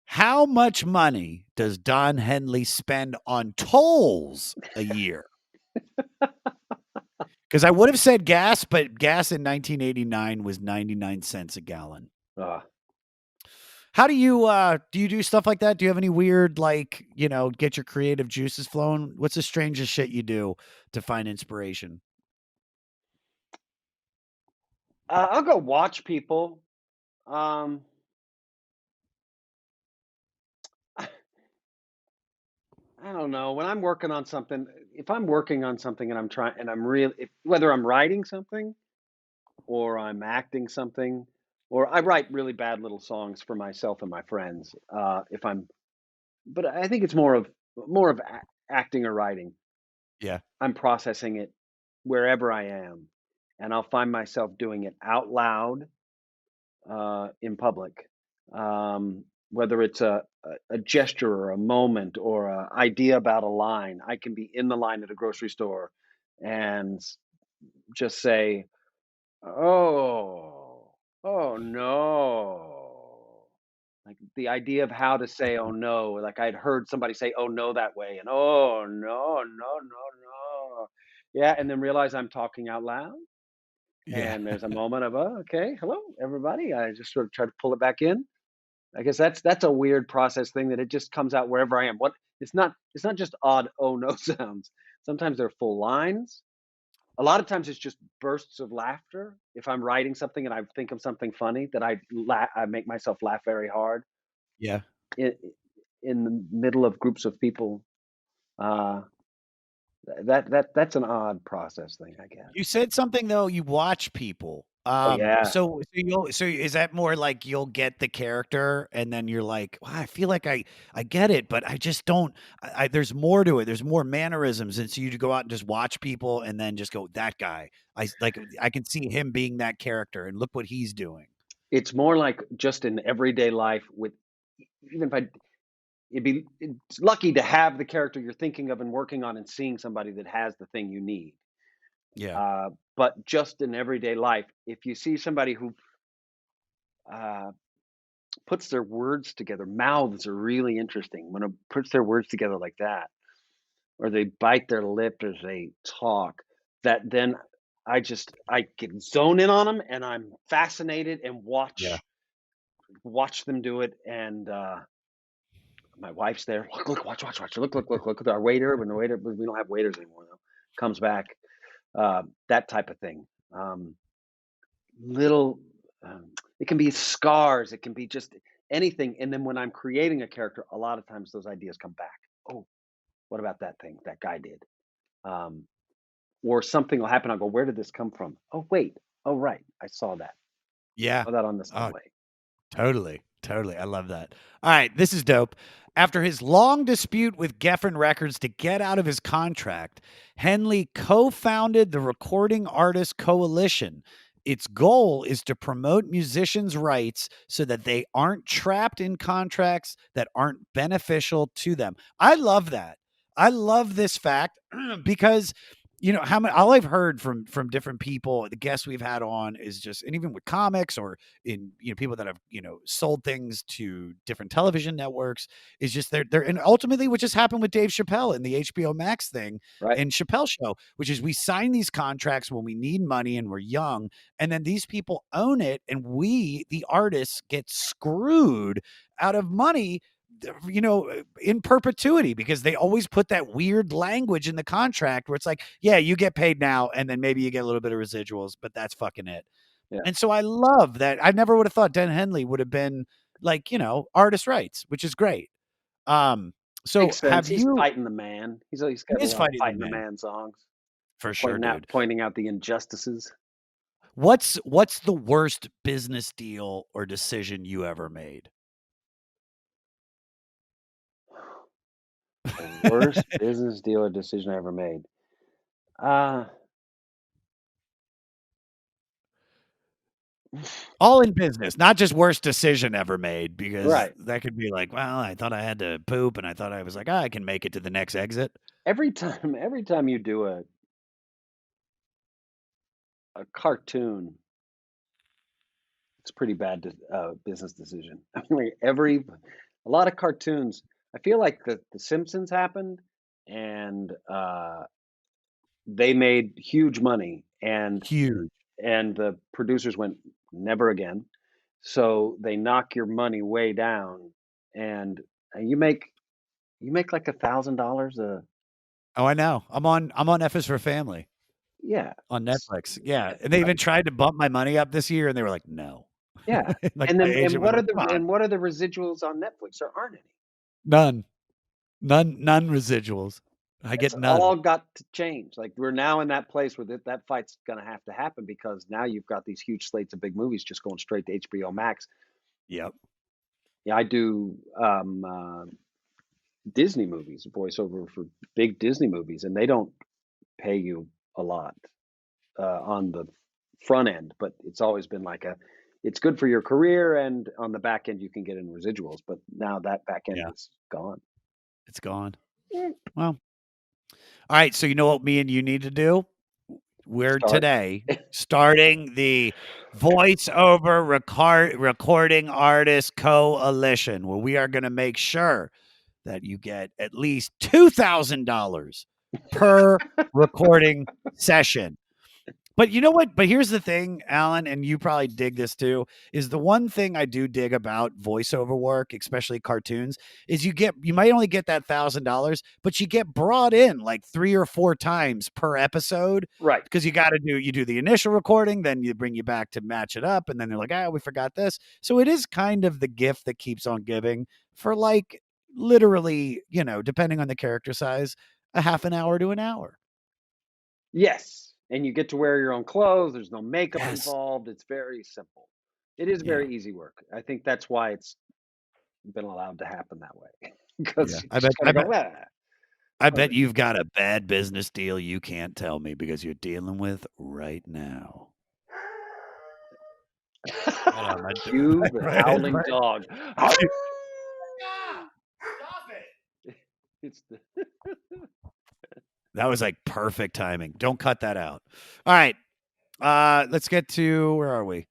Speaker 1: how much money does Don Henley spend on tolls a year? Because I would have said gas, but gas in 1989 was 99 cents a gallon.
Speaker 2: Uh,
Speaker 1: How do you do stuff like that? Do you have any weird like, get your creative juices flowing? What's the strangest shit you do to find inspiration?
Speaker 2: I'll go watch people. Um, I don't know. When I'm working on something, if I'm working on something and I'm trying and I'm real if, whether I'm writing something or I'm acting something or I write really bad little songs for myself and my friends, if I'm but I think it's more of acting or writing.
Speaker 1: Yeah.
Speaker 2: I'm processing it wherever I am, and I'll find myself doing it out loud, in public. Whether it's a gesture or a moment or an idea about a line, I can be in the line at a grocery store and just say, "Oh, oh no." Like the idea of how to say "oh no," like I'd heard somebody say "oh no" that way, and "oh no, no, no, no." Yeah, and then realize I'm talking out loud,
Speaker 1: Yeah.
Speaker 2: and there's a moment of, "Oh, okay, hello, everybody." I just sort of try to pull it back in. I guess that's a weird process thing that it just comes out wherever I am. It's not just odd "oh no" sounds. Sometimes they're full lines. A lot of times it's just bursts of laughter. If I'm writing something and I think of something funny that I make myself laugh very hard
Speaker 1: Yeah.
Speaker 2: in in the middle of groups of people. Uh, That's an odd process thing, I guess.
Speaker 1: You said something though, you watch people.
Speaker 2: Oh, yeah.
Speaker 1: So is that more like you'll get the character and then you're like, "Wow, I feel like I get it, but I just don't there's more to it. There's more mannerisms." And so you go out and just watch people and then just go, "That guy. I can see him being that character and look what he's doing."
Speaker 2: It's more like just in everyday life with even if I it's lucky to have the character you're thinking of and working on and seeing somebody that has the thing you need.
Speaker 1: Yeah.
Speaker 2: But just in everyday life, if you see somebody who uh, puts their words together, mouths are really interesting. When it puts their words together like that, or they bite their lip as they talk, that then I can zone in on them and I'm fascinated and
Speaker 1: Yeah.
Speaker 2: watch them do it. And my wife's there. Look, watch. Look. Our waiter, when the waiter, we don't have waiters anymore though, comes back. That type of thing. Um, little, it can be scars. It can be just anything. And then when I'm creating a character, a lot of times those ideas come back. Oh, what about that thing that guy did? Um, or something will happen. I'll go, where did this come from? Oh, wait. Oh, right. I saw that.
Speaker 1: Yeah.
Speaker 2: Saw that on the
Speaker 1: Oh,
Speaker 2: subway.
Speaker 1: totally. Totally. I love that. All right. This is dope. After his long dispute with Geffen Records to get out of his contract, Henley co founded the Recording Artists Coalition. Its goal is to promote musicians' rights so that they aren't trapped in contracts that aren't beneficial to them. I love that. I love this fact because how many all I've heard from different people, the guests we've had on is just, and even with comics or in people that have sold things to different television networks, is just they're and ultimately what just happened with Dave Chappelle and the HBO Max thing
Speaker 2: Right.
Speaker 1: and Chappelle show, which is we sign these contracts when we need money and we're young, and then these people own it, and we the artists get screwed out of money in perpetuity, because they always put that weird language in the contract where it's like, yeah, you get paid now and then maybe you get a little bit of residuals, but that's fucking it.
Speaker 2: Yeah.
Speaker 1: And so I love that. I never would have thought Don Henley would have been like, artist rights, which is great. Um, so
Speaker 2: Makes sense.
Speaker 1: have
Speaker 2: He's
Speaker 1: you,
Speaker 2: fighting the man. He's
Speaker 1: he
Speaker 2: got a
Speaker 1: is
Speaker 2: lot of
Speaker 1: fighting the
Speaker 2: fighting the
Speaker 1: man
Speaker 2: man songs,
Speaker 1: for sure, dude.
Speaker 2: pointing out the injustices.
Speaker 1: What's the worst business deal or decision you ever made?
Speaker 2: The worst business deal or decision I ever made. Uh,
Speaker 1: All in business, not just worst decision ever made, because
Speaker 2: right.
Speaker 1: that could be like, well, I thought I had to poop and I thought I was like, I can make it to the next exit.
Speaker 2: Every time you do a cartoon, it's a pretty bad business decision. I mean, a lot of cartoons. I feel like the Simpsons happened, and they made huge money,
Speaker 1: Huge.
Speaker 2: and the producers went never again. So they knock your money way down, and you make like $1,000 a
Speaker 1: Oh, I know. I'm on F is for Family
Speaker 2: yeah,
Speaker 1: on
Speaker 2: s-
Speaker 1: Netflix. Yeah. And they even
Speaker 2: right,
Speaker 1: tried to bump my money up this year and they were like, no.
Speaker 2: yeah.
Speaker 1: Like
Speaker 2: And
Speaker 1: my
Speaker 2: then
Speaker 1: agent was like, come on.
Speaker 2: what are the residuals on Netflix? There aren't any.
Speaker 1: None. None residuals. I
Speaker 2: It's
Speaker 1: get none.
Speaker 2: all got to change. Like we're now in that place where that fight's going to have to happen because now you've got these huge slates of big movies just going straight to HBO Max.
Speaker 1: Yep.
Speaker 2: Yeah, I do Disney movies, voiceover for big Disney movies, and they don't pay you a lot on the front end, but it's always been like it's good for your career, and on the back end you can get in residuals. But now that back end
Speaker 1: Yeah.
Speaker 2: is gone.
Speaker 1: It's gone.
Speaker 2: Eh,
Speaker 1: Well, all right. So you know what me and you need to do? We're
Speaker 2: Start.
Speaker 1: today starting the voiceover recording artist coalition, where we are going to make sure that you get at least $2,000 per recording session. But you know what? But here's the thing, Alan, and you probably dig this too, is the one thing I do dig about voiceover work, especially cartoons, is you might only get that $1,000, but you get brought in like 3 or 4 times per episode,
Speaker 2: Right.
Speaker 1: because you do the initial recording, then you bring you back to match it up, and then they're like, we forgot this. So it is kind of the gift that keeps on giving for like literally, depending on the character size. a half an hour to an hour.
Speaker 2: Yes, and you get to wear your own clothes, there's no makeup
Speaker 1: Yes.
Speaker 2: involved, it's very simple. It is
Speaker 1: Yeah.
Speaker 2: very easy work. I think that's why it's been allowed to happen that way,
Speaker 1: Yeah.
Speaker 2: because you just kinda go, "Ah."
Speaker 1: I bet you've got a bad business deal you can't tell me because you're dealing with right now. Hold on,
Speaker 2: Cue the howling
Speaker 1: my
Speaker 2: dog.
Speaker 1: stop it.
Speaker 2: It's the
Speaker 1: That was like perfect timing. Don't cut that out. All right. Let's get to where are we?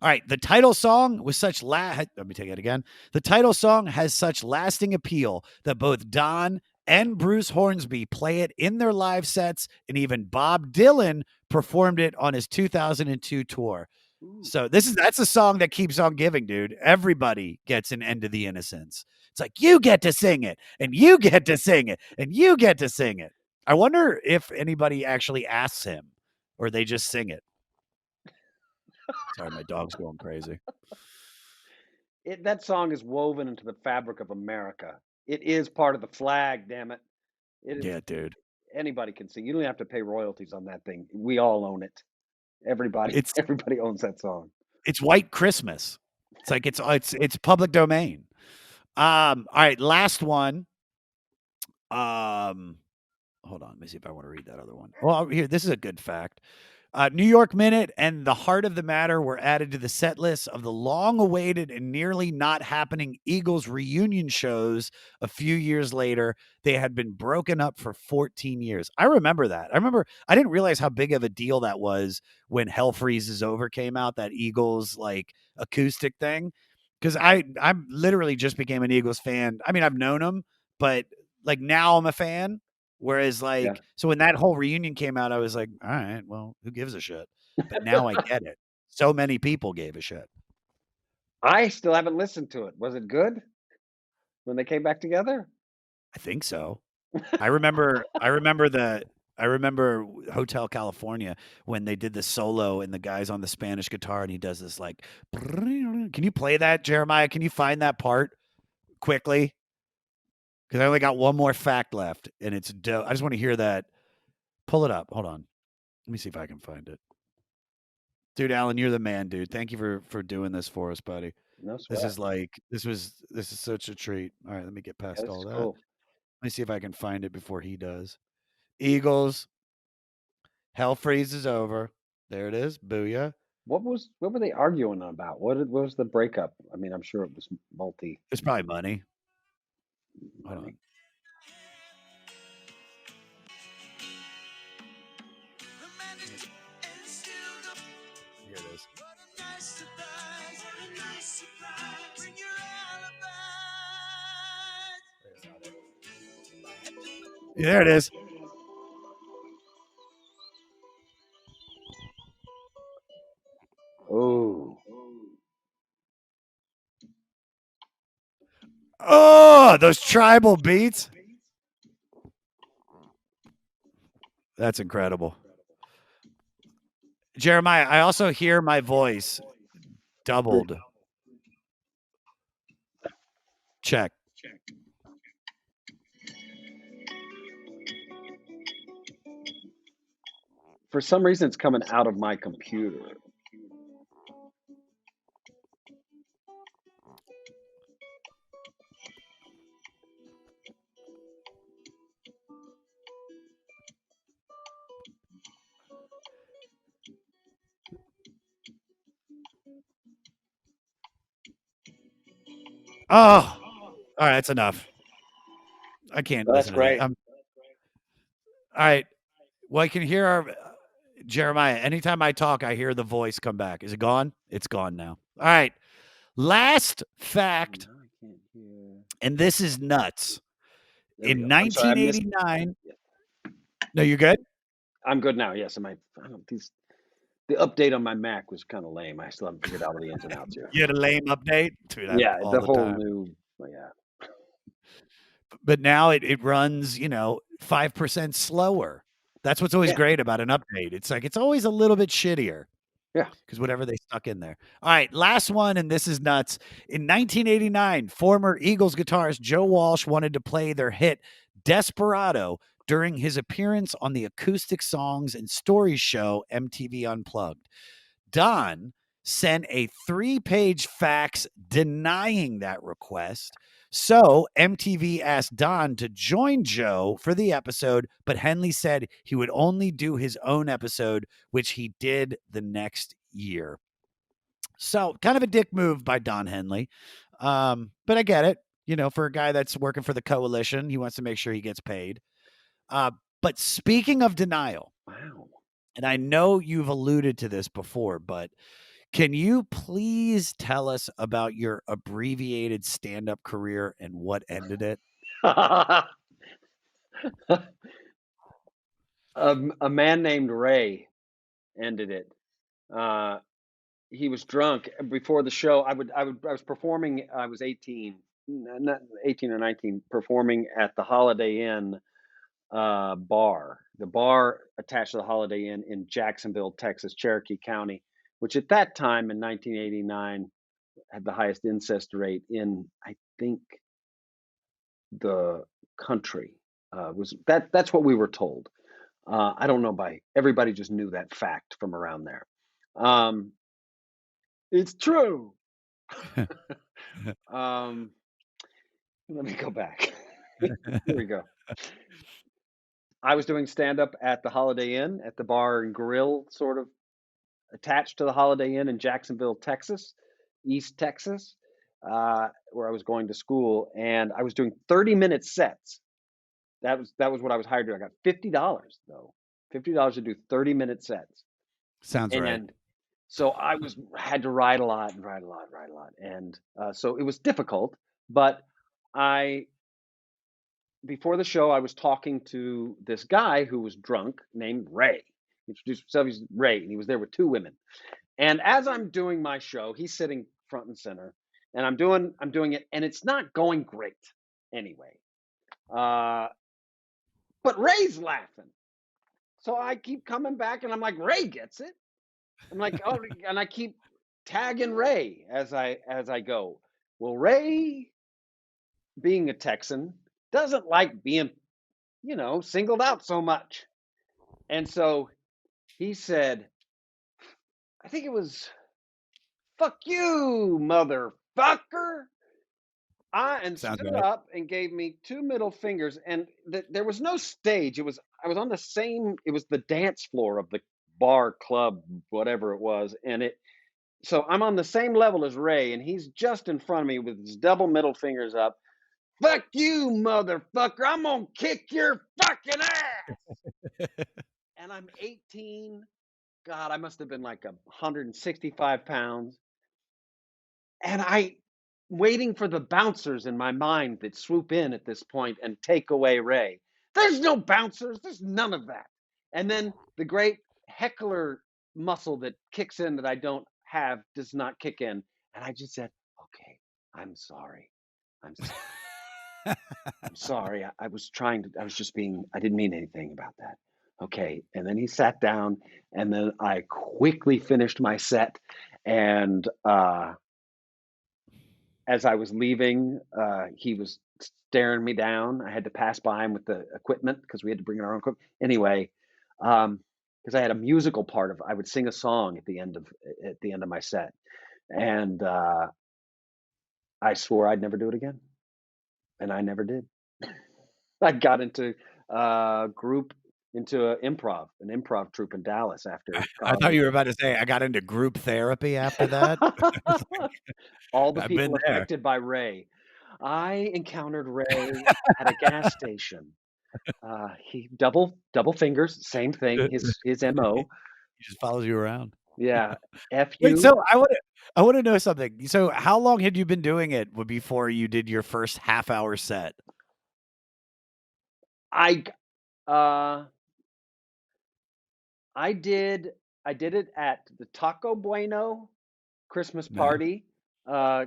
Speaker 1: All right, the title song was such let me take it again. The title song has such lasting appeal that both Don and Bruce Hornsby play it in their live sets, and even Bob Dylan performed it on his 2002 tour.
Speaker 2: Ooh.
Speaker 1: So that's a song that keeps on giving, dude. Everybody gets an End of the Innocence. It's like you get to sing it, and you get to sing it, and you get to sing it. I wonder if anybody actually asks him, or they just sing it. Sorry, my dog's going crazy.
Speaker 2: That song is woven into the fabric of America. It is part of the flag, damn it. It is
Speaker 1: Yeah, dude.
Speaker 2: anybody can sing. You don't have to pay royalties on that thing. We all own it. Everybody
Speaker 1: It's
Speaker 2: everybody owns that song.
Speaker 1: it's white Christmas. It's like it's public domain. All right, last one. Hold on, let me see if I want to read that other one. Well, here, this is a good fact. New York Minute and The Heart of the Matter were added to the set list of the long-awaited and nearly not happening Eagles reunion shows a few years later. They had been broken up for 14 years. I remember that. I didn't realize how big of a deal that was when Hell Freezes Over came out, that Eagles like acoustic thing. Because I'm literally just became an Eagles fan. I mean, I've known them, but like now I'm a fan. Whereas,
Speaker 2: Yeah.
Speaker 1: like, so when that whole reunion came out, I was like, all right, well, who gives a shit? But now I get it. So many people gave a shit.
Speaker 2: I still haven't listened to it. Was it good when they came back together?
Speaker 1: I think so. I remember Hotel California when they did the solo and the guy's on the Spanish guitar and he does this like, can you play that, Jeremiah? Can you find that part quickly? Because I only got one more fact left and it's dope. I just want to hear that. Pull it up. Hold on. Let me see if I can find it. Dude, Alan, you're the man, dude. Thank you for doing this for us, buddy.
Speaker 2: No
Speaker 1: This
Speaker 2: sweat.
Speaker 1: is like this is such a treat. All right, let me get
Speaker 2: Yeah,
Speaker 1: past
Speaker 2: this
Speaker 1: all
Speaker 2: is
Speaker 1: that.
Speaker 2: cool.
Speaker 1: Let me see if I can find it before he does. Eagles, Hell Freezes Over. There it is. Booyah.
Speaker 2: What were they arguing about? What was the breakup? I mean, I'm sure it was multi
Speaker 1: It's probably money. Hold
Speaker 2: money.
Speaker 1: on. Here it is. Yeah, there it is.
Speaker 2: Oh,
Speaker 1: Oh, those tribal beats. That's incredible. Jeremiah, I also hear my voice doubled. Check.
Speaker 2: for some reason it's coming out of my computer.
Speaker 1: Oh, all right, that's enough. I can't
Speaker 2: That's
Speaker 1: listen to that.
Speaker 2: great.
Speaker 1: All right. Well, I can hear our Jeremiah. Anytime I talk, I hear the voice come back. Is it gone? It's gone now. All right. Last fact,
Speaker 2: Now I can't hear.
Speaker 1: and this is nuts.
Speaker 2: There we
Speaker 1: In
Speaker 2: go. I'm sorry, I missed.
Speaker 1: 1989,
Speaker 2: Yeah,
Speaker 1: no, you're good.
Speaker 2: I'm good now. Yes, I don't these the update on my Mac was kind of lame. I still haven't figured out all the ins and outs here.
Speaker 1: You had a lame update, dude.
Speaker 2: Yeah,
Speaker 1: All
Speaker 2: the
Speaker 1: the
Speaker 2: whole
Speaker 1: time.
Speaker 2: new. Well, yeah,
Speaker 1: But now it runs, 5% slower. That's what's always
Speaker 2: yeah,
Speaker 1: great about an update. It's like it's always a little bit shittier.
Speaker 2: yeah.
Speaker 1: Because whatever they stuck in there. All right, last one, and this is nuts. In 1989, former Eagles guitarist Joe Walsh wanted to play their hit Desperado during his appearance on the Acoustic Songs and Stories show MTV Unplugged. Don sent a 3-page fax denying that request. So MTV asked Don to join Joe for the episode, but Henley said he would only do his own episode, which he did the next year. So kind of a dick move by Don Henley. But I get it. For a guy that's working for the coalition, he wants to make sure he gets paid. But speaking of denial,
Speaker 2: Wow.
Speaker 1: and I know you've alluded to this before, but can you please tell us about your abbreviated stand-up career and what ended it?
Speaker 2: A man named Ray ended it. He was drunk before the show. I was performing. I was 18, not 18 or 19, performing at the Holiday Inn bar. The bar attached to the Holiday Inn in Jacksonville, Texas, Cherokee County, which at that time in 1989 had the highest incest rate in, I think, the country. Was that's what we were told. I don't know, by everybody just knew that fact from around there. Um, it's true. Um, let me go back. Here we go. I was doing stand up at the Holiday Inn, at the bar and grill, sort of attached to the Holiday Inn in Jacksonville, Texas, East Texas, where I was going to school, and I was doing 30-minute sets. That was what I was hired to do. I got $50 though, $50 to do 30-minute sets,
Speaker 1: Sounds right.
Speaker 2: and so I had to write a lot and write a lot, write a lot, and so it was difficult. But I before the show, I was talking to this guy who was drunk named Ray. He introduced himself. He's Ray, and he was there with two women. And as I'm doing my show, he's sitting front and center, and I'm doing it, and it's not going great anyway. Uh, but Ray's laughing, so I keep coming back, and I'm like, Ray gets it. I'm like, oh, and I keep tagging Ray as I go. Well, Ray, being a Texan, doesn't like being singled out so much. And so he said, I think it was, fuck you, motherfucker. And
Speaker 1: Sounds
Speaker 2: stood
Speaker 1: right.
Speaker 2: up and gave me two middle fingers. And there was no stage. I was on the same, it was the dance floor of the bar, club, whatever it was. So I'm on the same level as Ray, and he's just in front of me with his double middle fingers up. Fuck you, motherfucker. I'm going to kick your fucking ass. And I'm 18. God, I must have been like 165 pounds. And I waiting for the bouncers in my mind that swoop in at this point and take away Ray. There's no bouncers. There's none of that. And then the great heckler muscle that kicks in that I don't have does not kick in. And I just said, okay, I'm sorry. I'm sorry. I'm sorry. I was trying to, I was just being, I didn't mean anything about that. Okay. And then he sat down, and then I quickly finished my set. And as I was leaving, he was staring me down. I had to pass by him with the equipment because we had to bring our own equipment. Anyway, because I had a musical part of, I would sing a song at the end of my set. And I swore I'd never do it again. And I never did. I got into group into an improv troupe in Dallas after
Speaker 1: I thought
Speaker 2: college.
Speaker 1: you were about to say I got into group therapy after that.
Speaker 2: All the
Speaker 1: I've been
Speaker 2: people
Speaker 1: there.
Speaker 2: affected by Ray. I encountered Ray at a gas station. He double fingers, same thing. His
Speaker 1: He
Speaker 2: MO.
Speaker 1: just follows you around.
Speaker 2: Yeah, F
Speaker 1: Wait, so
Speaker 2: you.
Speaker 1: I wanna know something. So how long had you been doing it before you did your first half-hour set?
Speaker 2: I uh I did I did it at the Taco Bueno Christmas
Speaker 1: No.
Speaker 2: party uh,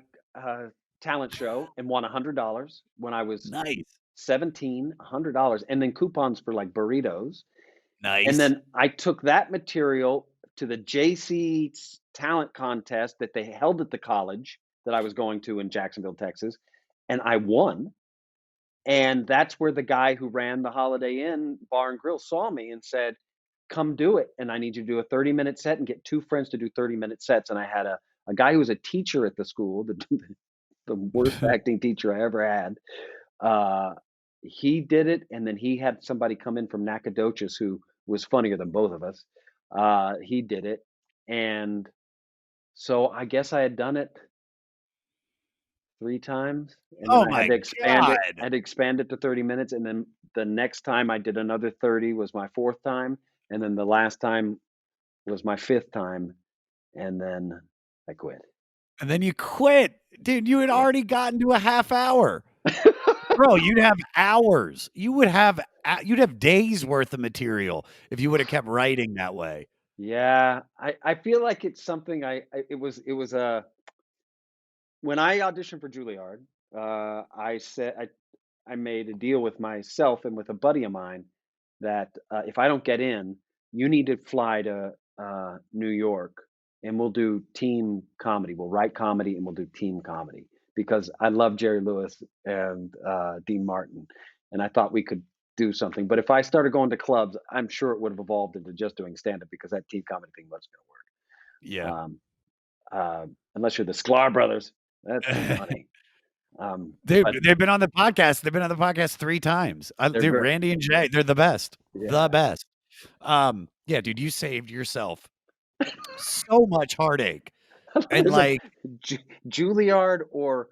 Speaker 2: talent show, and won $100 when I was
Speaker 1: Nice.
Speaker 2: 17, $100, and then coupons for like burritos. And
Speaker 1: Nice.
Speaker 2: then I took that material to the JC talent contest that they held at the college that I was going to in Jacksonville, Texas, and I won. And that's where the guy who ran the Holiday Inn Bar and Grill saw me and said, "Come do it, and I need you to do a 30-minute set and get 2 friends to do 30-minute sets." And I had a guy who was a teacher at the school, the worst acting teacher I ever had. Uh, he did it, and then he had somebody come in from Nacogdoches who was funnier than both of us. He did it, and so I guess I had done it 3 times, and then
Speaker 1: Oh
Speaker 2: I had
Speaker 1: my
Speaker 2: to expand it.
Speaker 1: God.
Speaker 2: I had to expand it to 30 minutes, and then the next time I did another 30 was my 4th time, and then the last time was my 5th time, and then I quit.
Speaker 1: And then you quit. Dude, you had
Speaker 2: Yeah.
Speaker 1: already gotten to a half hour. Bro, you'd have hours. You'd have days worth of material if you would have kept writing that way.
Speaker 2: Yeah, I feel like it's something it was a when I auditioned for Juilliard, I said I made a deal with myself and with a buddy of mine that, if I don't get in, you need to fly to, New York, and we'll do team comedy. We'll write comedy, and we'll do team comedy, because I love Jerry Lewis and, Dean Martin, and I thought we could do something. But if I started going to clubs, I'm sure it would have evolved into just doing stand-up, because that team comedy thing wasn't
Speaker 1: Yeah.
Speaker 2: gonna work. Unless you're the Sklar brothers. That's funny.
Speaker 1: Dude,
Speaker 2: But
Speaker 1: they've been on the podcast. They've been on the podcast 3 times.
Speaker 2: they're
Speaker 1: Dude,
Speaker 2: great.
Speaker 1: Randy and Jay, they're the best. The
Speaker 2: Yeah.
Speaker 1: best. Yeah, dude, you saved yourself so much heartache. And
Speaker 2: There's a
Speaker 1: like,
Speaker 2: Ju Juilliard or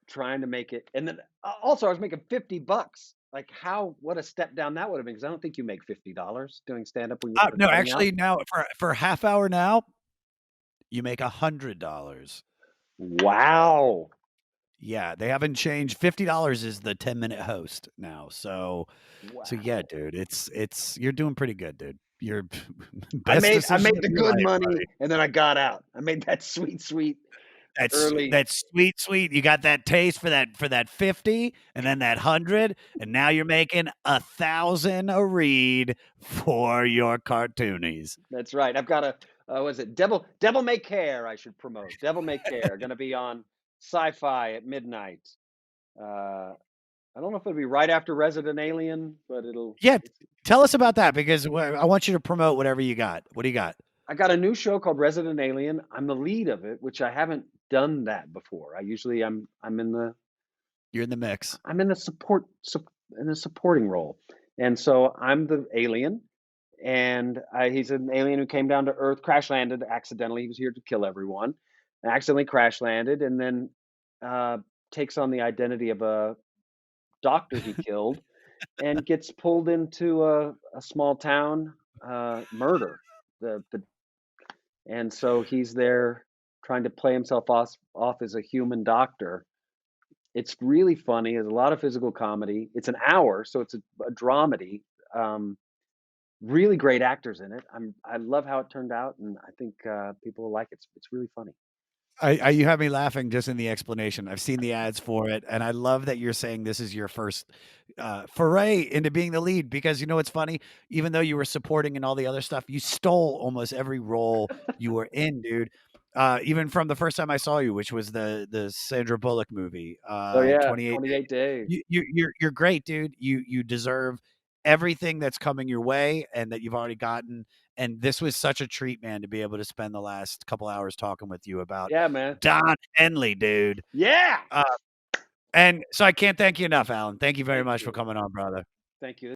Speaker 2: trying to make it, and then also I was making $50. Like, what a step down that would have been, because I don't think you make $50 doing stand-up when you're first
Speaker 1: no,
Speaker 2: starting out.
Speaker 1: actually now for a half hour now, you make $100.
Speaker 2: Wow.
Speaker 1: Yeah, they haven't changed. $50 is the 10-minute host now. So yeah,
Speaker 2: Wow.
Speaker 1: dude, it's you're doing pretty good, dude. You're
Speaker 2: I
Speaker 1: best
Speaker 2: made I
Speaker 1: decision
Speaker 2: made
Speaker 1: of
Speaker 2: the
Speaker 1: your
Speaker 2: good
Speaker 1: life,
Speaker 2: money,
Speaker 1: buddy.
Speaker 2: and then I got out. I made that sweet, sweet early.
Speaker 1: That's sweet, sweet. You got that taste for that 50 and then that 100, and now you're making 1,000 a read for your cartoonies.
Speaker 2: That's right. I've got a was it Devil May Care I should promote. Devil May Care, gonna be on Sci-Fi at midnight. Uh, I don't know if it'll be right after Resident Alien, but
Speaker 1: Yeah,
Speaker 2: it's
Speaker 1: tell us about that because I want you to promote whatever you got. What do you got?
Speaker 2: I got a new show called Resident Alien. I'm the lead of it, which I haven't done that before. I usually I'm in the
Speaker 1: You're in the mix.
Speaker 2: I'm in the in a supporting role. And so I'm the alien, and he's an alien who came down to Earth, crash landed accidentally. He was here to kill everyone, accidentally crash landed, and then uh, takes on the identity of a doctor he killed, and gets pulled into a small town murder. The And so he's there trying to play himself off as a human doctor. It's really funny. There's a lot of physical comedy. It's an hour, so it's a dramedy. Um, Really great actors in it. I love how it turned out, and I think people will like it. It's really funny.
Speaker 1: You have me laughing just in the explanation. I've seen the ads for it, and I love that you're saying this is your first foray into being the lead because you know what's funny? Even though you were supporting and all the other stuff, you stole almost every role you were in, dude. Even from the first time I saw you, which was the Sandra Bullock movie,
Speaker 2: So yeah,
Speaker 1: 28 Days.
Speaker 2: 28 days.
Speaker 1: You're great, dude. You deserve everything that's coming your way and that you've already gotten. And this was such a treat, man, to be able to spend the last couple hours talking with you about
Speaker 2: Yeah, man.
Speaker 1: Don Henley, dude.
Speaker 2: Yeah.
Speaker 1: Uh, and so I can't thank you enough, Alan. Thank you very
Speaker 2: Thank
Speaker 1: much for
Speaker 2: you.
Speaker 1: coming on, brother.
Speaker 2: Thank you.